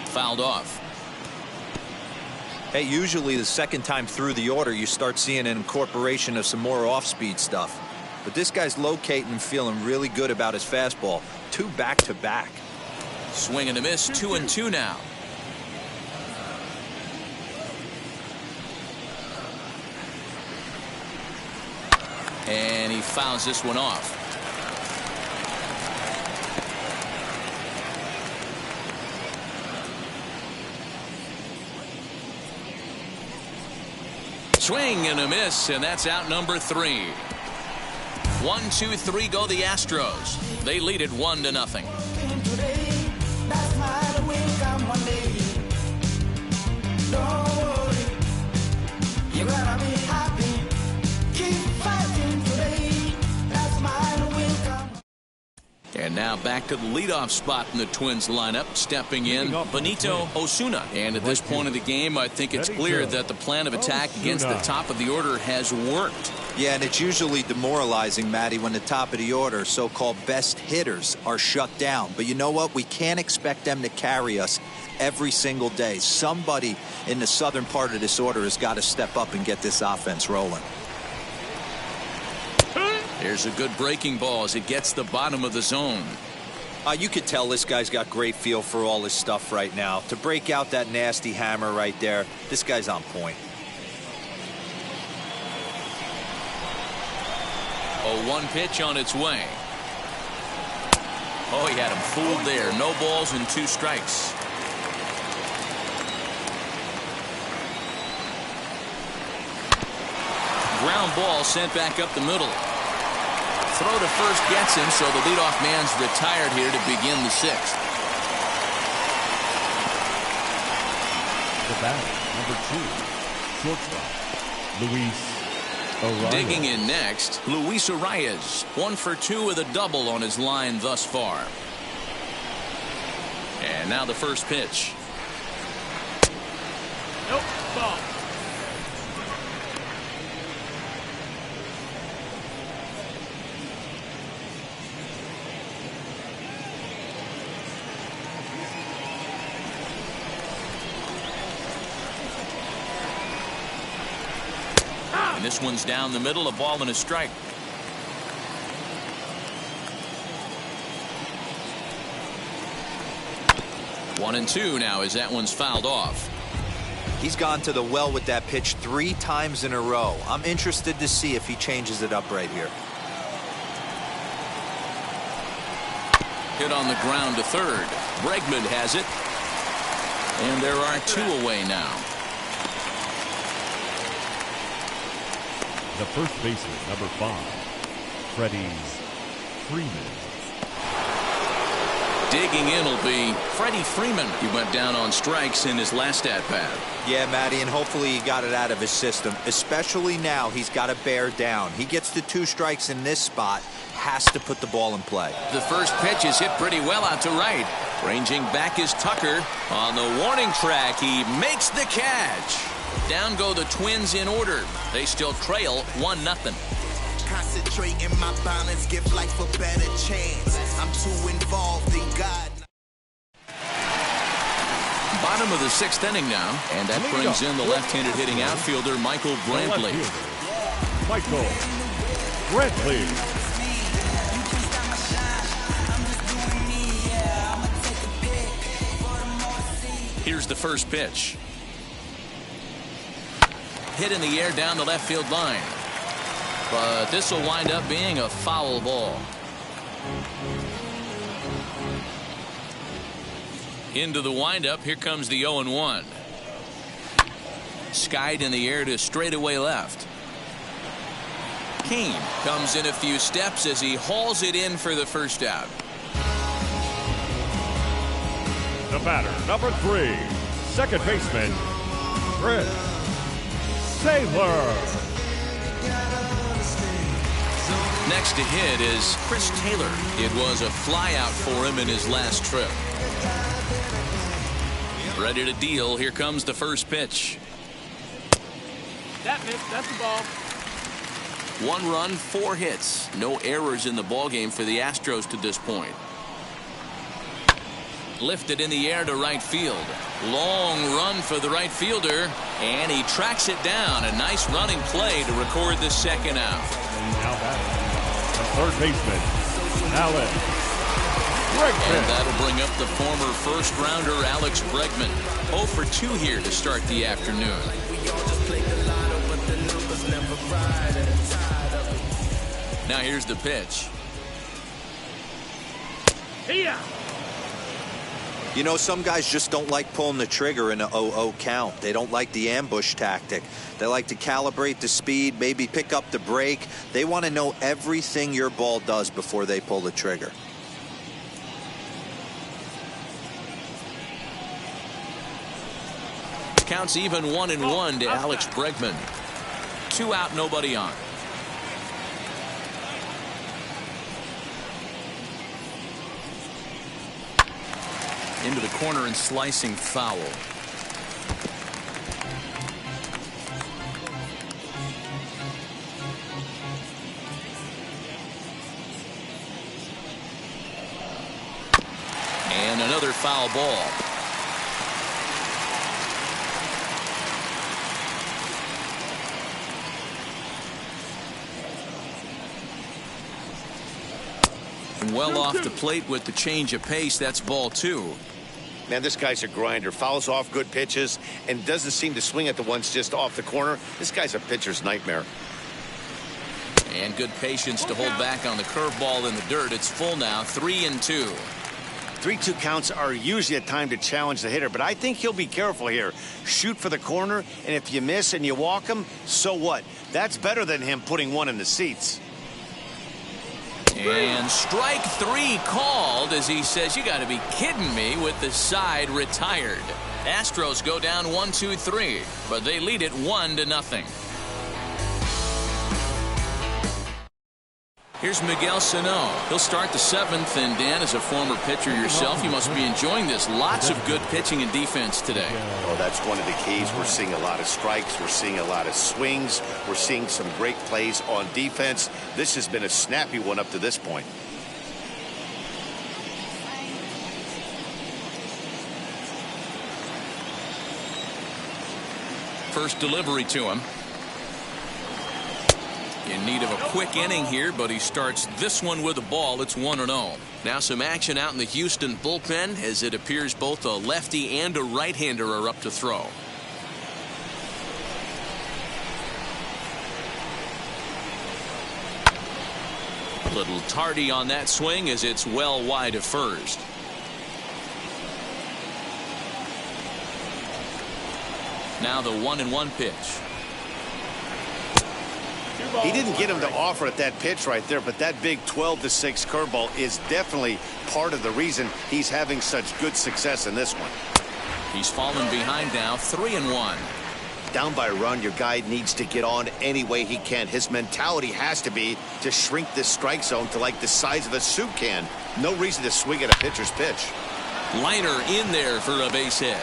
Fouled off. Hey, usually the second time through the order you start seeing an incorporation of some more off-speed stuff. But this guy's locating and feeling really good about his fastball. 2 back-to-back. Swing and a miss, 2-2 now. And he fouls this one off. Swing and a miss, and that's out number 3. 1, 2, 3 go the Astros. They lead it 1-0. And now back to the leadoff spot in the Twins lineup. Stepping in, Benito Osuna. And at this point of the game, I think it's clear that the plan of attack against the top of the order has worked. Yeah, and it's usually demoralizing, Matty, when the top of the order, so-called best hitters, are shut down. But you know what? We can't expect them to carry us every single day. Somebody in the southern part of this order has got to step up and get this offense rolling. There's a good breaking ball as it gets the bottom of the zone. You could tell this guy's got great feel for all his stuff right now. To break out that nasty hammer right there, this guy's on point. 0-1 pitch on its way. Oh, he had him fooled there. No balls and 2 strikes. Ground ball sent back up the middle. Throw to first gets him, so the leadoff man's retired here to begin the 6th. The bat, number 2, shortstop, Luis Arias. Digging in next, Luis Arias. 1 for 2 with a double on his line thus far. And now the first pitch. Nope, ball. And this one's down the middle, a ball and a strike. One and 2 now as that one's fouled off. He's gone to the well with that pitch 3 times in a row. I'm interested to see if he changes it up right here. Hit on the ground to third. Bregman has it. And there are 2 away now. The first baseman, number 5, Freddie Freeman. Digging in will be Freddie Freeman. He went down on strikes in his last at-bat. Yeah, Matty, and hopefully he got it out of his system. Especially now, he's got to bear down. He gets the 2 strikes in this spot, has to put the ball in play. The first pitch is hit pretty well out to right. Ranging back is Tucker. On the warning track, he makes the catch. Down go the Twins in order. They still trail 1-0. Concentrate in my balance, give life a better chance. I'm too involved in God. Bottom of the 6th inning now, and that brings in the left-handed hitting outfielder Michael Brantley. Michael Brantley. Here's the first pitch. Hit in the air down the left field line. But this will wind up being a foul ball. Into the windup, here comes the 0-1. Skied in the air to straightaway left. Kane comes in a few steps as he hauls it in for the first out. The batter, number 3, second baseman, Chris Taylor. Next to hit is Chris Taylor. It was a flyout for him in his last trip. Ready to deal. Here comes the first pitch. That missed. That's the ball. 1 run, 4 hits. No errors in the ballgame for the Astros to this point. Lifted in the air to right field. Long run for the right fielder, and he tracks it down. A nice running play to record the second out. Now batting, the third baseman, Alex Bregman. And that'll bring up the former first-rounder Alex Bregman. 0 for 2 here to start the afternoon. Now here's the pitch. Here. You know, some guys just don't like pulling the trigger in a 0-0 count. They don't like the ambush tactic. They like to calibrate the speed, maybe pick up the brake. They want to know everything your ball does before they pull the trigger. Counts even 1-1 to Alex Bregman. 2 out, nobody on. Into the corner and slicing foul. And another foul ball. Well off the plate with the change of pace. That's ball 2. Man, this guy's a grinder. Fouls off good pitches and doesn't seem to swing at the ones just off the corner. This guy's a pitcher's nightmare. And good patience to hold back on the curveball in the dirt. It's full now, 3-2. 3-2 counts are usually a time to challenge the hitter, but I think he'll be careful here. Shoot for the corner, and if you miss and you walk him, so what? That's better than him putting one in the seats. And strike 3 called as he says, you got to be kidding me, with the side retired. Astros go down 1-2-3, but they lead it 1-0. Here's Miguel Sano. He'll start the 7th, and Dan, as a former pitcher yourself, you must be enjoying this. Lots of good pitching and defense today. Oh, that's one of the keys. We're seeing a lot of strikes. We're seeing a lot of swings. We're seeing some great plays on defense. This has been a snappy one up to this point. First delivery to him. In need of a quick inning here, but he starts this one with a ball. It's 1-0. Now some action out in the Houston bullpen, as it appears both a lefty and a right-hander are up to throw. A little tardy on that swing as it's well wide of first. Now the 1-1 pitch. He didn't get him to offer at that pitch right there, but that big 12-6 curveball is definitely part of the reason he's having such good success in this one. He's fallen behind now, 3-1. Down by a run, your guy needs to get on any way he can. His mentality has to be to shrink this strike zone to like the size of a soup can. No reason to swing at a pitcher's pitch. Liner in there for a base hit.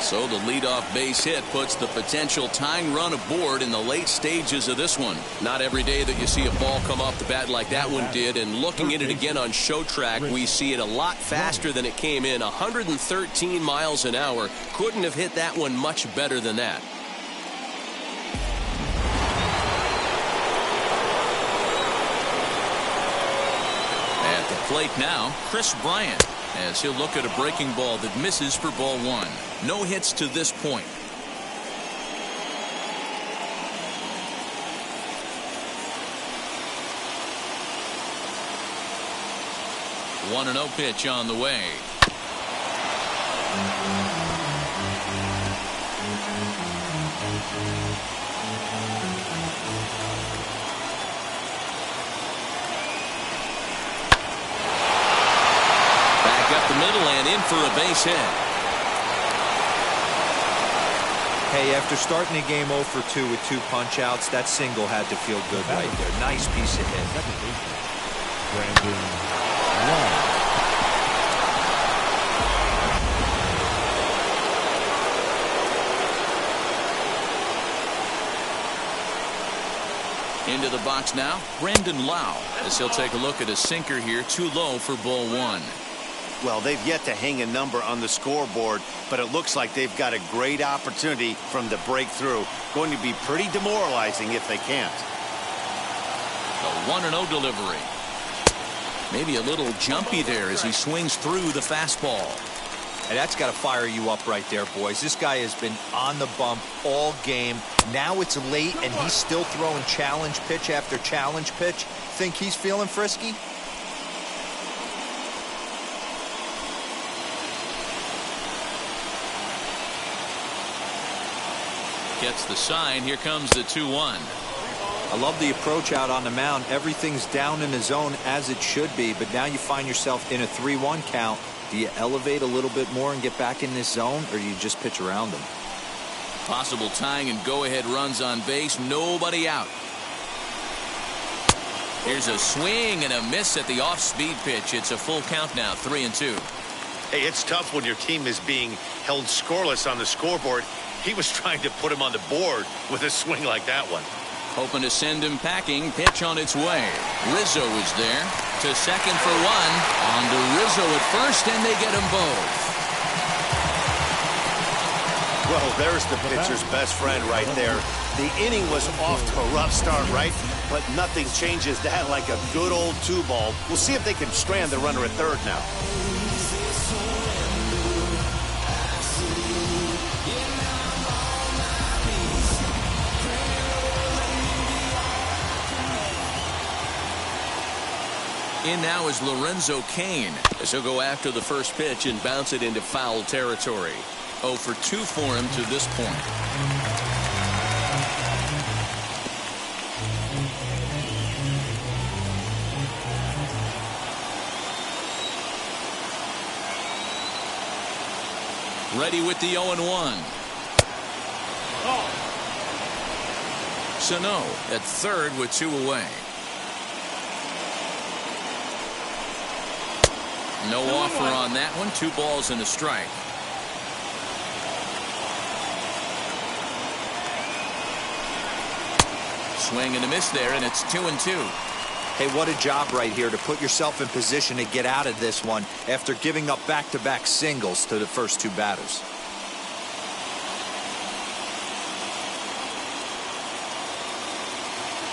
So the leadoff base hit puts the potential tying run aboard in the late stages of this one. Not every day that you see a ball come off the bat like that one did, and looking at it again on show track, we see it a lot faster than it came in. 113 miles an hour. Couldn't have hit that one much better than that. At the plate now, Chris Bryant, as he'll look at a breaking ball that misses for ball one. No hits to this point. 1-0 pitch on the way. Back up the middle and in for a base hit. Hey, after starting the game 0 for 2 with 2 punch-outs, that single had to feel good right there. Nice piece of hit. Brandon Long. Into the box now, Brandon Lau, as he'll take a look at a sinker here, too low for ball one. Well, they've yet to hang a number on the scoreboard, but it looks like they've got a great opportunity from the breakthrough. Going to be pretty demoralizing if they can't. The 1-0 delivery. Maybe a little jumpy there as he swings through the fastball. And that's got to fire you up right there, boys. This guy has been on the bump all game. Now it's late, and he's still throwing challenge pitch after challenge pitch. Think he's feeling frisky? Gets the sign. Here comes the 2-1. I love the approach out on the mound. Everything's down in the zone as it should be, but now you find yourself in a 3-1 count. Do you elevate a little bit more and get back in this zone, or do you just pitch around them? Possible tying and go-ahead runs on base. Nobody out. Here's a swing and a miss at the off-speed pitch. It's a full count now, 3-2. Hey, it's tough when your team is being held scoreless on the scoreboard. He was trying to put him on the board with a swing like that one. Hoping to send him packing. Pitch on its way. Rizzo is there. To second for one. On to Rizzo at first, and they get them both. Well, there's the pitcher's best friend right there. The inning was off to a rough start, right? But nothing changes that like a good old 2-ball. We'll see if they can strand the runner at third now. In now is Lorenzo Cain, as he'll go after the first pitch and bounce it into foul territory. 0 for 2 for him to this point. Ready with the 0-1. Sano at third with 2 away. No offer on that one. 2 balls and a strike. Swing and a miss there, and it's 2-2. Hey, what a job right here to put yourself in position to get out of this one after giving up back-to-back singles to the first 2 batters.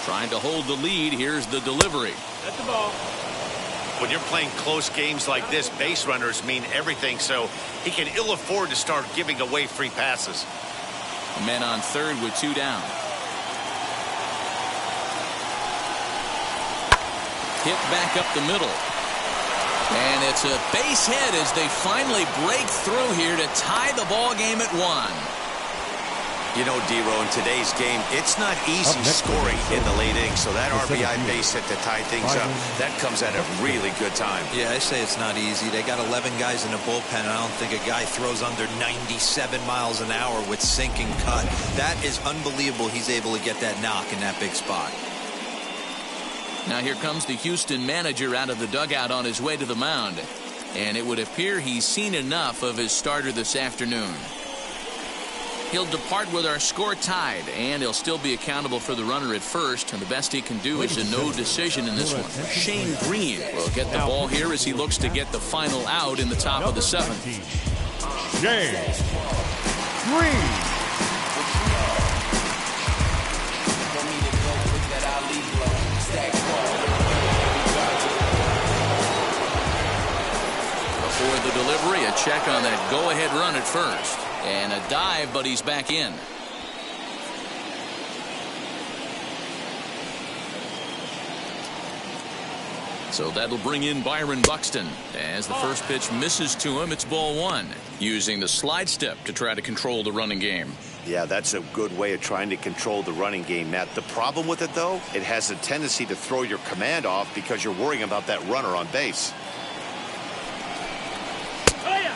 Trying to hold the lead. Here's the delivery. That's the ball. When you're playing close games like this, base runners mean everything, so he can ill afford to start giving away free passes. A man on third with 2 down. Hit back up the middle. And it's a base hit as they finally break through here to tie the ball game at 1. You know, D-Row, in today's game, it's not easy scoring in the late innings, so that RBI base hit to tie things up, that comes at a really good time. Yeah, I say it's not easy. They got 11 guys in the bullpen, and I don't think a guy throws under 97 miles an hour with sinking cut. That is unbelievable he's able to get that knock in that big spot. Now here comes the Houston manager out of the dugout on his way to the mound. And it would appear he's seen enough of his starter this afternoon. He'll depart with our score tied, and he'll still be accountable for the runner at first, and the best he can do is a no decision in this one. Shane Green will get the ball here as he looks to get the final out in the top of the 7th. Shane Green. Before the delivery, a check on that go-ahead run at first. And a dive, but he's back in. So that'll bring in Byron Buxton. As the first pitch misses to him, it's ball 1. Using the slide step to try to control the running game. Yeah, that's a good way of trying to control the running game, Matt. The problem with it, though, it has a tendency to throw your command off because you're worrying about that runner on base.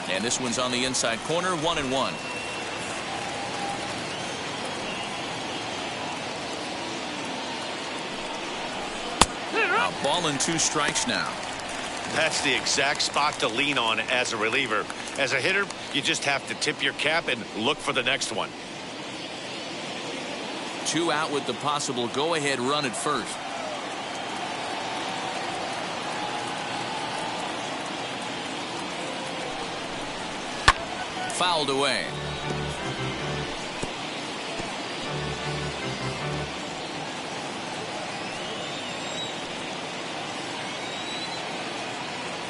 And this one's on the inside corner, 1-1. A ball and 2 strikes now. That's the exact spot to lean on as a reliever. As a hitter, you just have to tip your cap and look for the next one. 2 out with the possible go-ahead run at first. Fouled away.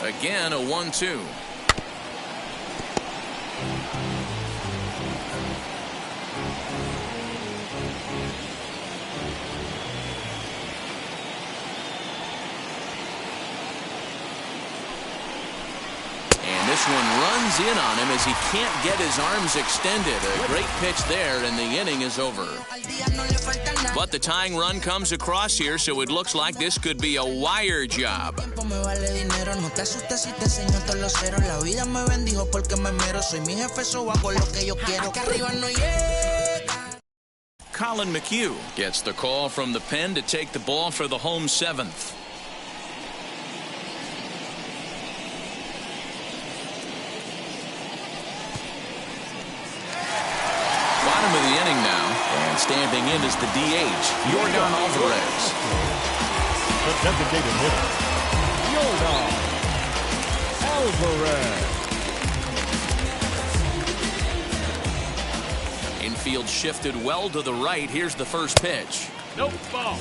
Again, a 1-2. This one runs in on him as he can't get his arms extended. A great pitch there, and the inning is over. But the tying run comes across here, so it looks like this could be a wire job. Colin McHugh gets the call from the pen to take the ball for the home 7th. Bottom of the inning now, and standing in is the DH, Yordan Alvarez. The designated hitter, Yordan Alvarez. Infield shifted well to the right. Here's the first pitch. Nope, ball.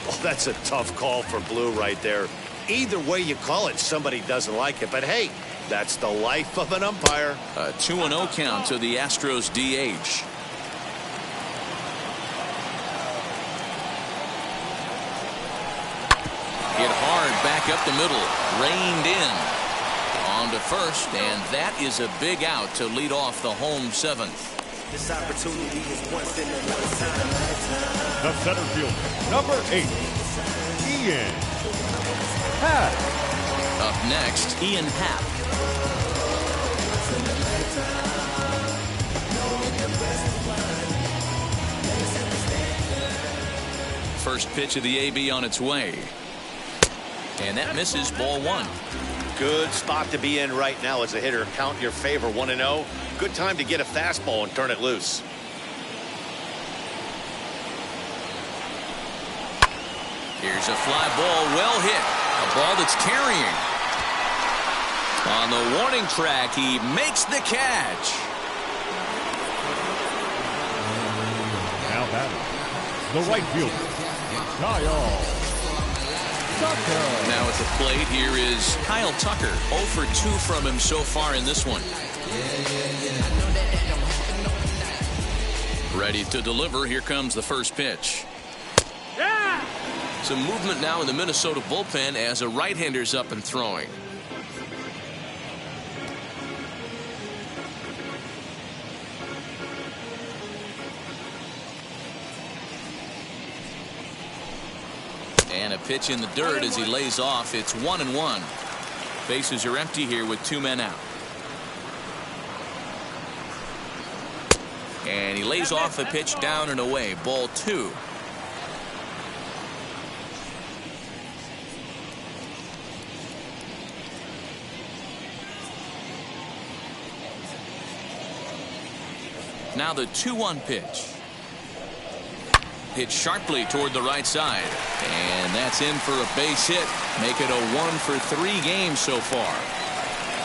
Well, that's a tough call for Blue right there. Either way you call it, somebody doesn't like it. But hey, that's the life of an umpire. A 2-0 count to the Astros DH. Hit hard back up the middle. Reined in. On to first, and that is a big out to lead off the home 7th. This opportunity is once in a lifetime. The center fielder, number 8, Ian Happ. Up next, Ian Happ. First pitch of the AB on its way. And that misses, ball 1. Good spot to be in right now as a hitter. Count your favor, 1-0. Good time to get a fastball and turn it loose. Here's a fly ball, well hit. A ball that's carrying. On the warning track, he makes the catch. Now batting, the right fielder, Kyle Tucker. Now at the plate, here is Kyle Tucker. 0 for 2 from him so far in this one. Ready to deliver. Here comes the first pitch. Yeah! Some movement now in the Minnesota bullpen as a right-hander's up and throwing. And a pitch in the dirt as he lays off. It's 1-1. Bases are empty here with 2 men out. And he lays off a pitch down and away. Ball 2. Now the 2-1 pitch. Hit sharply toward the right side. And that's in for a base hit. Make it a 1-for-3 game so far.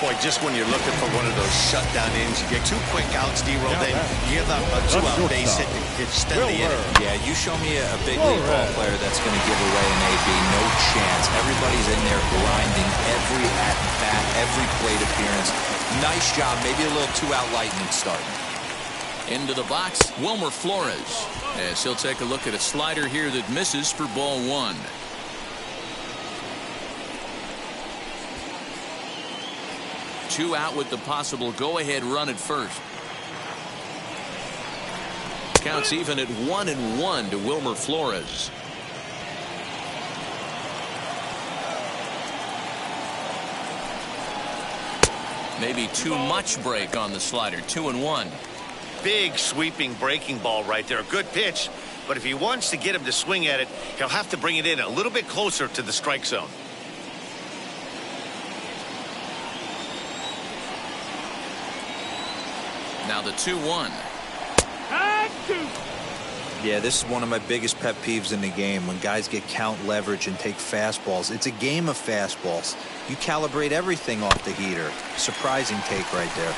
Boy, just when you're looking for one of those shutdown innings, you get 2 quick outs, D-Roll, then you give up a 2-out base hit to extend the inning. Yeah, you show me a big league ball player that's going to give away an AB. No chance. Everybody's in there grinding every at-bat, every plate appearance. Nice job. Maybe a little 2-out lightning start. Into the box, Wilmer Flores. As he'll take a look at a slider here that misses for ball 1. Two out with the possible go-ahead run at first. Counts even at 1-1 to Wilmer Flores. Maybe too much break on the slider. 2-1. Big sweeping breaking ball right there. Good pitch. But if he wants to get him to swing at it, he'll have to bring it in a little bit closer to the strike zone. Now the 2-1. Yeah, this is one of my biggest pet peeves in the game, when guys get count leverage and take fastballs. It's a game of fastballs. You calibrate everything off the heater. Surprising take right there.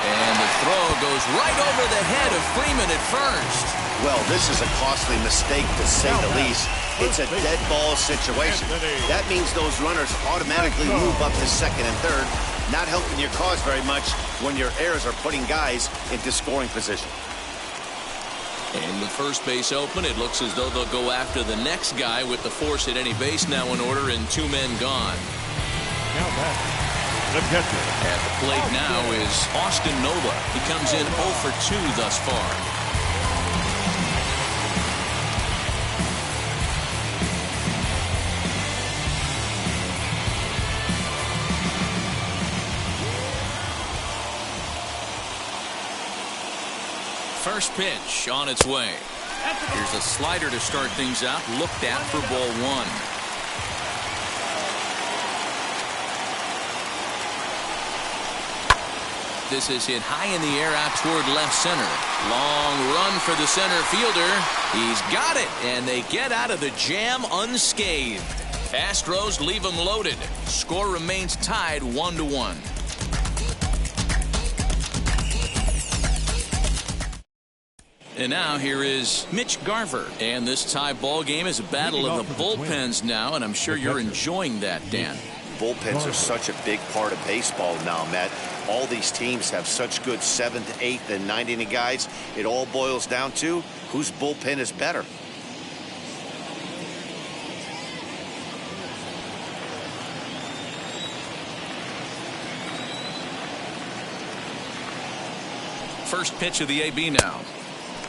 And the throw goes right over the head of Freeman at first. Well, this is a costly mistake, to say the least. It's a dead ball situation. That means those runners automatically move up to second and third, not helping your cause very much when your errors are putting guys into scoring position. And with first base open, it looks as though they'll go after the next guy with the force at any base now in order and 2 men gone. Now back, the catcher. At the plate now is Austin Nova. He comes in 0 for 2 thus far. First pitch on its way. Here's a slider to start things out. Looked at for ball 1. This is hit high in the air out toward left center. Long run for the center fielder. He's got it, and they get out of the jam unscathed. Astros leave them loaded. Score remains tied 1-1. And now here is Mitch Garver. And this tie ball game is a battle of the bullpens now, and I'm sure you're enjoying that, Dan. Bullpens are such a big part of baseball now, Matt. All these teams have such good 7th, 8th, and 9th inning guys. It all boils down to whose bullpen is better. First pitch of the AB now.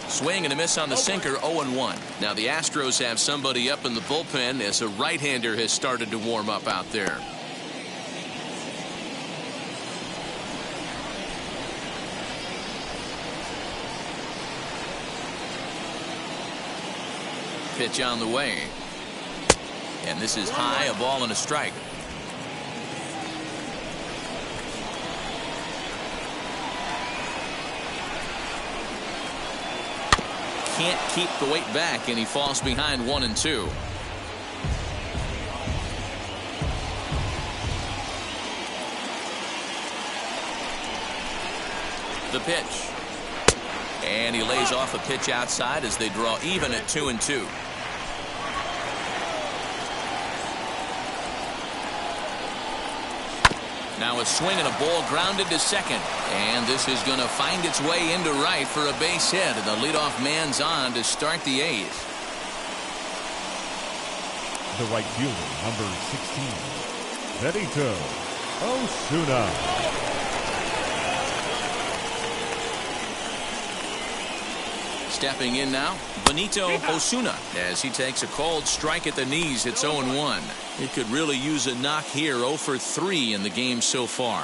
Swing and a miss on the sinker, 0-1. Now the Astros have somebody up in the bullpen as a right-hander has started to warm up out there. Pitch on the way. And this is high, a ball and a strike. Can't keep the weight back, and he falls behind 1-2. The pitch. And he lays off a pitch outside as they draw even at 2-2. Now a swing and a ball grounded to second. And this is going to find its way into right for a base hit. And the leadoff man's on to start the 8th. The right fielder, number 16, Benito Osuna. Stepping in now, Benito Osuna, as he takes a called strike at the knees. It's 0-1. He could really use a knock here. 0 for 3 in the game so far.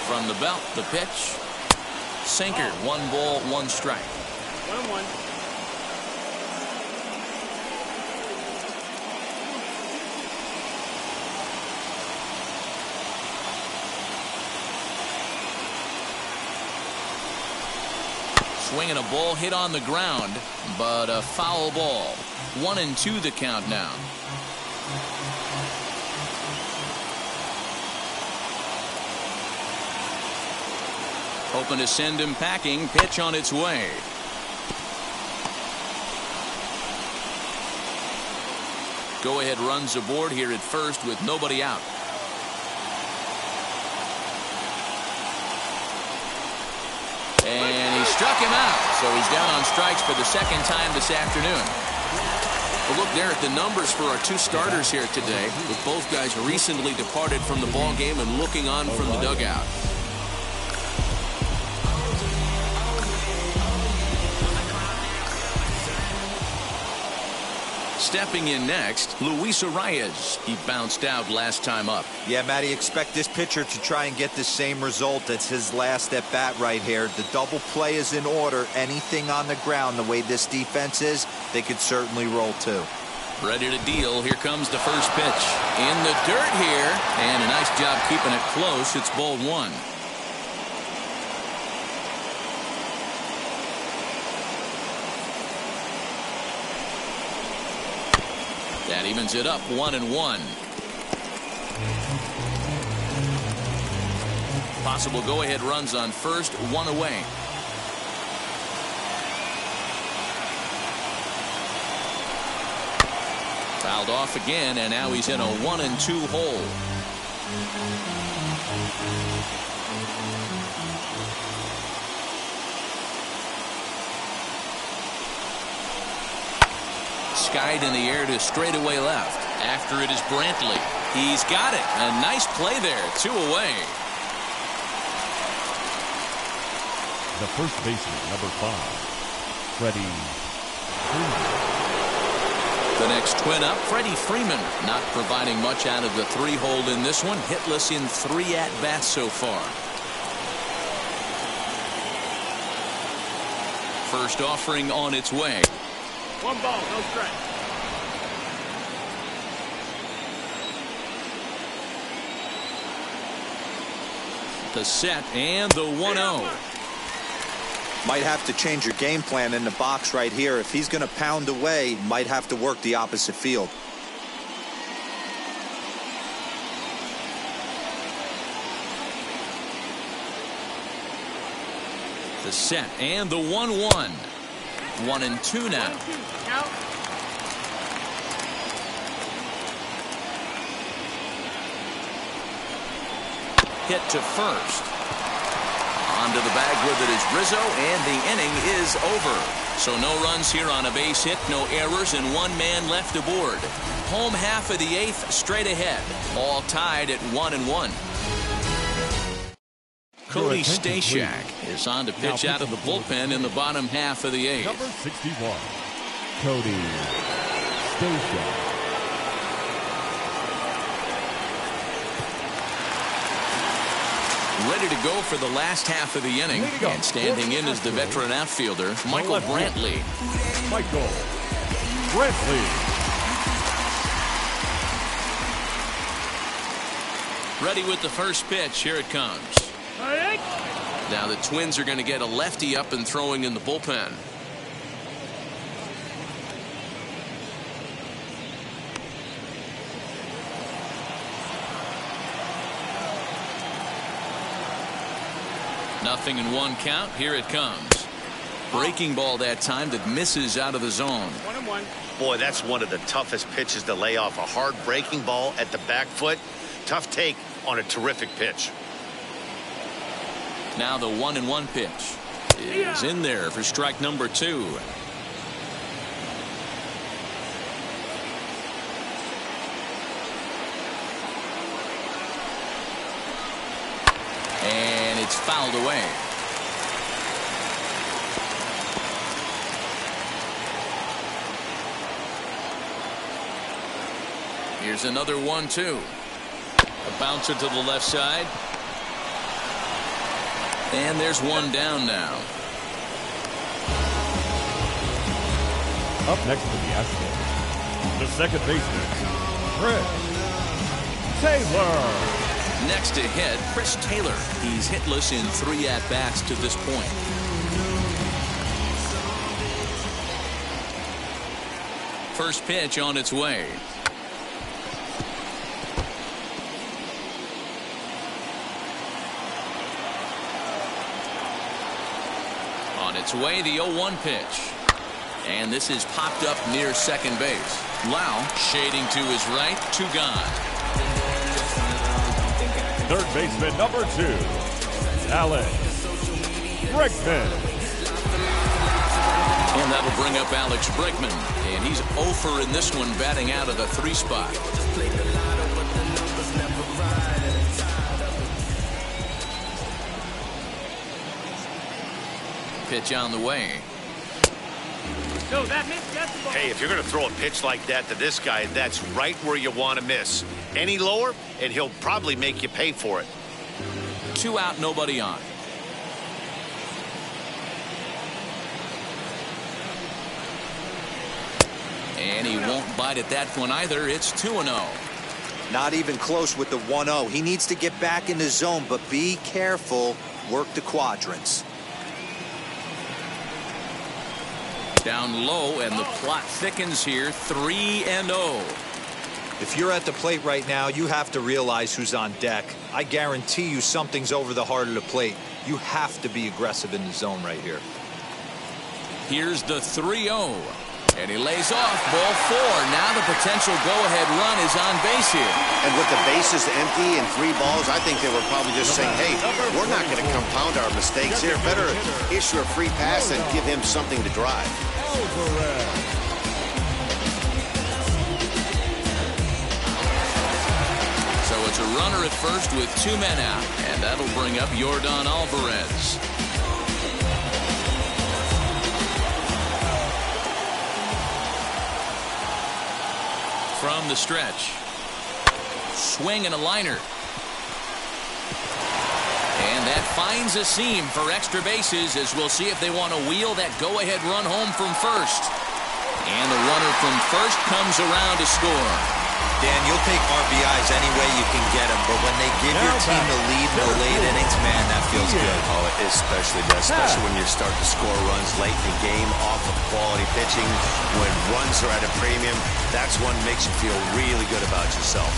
From the belt, the pitch. Sinker, 1 ball, 1 strike. 1-1. Swinging a ball hit on the ground, but a foul ball. 1-2 the count now. Hoping to send him packing. Pitch on its way. Go-ahead runs aboard here at first with nobody out. And he struck him out, so he's down on strikes for the second time this afternoon. A look there at the numbers for our two starters here today, with both guys recently departed from the ball game and looking on from the dugout. Stepping in next, Luis Arias. He bounced out last time up. Yeah, Matty, expect this pitcher to try and get the same result as his last at bat right here. The double play is in order. Anything on the ground, the way this defense is, they could certainly roll too. Ready to deal. Here comes the first pitch. In the dirt here, and a nice job keeping it close. It's ball one. That evens it up 1-1. Possible go-ahead runs on first, one away. Fouled off again, and now he's in a 1-2 hole. Skied in the air to straightaway left. After it is Brantley. He's got it. A nice play there. 2 away. The first baseman, number 5, Freddie Freeman. The next twin up, Freddie Freeman, not providing much out of the 3-hole in this one. Hitless in 3 at-bats so far. First offering on its way. 1 ball, no strike. The set and the 1-0. Might have to change your game plan in the box right here. If he's going to pound away, might have to work the opposite field. The set and the 1-1. 1-2 now. Hit to first. Onto the bag with it is Rizzo, and the inning is over. So no runs here on a base hit, no errors, and 1 man left aboard. Home half of the 8th straight ahead. All tied at 1-1. Cody Stashak is on to pitch out of the bullpen in the bottom half of the 8th. Number 61, Cody Stashak. Ready to go for the last half of the inning. And standing in is the veteran outfielder, Michael Brantley. Michael Brantley. Ready with the first pitch. Here it comes. Now the Twins are going to get a lefty up and throwing in the bullpen. Nothing in 1 count. Here it comes. Breaking ball that time that misses out of the zone. 1-1. Boy, that's one of the toughest pitches to lay off. A hard breaking ball at the back foot. Tough take on a terrific pitch. Now the 1-1 pitch is in there for strike number 2. And it's fouled away. Here's another 1-2. A bouncer to the left side. And there's 1 down now. Up next for the Astros, the second baseman, Chris Taylor. Next to hit, Chris Taylor. He's hitless in 3 at-bats to this point. First pitch on its way. On its way, the 0-1 pitch. And this is popped up near second base. Lau shading to his right, 2 gone. Third baseman number 2, Alex Bregman. And that'll bring up Alex Bregman. And he's 0 in this one, batting out of the 3 spot. Pitch on the way. No, that missed. That's the ball. Hey, if you're going to throw a pitch like that to this guy, that's right where you want to miss. Any lower, and he'll probably make you pay for it. 2 out, nobody on. And he won't bite at that one either. It's 2-0. Not even close with the 1-0. He needs to get back in the zone, but be careful. Work the quadrants. Down low, and the plot thickens here. 3-0. If you're at the plate right now, you have to realize who's on deck. I guarantee you something's over the heart of the plate. You have to be aggressive in the zone right here. Here's the 3-0. And he lays off. Ball 4. Now the potential go-ahead run is on base here. And with the bases empty and 3 balls, I think they were probably just saying, hey, we're not going to compound our mistakes here. Better issue a free pass and give him something to drive. So it's a runner at first with 2 men out. And that'll bring up Yordan Alvarez. From the stretch. Swing and a liner. And that finds a seam for extra bases, as we'll see if they want to wheel that go-ahead run home from first. And the runner from first comes around to score. Dan, you'll take RBIs any way you can get them, but when they give your team the lead in the late innings, man, that feels good. Oh, especially when you start to score runs late in the game off of quality pitching. When runs are at a premium, that's what makes you feel really good about yourself.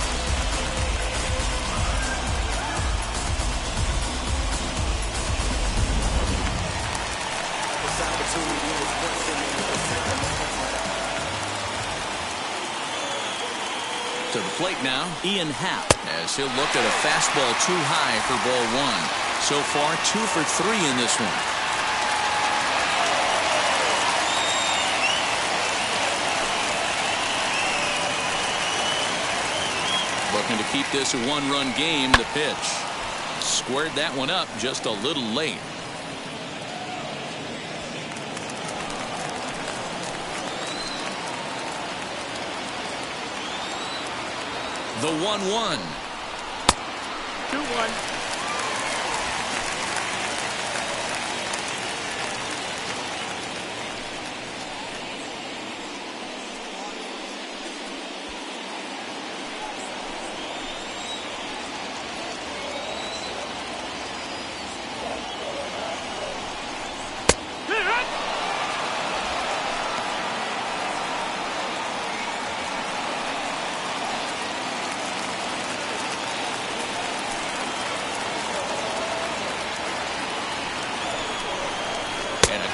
To the plate now, Ian Happ, as he'll look at a fastball too high for ball 1. So far, 2 for 3 in this one. Looking to keep this a 1-run game. The pitch. Squared that one up just a little late. The 1-1. 2-1.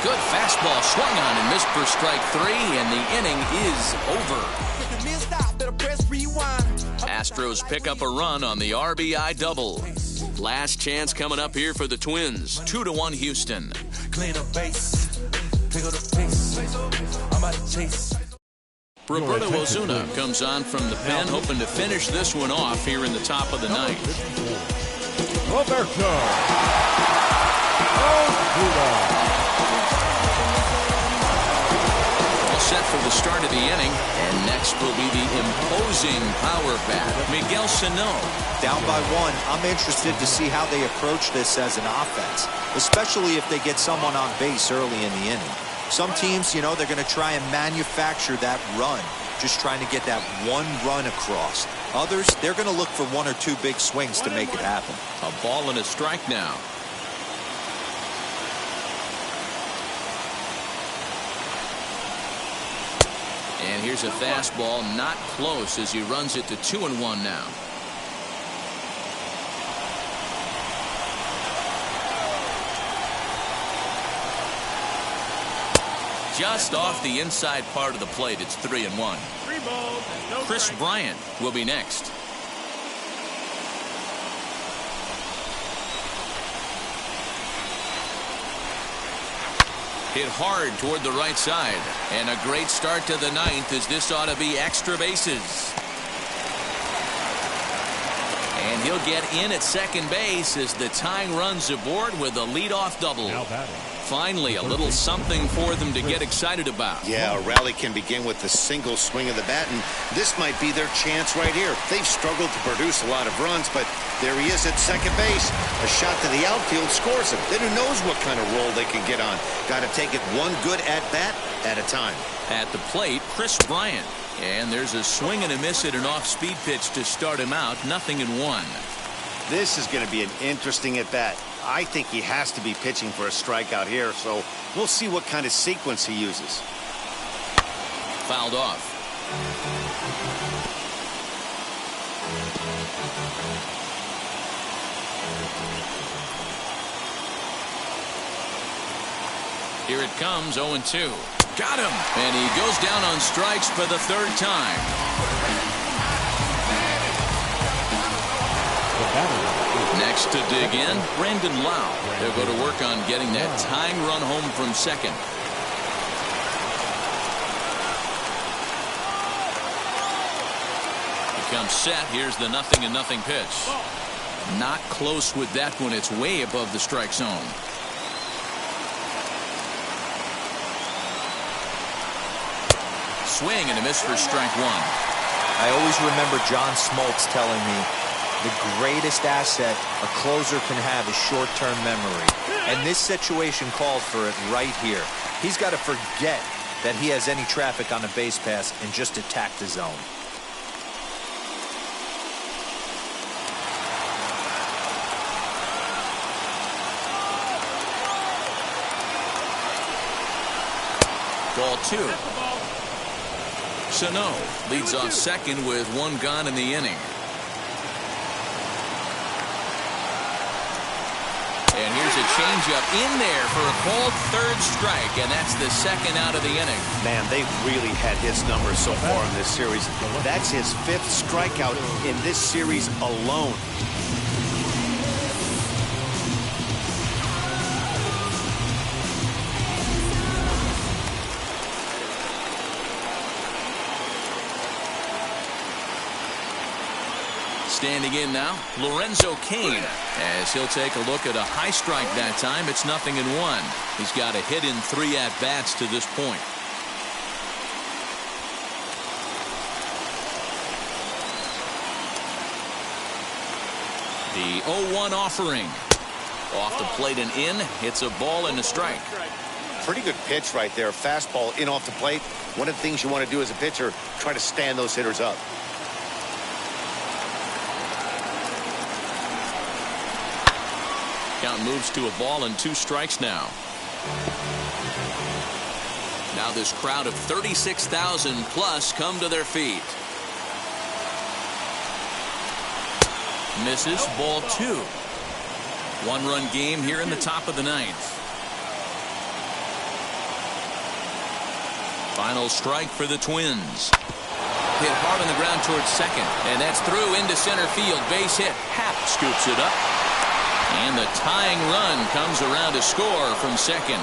Good fastball swung on and missed for strike 3, and the inning is over. Astros pick up a run on the RBI double. Last chance coming up here for the Twins. 2-1 Houston. Roberto Osuna comes on from the pen, hoping to finish this one off here in the top of the ninth. Roberto Osuna. Set for the start of the inning, and next will be the imposing power bat, Miguel Sano. Down by 1, I'm interested to see how they approach this as an offense, especially if they get someone on base early in the inning. Some teams, you know, they're going to try and manufacture that run, just trying to get that 1 run across. Others, they're going to look for 1 or 2 big swings to make it happen. A ball and a strike now. And here's a fastball not close as he runs it to 2-1 now. Just off the inside part of the plate. It's 3-1. 3 balls and no Chris strikes. Bryant will be next. Hit hard toward the right side. And a great start to the ninth, as this ought to be extra bases. And he'll get in at second base as the tying runs aboard with a leadoff double. Finally, a little something for them to get excited about. Yeah, a rally can begin with a single swing of the bat, and this might be their chance right here. They've struggled to produce a lot of runs, but there he is at second base. A shot to the outfield scores him. Then who knows what kind of roll they can get on. Got to take it one good at-bat at a time. At the plate, Chris Bryant. And there's a swing and a miss at an off-speed pitch to start him out. 0-1. This is going to be an interesting at-bat. I think he has to be pitching for a strikeout here, so we'll see what kind of sequence he uses. Fouled off. Here it comes, 0-2. Got him! And he goes down on strikes for the third time. Next to dig in, Brandon Lau. They'll go to work on getting that tying run home from second. Becomes set. Here's the 0-0 pitch. Not close with that one. It's way above the strike zone. Swing and a miss for strike one. I always remember John Smoltz telling me the greatest asset a closer can have is short-term memory. And this situation called for it right here. He's got to forget that he has any traffic on a base pass and just attack the zone. Ball 2. Sano leads off second with one gone in the inning. And here's a changeup in there for a called third strike, and that's the second out of the inning. Man, they've really had his number so far in this series. That's his 5th strikeout in this series alone. Standing in now, Lorenzo Cain, as he'll take a look at a high strike that time. It's 0-1. He's got a hit in 3 at-bats to this point. The 0-1 offering. Off the plate and in. It's a ball and a strike. Pretty good pitch right there. Fastball in off the plate. One of the things you want to do as a pitcher, try to stand those hitters up. Count moves to a ball and 2 strikes now. Now this crowd of 36,000 plus come to their feet. Misses. Ball 2. 1-run game here in the top of the 9th. Final strike for the Twins. Hit hard on the ground towards second, and that's through into center field. Base hit. Happ scoops it up. And the tying run comes around to score from second.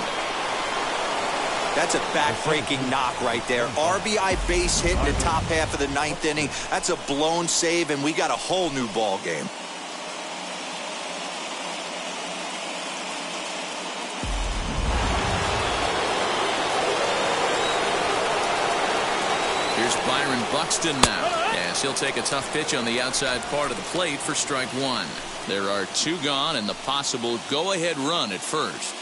That's a back-breaking knock right there. RBI base hit in the top half of the 9th inning. That's a blown save, and we got a whole new ball game. Here's Byron Buxton now, as he'll take a tough pitch on the outside part of the plate for strike 1. There are 2 gone and the possible go-ahead run at first.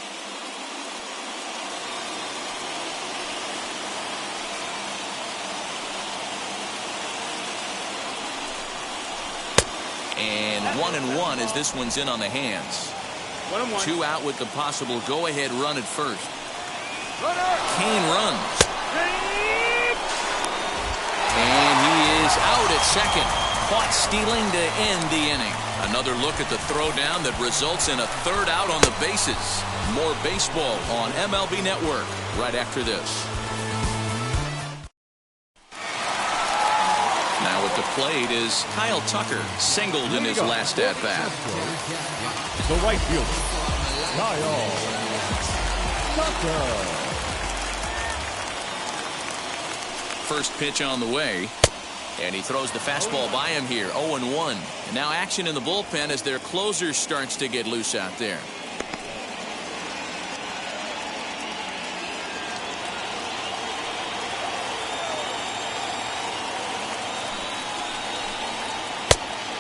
And 1-1 as this one's in on the hands. 1-1. 2 out with the possible go-ahead run at first. Cain runs. at second. Caught stealing to end the inning. Another look at the throwdown that results in a third out on the bases. More baseball on MLB Network right after this. Now at the plate is Kyle Tucker, singled in his last at-bat. The right fielder, Kyle Tucker. First pitch on the way. And he throws the fastball by him here, 0-1. And now action in the bullpen as their closer starts to get loose out there.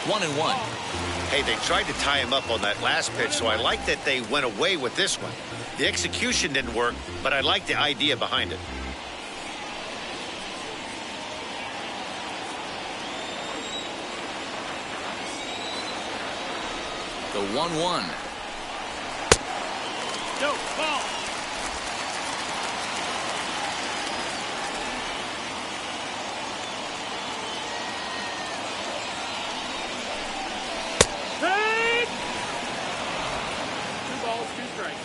One and one. Hey, they tried to tie him up on that last pitch, so I like that they went away with this one. The execution didn't work, but I like the idea behind it. The 1-1. Go, ball. Hey! 2 balls, 2 strikes.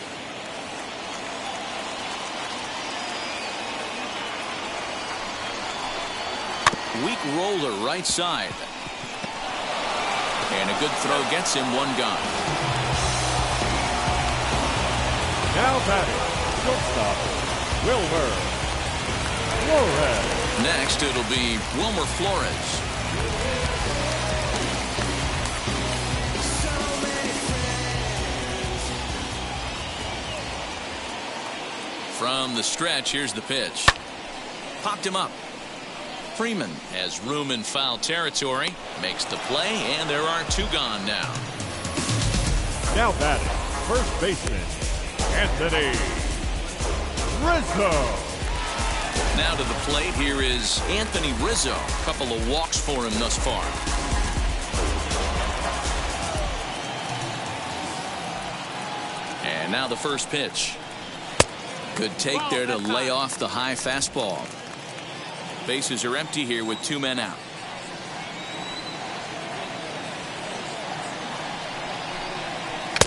Weak roller right side. And a good throw gets him 1 gone. Now batting, shortstop, Wilmer Flores. Next, it'll be Wilmer Flores. From the stretch, here's the pitch. Popped him up. Freeman has room in foul territory, makes the play, and there are 2 gone now. Now batting, first baseman, Anthony Rizzo. Now to the plate, here is Anthony Rizzo. A couple of walks for him thus far. And now the first pitch. Good take there to lay off the high fastball. Bases are empty here with 2 men out.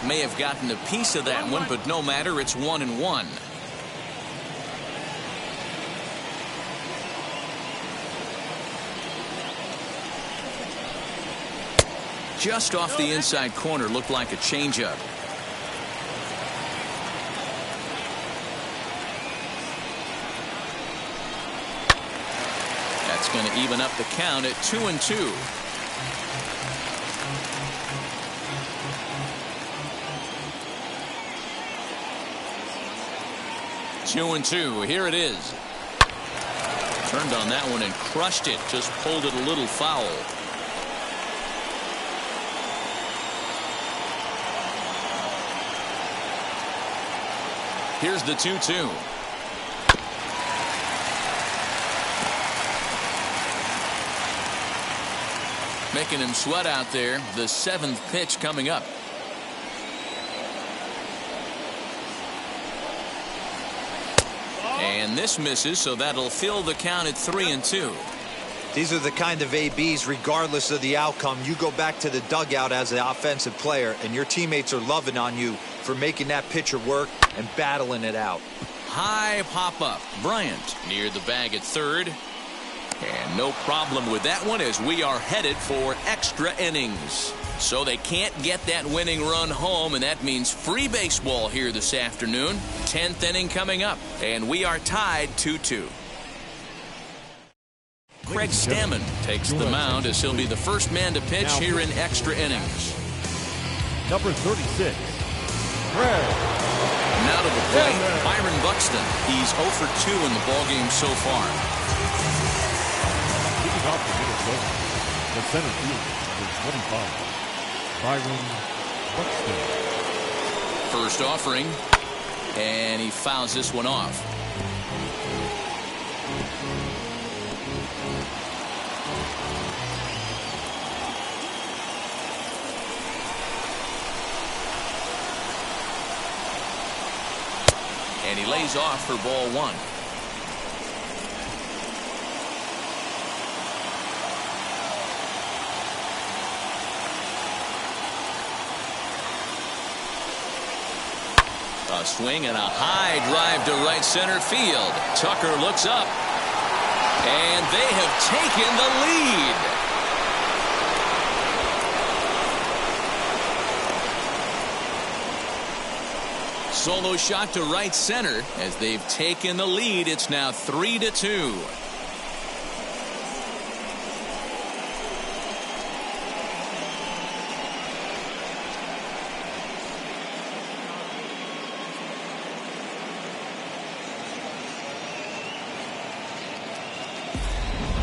May have gotten a piece of that one, but no matter, it's 1-1. Just off the inside corner, looked like a changeup. Going to even up the count at 2-2. Two and two. Here it is. Turned on that one and crushed it. Just pulled it a little foul. Here's the 2-2. Making him sweat out there. The 7th pitch coming up. And this misses, so that'll fill the count at 3-2. These are the kind of ABs, regardless of the outcome. You go back to the dugout as an offensive player, and your teammates are loving on you for making that pitcher work and battling it out. High pop-up. Bryant near the bag at third. And no problem with that one as we are headed for extra innings. So they can't get that winning run home, and that means free baseball here this afternoon. 10th inning coming up, and we are tied 2-2. Craig Stammen takes the mound as he'll be the first man to pitch here in extra innings. Number 36, Craig. Now to the plate, Byron Buxton. He's 0 for 2 in the ballgame so far. Off the Minnesota, the center fielder, number 25, Byron Buxton. First offering, and he fouls this one off. And he lays off for ball 1. A swing and a high drive to right center field. Tucker looks up. And they have taken the lead. Solo shot to right center as they've taken the lead. It's now 3-2.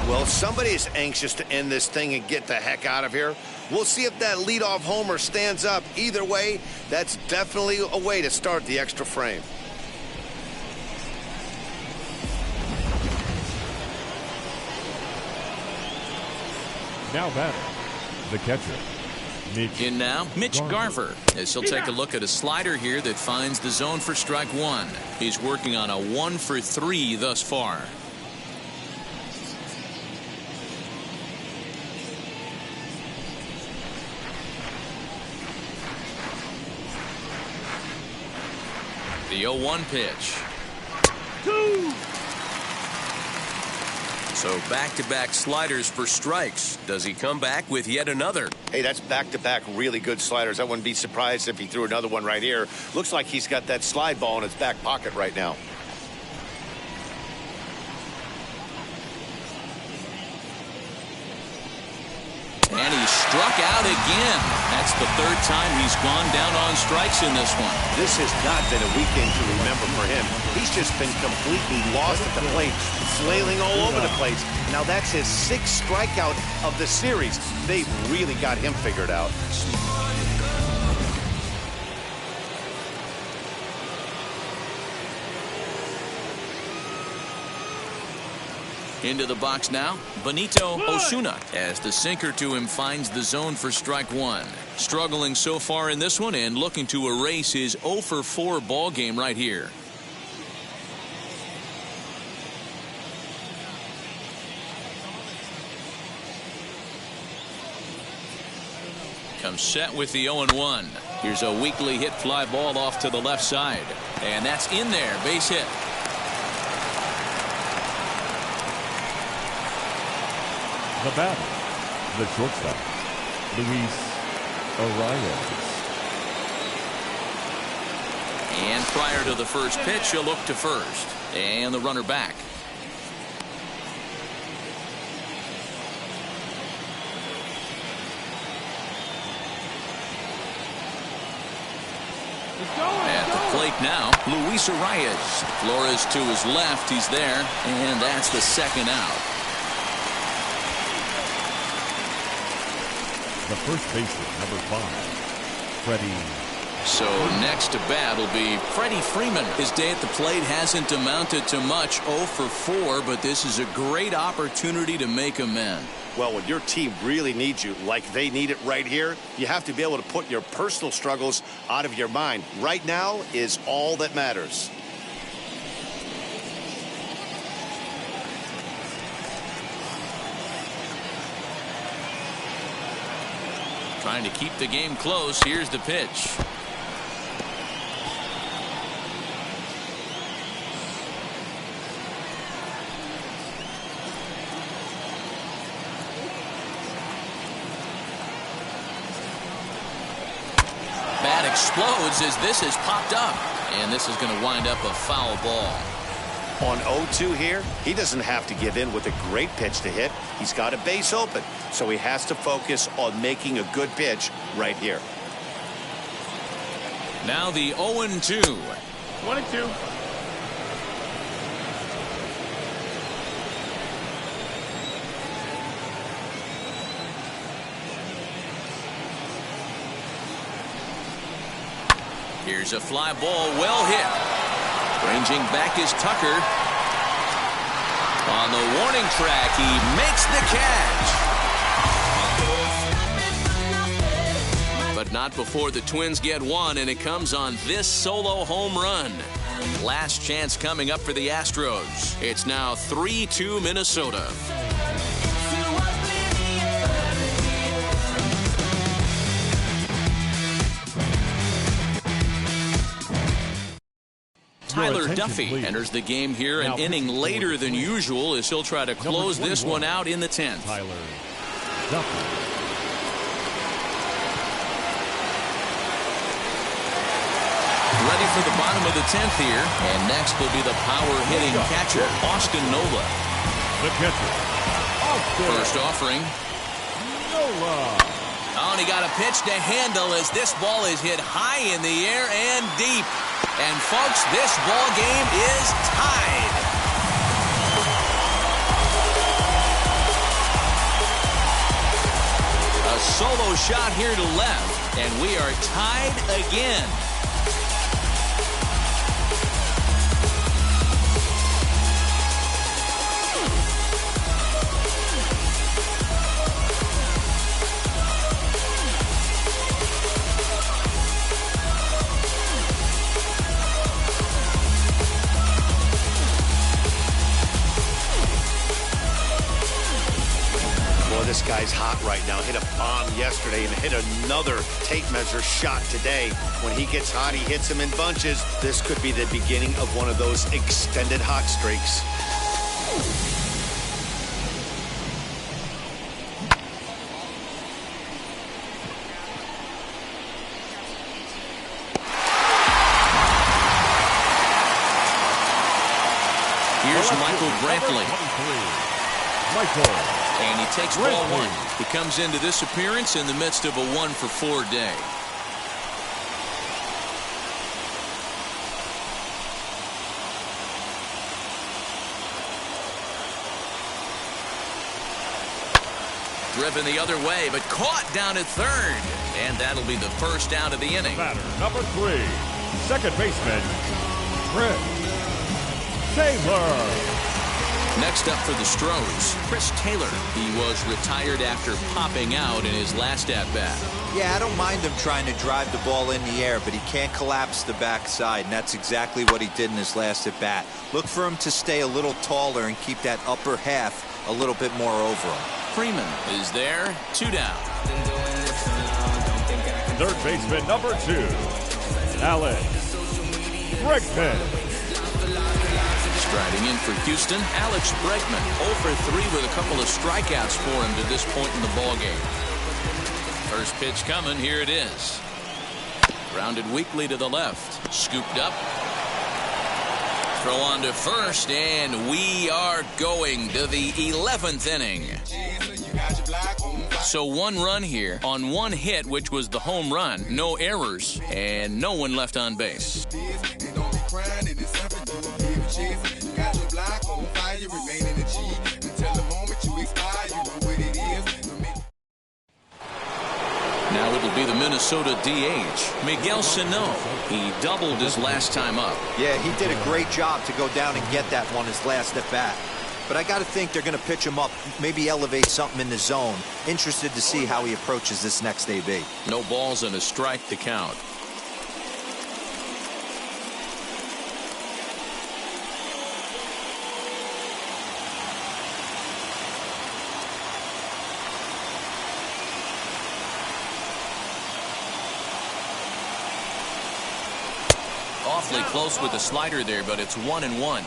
Well, somebody is anxious to end this thing and get the heck out of here. We'll see if that leadoff homer stands up. Either way, that's definitely a way to start the extra frame. Now batting, the catcher, Mitch. In now, Mitch Garver, as he'll take a look at a slider here that finds the zone for strike one. He's working on a 1-for-3 thus far. The 0-1 pitch. So back-to-back sliders for strikes. Does he come back with yet another? Hey, that's back-to-back really good sliders. I wouldn't be surprised if he threw another one right here. Looks like he's got that slide ball in his back pocket right now. And he struck out again. That's the third time he's gone down on strikes in this one. This has not been a weekend to remember for him. He's just been completely lost at the plate, flailing all over the place. Now that's his 6th strikeout of the series. They've really got him figured out. Into the box now, Benito Osuna, as the sinker to him finds the zone for strike one. Struggling so far in this one and looking to erase his 0-for-4 ball game right here. Comes set with the 0-1. Here's a weakly hit fly ball off to the left side. And that's in there, base hit. The batter, the shortstop, Luis Arias. And prior to the first pitch, he'll look to first. And the runner back. At the plate now, Luis Arias. Flores to his left, he's there. And that's the second out. The first baseman, number 5, Freddie. So next to bat will be Freddie Freeman. His day at the plate hasn't amounted to much, 0-for-4, but this is a great opportunity to make amends. Well, when your team really needs you, like they need it right here, you have to be able to put your personal struggles out of your mind. Right now is all that matters. Trying to keep the game close. Here's the pitch. Bat explodes as this has popped up. And this is going to wind up a foul ball. On 0-2 here, he doesn't have to give in with a great pitch to hit. He's got a base open, so he has to focus on making a good pitch right here. Now the 0-2. 1-2. Here's a fly ball, well hit. Ranging back is Tucker. On the warning track, he makes the catch. But not before the Twins get one, and it comes on this solo home run. Last chance coming up for the Astros. It's now 3-2 Minnesota. Tyler Duffy enters the game here an inning later than usual as he'll try to close this one out in the 10th. Tyler Duffy. Ready for the bottom of the 10th here. And next will be the power-hitting catcher, Austin Nola. The catcher, Austin First offering. Nola. Oh, and he got a pitch to handle as this ball is hit high in the air and deep. And, folks, this ball game is tied. A solo shot here to left, and we are tied again. This guy's hot right now. Hit a bomb yesterday and hit another tape measure shot today. When he gets hot, he hits them in bunches. This could be the beginning of one of those extended hot streaks. Here's Michael Brantley. Michael. And he takes ball one. He comes into this appearance in the midst of a 1-for-4 day. Driven the other way, but caught down at third. And that'll be the first out of the inning. Batter number 3, second baseman, Chris Taylor. Next up for the Astros, Chris Taylor. He was retired after popping out in his last at-bat. Yeah, I don't mind him trying to drive the ball in the air, but he can't collapse the backside, and that's exactly what he did in his last at-bat. Look for him to stay a little taller and keep that upper half a little bit more over him. Freeman is there, 2 down. Third baseman number 2, Alex Bregman. Striding in for Houston, Alex Bregman, 0 for 3 with a couple of strikeouts for him to this point in the ballgame. First pitch coming, here it is. Grounded weakly to the left, scooped up. Throw on to first, and we are going to the 11th inning. So 1 run here on 1 hit, which was the home run. No errors, and no one left on base. Now it'll be the Minnesota DH, Miguel Sano. He doubled his last time up. Yeah, he did a great job to go down and get that one his last at bat. But I got to think they're going to pitch him up, maybe elevate something in the zone. Interested to see how he approaches this next AB. No balls and a strike to count. Awfully close with the slider there, but it's 1-1.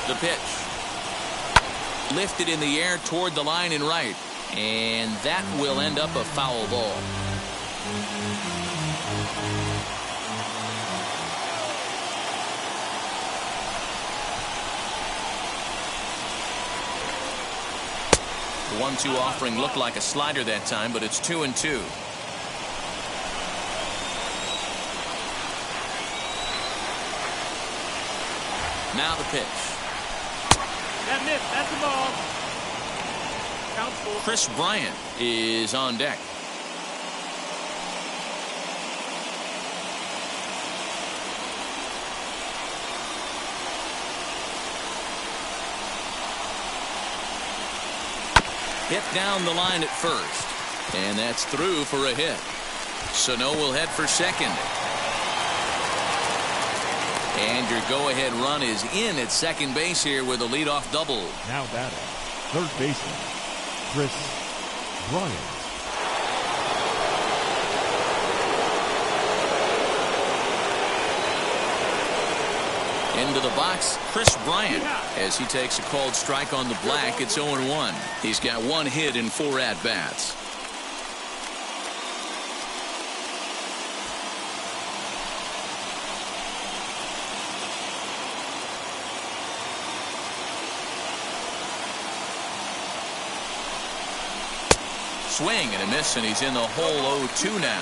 The pitch. Lifted in the air toward the line and right. And that will end up a foul ball. The 1-2 offering looked like a slider that time, but it's 2-2. Now the pitch. That missed. That's the ball. Counts full. Chris Bryant is on deck. Hit down the line at first. And that's through for a hit. Sano will head for second. And your go-ahead run is in at second base here with a leadoff double. Now batting, third baseman, Chris Bryant. Into the box, Chris Bryant, as he takes a called strike on the black. It's 0-1. He's got 1 hit in 4 at-bats. Swing and a miss, and he's in the hole. 0-2 now.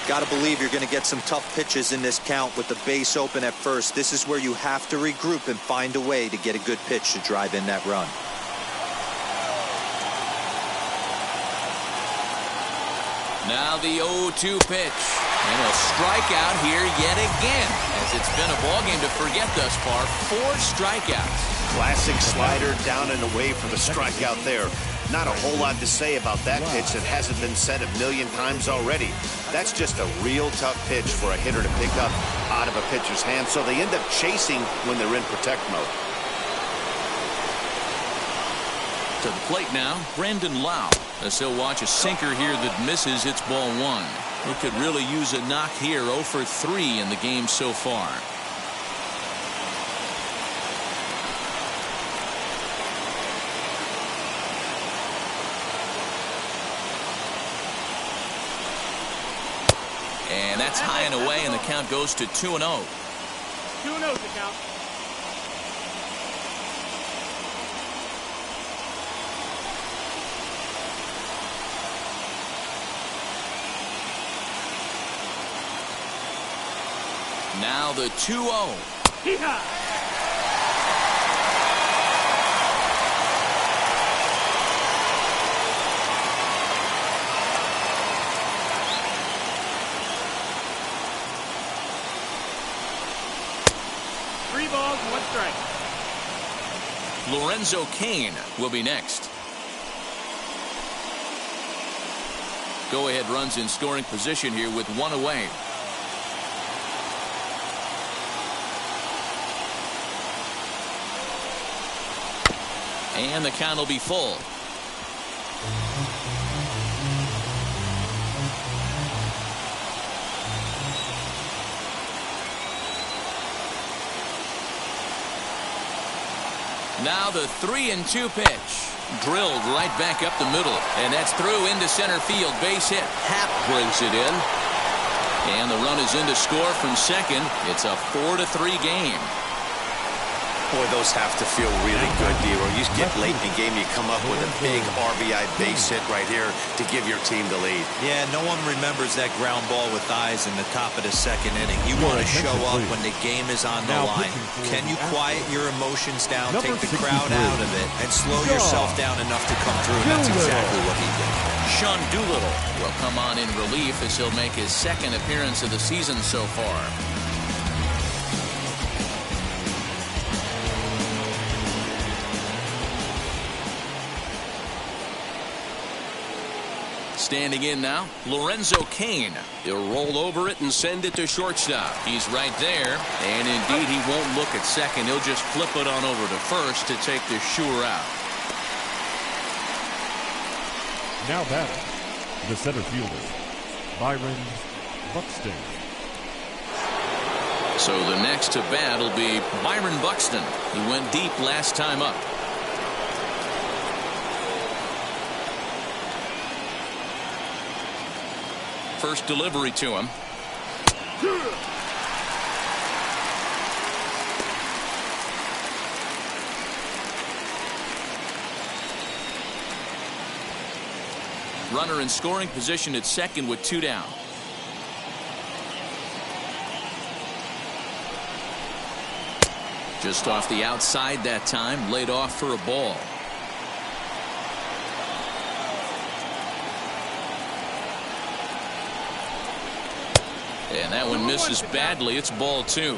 Got to believe you're going to get some tough pitches in this count with the base open at first. This is where you have to regroup and find a way to get a good pitch to drive in that run. Now the 0-2 pitch. And a strikeout here yet again, as it's been a ballgame to forget thus far. 4 strikeouts. Classic slider down and away for the strikeout there. Not a whole lot to say about that pitch that hasn't been said a million times already. That's just a real tough pitch for a hitter to pick up out of a pitcher's hand, so they end up chasing when they're in protect mode. To the plate now, Brandon Lau, as he'll watch a sinker here that misses. It's ball 1. He could really use a knock here. 0 for 3 in the game so far. And that's high and away, and the count goes to 2-0. 2-0 the count. Now the 2-0. Hee-haw! 3 balls and 1 strike. Lorenzo Cain will be next. Go-ahead runs in scoring position here with 1 away. And the count will be full. Now the 3-2 pitch. Drilled right back up the middle. And that's through into center field. Base hit. Happ brings it in. And the run is in to score from second. It's a 4-3 game. Boy, those have to feel really good, D-Roy. You get late in the game, you come up with a big RBI base hit right here to give your team the lead. Yeah, no one remembers that ground ball with eyes in the top of the second inning. You want to show up when the game is on the line. Can you quiet your emotions down, take the crowd out of it, and slow yourself down enough to come through? And that's exactly what he did. Sean Doolittle will come on in relief as he'll make his 2nd appearance of the season so far. Standing in now, Lorenzo Cain. He'll roll over it and send it to shortstop. He's right there, and indeed he won't look at second. He'll just flip it on over to first to take the sure out. Now batting, the center fielder, Byron Buxton. So the next to bat will be Byron Buxton. He went deep last time up. First delivery to him. Runner in scoring position at second with 2 down. Just off the outside that time, laid off for a ball. And that one misses badly. It's ball 2.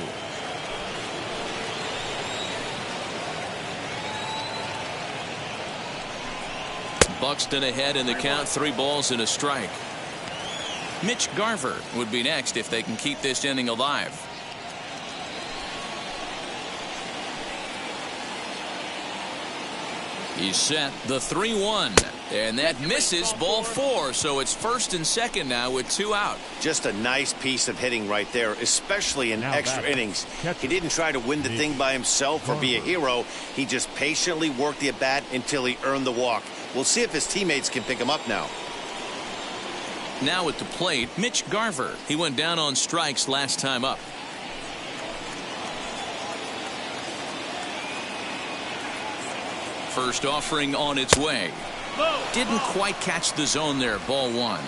Buxton ahead in the count, 3 balls and a strike. Mitch Garver would be next if they can keep this inning alive. He's set the 3-1. And that misses ball 4. So it's first and second now with 2 out. Just a nice piece of hitting right there, especially in extra innings. He didn't try to win the thing by himself or be a hero. He just patiently worked the at-bat until he earned the walk. We'll see if his teammates can pick him up now. Now at the plate, Mitch Garver. He went down on strikes last time up. First offering on its way. Didn't quite catch the zone there. Ball 1.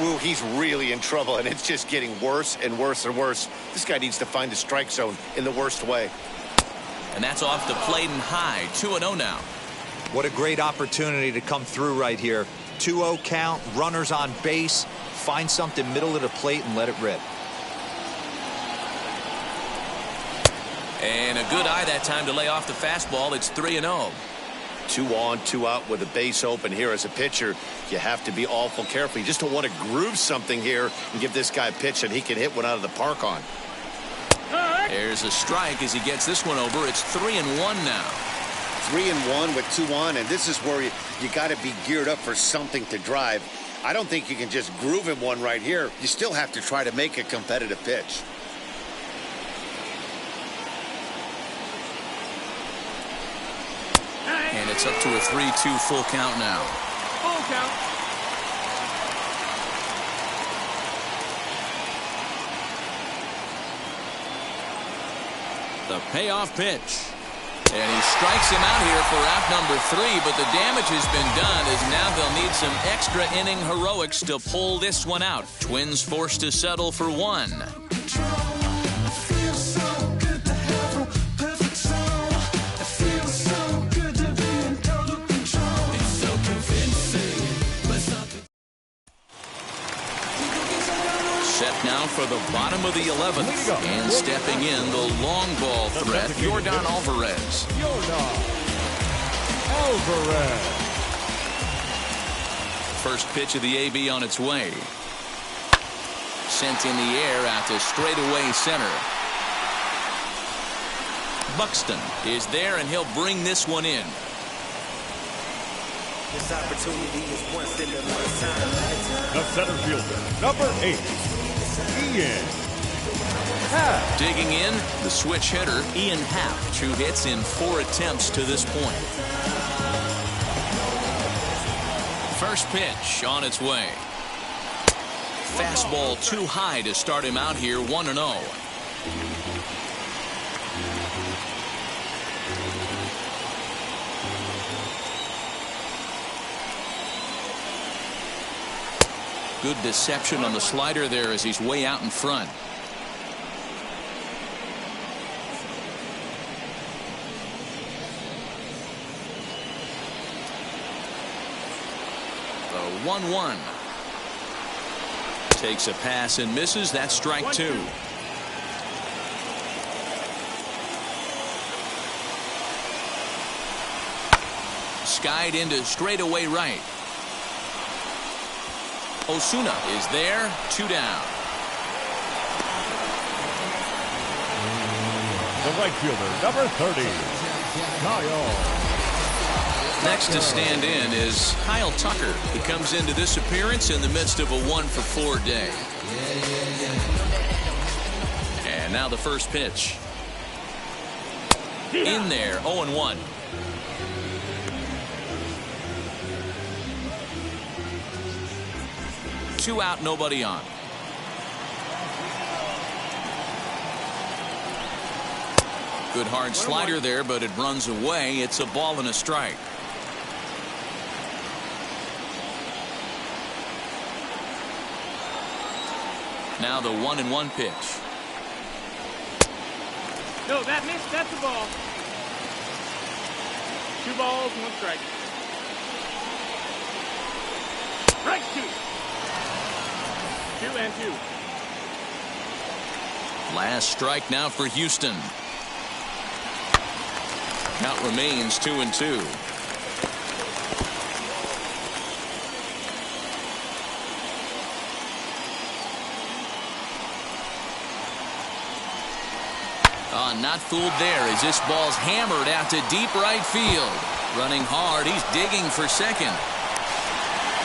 Ooh, he's really in trouble, and it's just getting worse and worse and worse. This guy needs to find the strike zone in the worst way. And that's off the plate and high. 2-0 now. What a great opportunity to come through right here. 2-0 count, runners on base. Find something middle of the plate and let it rip. And a good eye that time to lay off the fastball. It's 3-0. 2 on, 2 out with a base open here as a pitcher. You have to be awful careful. You just don't want to groove something here and give this guy a pitch that he can hit one out of the park on. There's a strike as he gets this one over. It's 3-1 now. 3-1 with 2 on, and this is where you got to be geared up for something to drive. I don't think you can just groove him one right here. You still have to try to make a competitive pitch. And it's up to a 3-2 full count now. Full count. The payoff pitch. And he strikes him out here for out number 3, but the damage has been done as now they'll need some extra inning heroics to pull this one out. Twins forced to settle for 1. Set now for the bottom of the 11th. And stepping in, the long ball threat, Yordan Alvarez. First pitch of the AB on its way. Sent in the air out to straightaway center. Buxton is there, and he'll bring this one in. This opportunity is once in a lifetime. The center fielder, number 8, Ian Happ. Digging in, the switch hitter, Ian Happ. 2 hits in 4 attempts to this point. First pitch on its way. Fastball too high to start him out here, 1-0. Good deception on the slider there as he's way out in front. The 1-1. Takes a pass and misses. That's strike 2. Skied into straightaway right. Osuna is there, 2 down. The right fielder, number 30, Kyle. Next to stand in is Kyle Tucker. He comes into this appearance in the midst of a 1-for-4 day. And now the first pitch. In there, 0-1. Two out, nobody on. Good hard slider there, but it runs away. It's a ball and a strike. Now the 1-1 pitch. No, that missed. That's the ball. 2 balls, 1 strike. Strike 2. 2-2. Last strike now for Houston. Count remains 2-2. Not fooled there as this ball's hammered out to deep right field. Running hard, he's digging for second.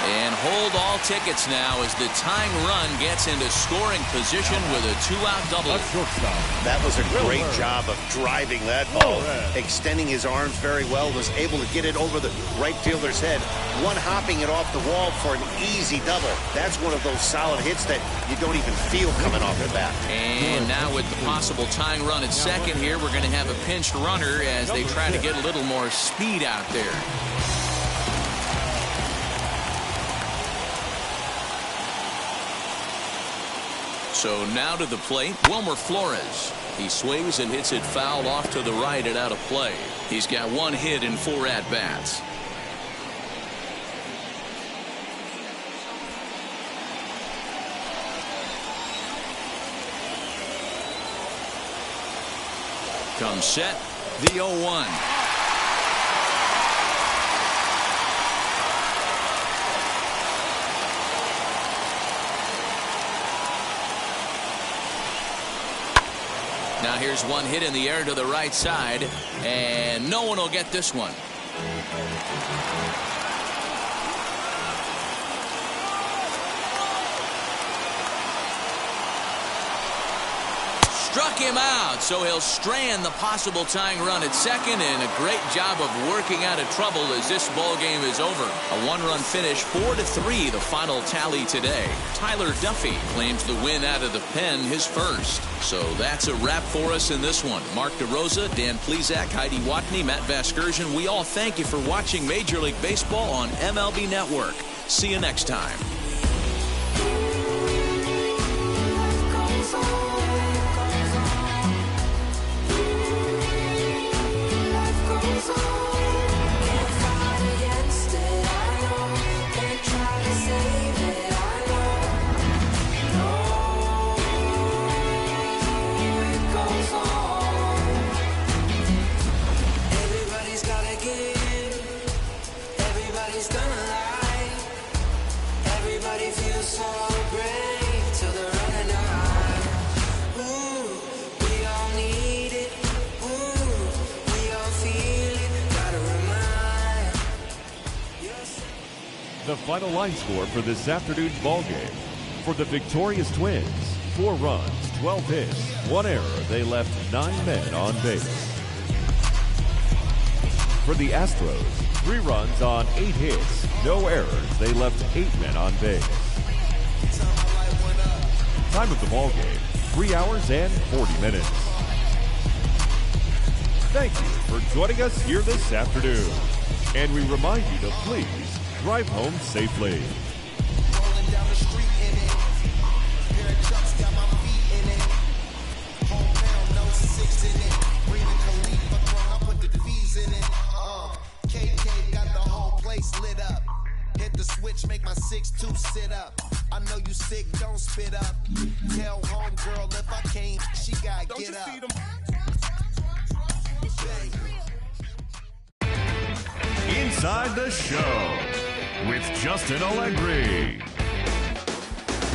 And hold all tickets now as the tying run gets into scoring position with a 2-out double. That was a great job of driving that ball, extending his arms very well, was able to get it over the right fielder's head, one-hopping it off the wall for an easy double. That's one of those solid hits that you don't even feel coming off the bat. And now with the possible tying run at second here, we're going to have a pinched runner as they try to get a little more speed out there. So now to the plate, Wilmer Flores. He swings and hits it foul off to the right and out of play. He's got 1 hit in 4 at-bats. Comes set, the 0-1. Now here's 1 hit in the air to the right side, and no one will get this one. Struck him out, so he'll strand the possible tying run at second, and a great job of working out of trouble as this ball game is over. A 1-run finish, 4-3, the final tally today. Tyler Duffy claims the win out of the pen, his first. So that's a wrap for us in this one. Mark DeRosa, Dan Plesac, Heidi Watney, Matt Vasgersian, we all thank you for watching Major League Baseball on MLB Network. See you next time. The final line score for this afternoon's ball game. For the victorious Twins, 4 runs, 12 hits, 1 error. They left 9 men on base. For the Astros, 3 runs on 8 hits, no errors. They left 8 men on base. Time of the ball game, 3 hours and 40 minutes. Thank you for joining us here this afternoon. And we remind you to please drive home safely. Rolling down the street in it. Pair of trucks got my feet in it. Hometown, no 6 in it. Breathing Khalifa, I put the fees in it. KK got the whole place lit up. Hit the switch, make my 6'2" sit up. I know you sick, don't spit up. Tell homegirl if I can't, she gotta get up. Inside the Show with Justin Allegri.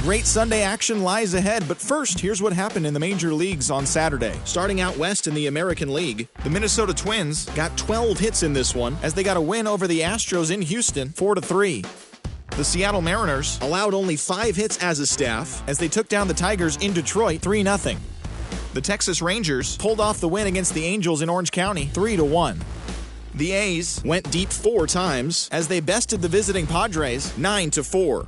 Great Sunday action lies ahead, but first, here's what happened in the major leagues on Saturday. Starting out west in the American League, the Minnesota Twins got 12 hits in this one as they got a win over the Astros in Houston, 4-3. The Seattle Mariners allowed only 5 hits as a staff as they took down the Tigers in Detroit, 3-0. The Texas Rangers pulled off the win against the Angels in Orange County, 3-1. The A's went deep 4 times as they bested the visiting Padres, 9-4.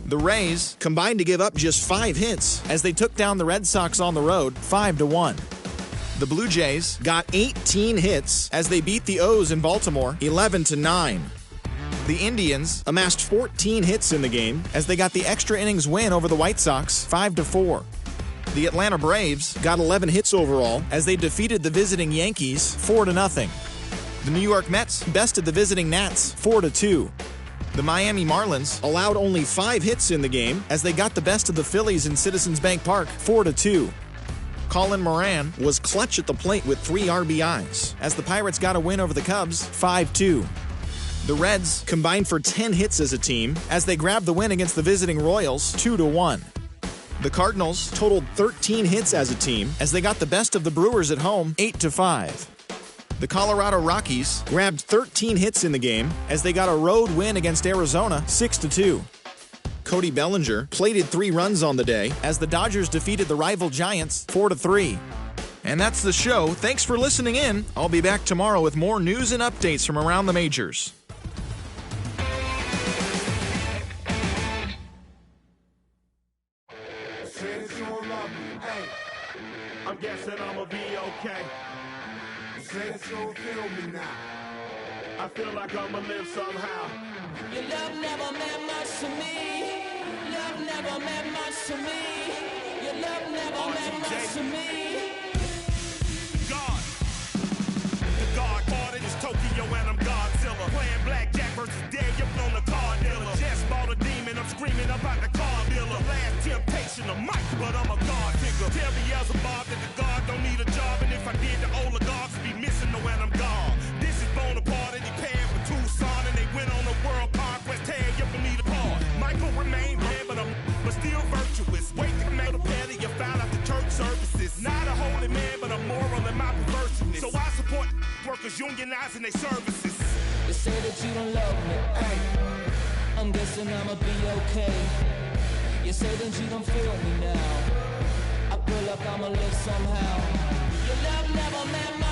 The Rays combined to give up just 5 hits as they took down the Red Sox on the road, 5-1. The Blue Jays got 18 hits as they beat the O's in Baltimore, 11-9. The Indians amassed 14 hits in the game as they got the extra innings win over the White Sox, 5-4. The Atlanta Braves got 11 hits overall as they defeated the visiting Yankees, 4-0. The New York Mets bested the visiting Nats, 4-2. The Miami Marlins allowed only 5 hits in the game as they got the best of the Phillies in Citizens Bank Park, 4-2. Colin Moran was clutch at the plate with 3 RBIs as the Pirates got a win over the Cubs, 5-2. The Reds combined for 10 hits as a team as they grabbed the win against the visiting Royals, 2-1. The Cardinals totaled 13 hits as a team as they got the best of the Brewers at home, 8-5. The Colorado Rockies grabbed 13 hits in the game as they got a road win against Arizona 6-2. Cody Bellinger plated 3 runs on the day as the Dodgers defeated the rival Giants 4-3. And that's the show. Thanks for listening in. I'll be back tomorrow with more news and updates from around the majors. I'm guessing I'ma be okay. You say that you don't feel me now. I feel like I'ma live somehow. Your love never meant much to me. Love never meant much to me. Your love never meant much to me. God. The God parted is Tokyo and I'm Godzilla. Playing blackjack versus dead, you're on the card dealer. Just bought a demon, I'm screaming about the car dealer. Last temptation of Mike, but I'm a God figure. Tell Beelzebub that the God don't need a job, and if I did, the oligarchs would be missing the when I'm gone. This is Bonaparte, and he paired with Tucson, and they went on a world conquest, tear you from me apart. Michael remained dead, but still virtuous. Wait to come out of petty, you found out the church services. Not a holy man, but a moral in my perverseness. So I support workers unionizing their services. You say that you don't love me, hey. I'm guessing I'ma be okay. You say that you don't feel me now. I feel like I'ma live somehow. Your love never meant much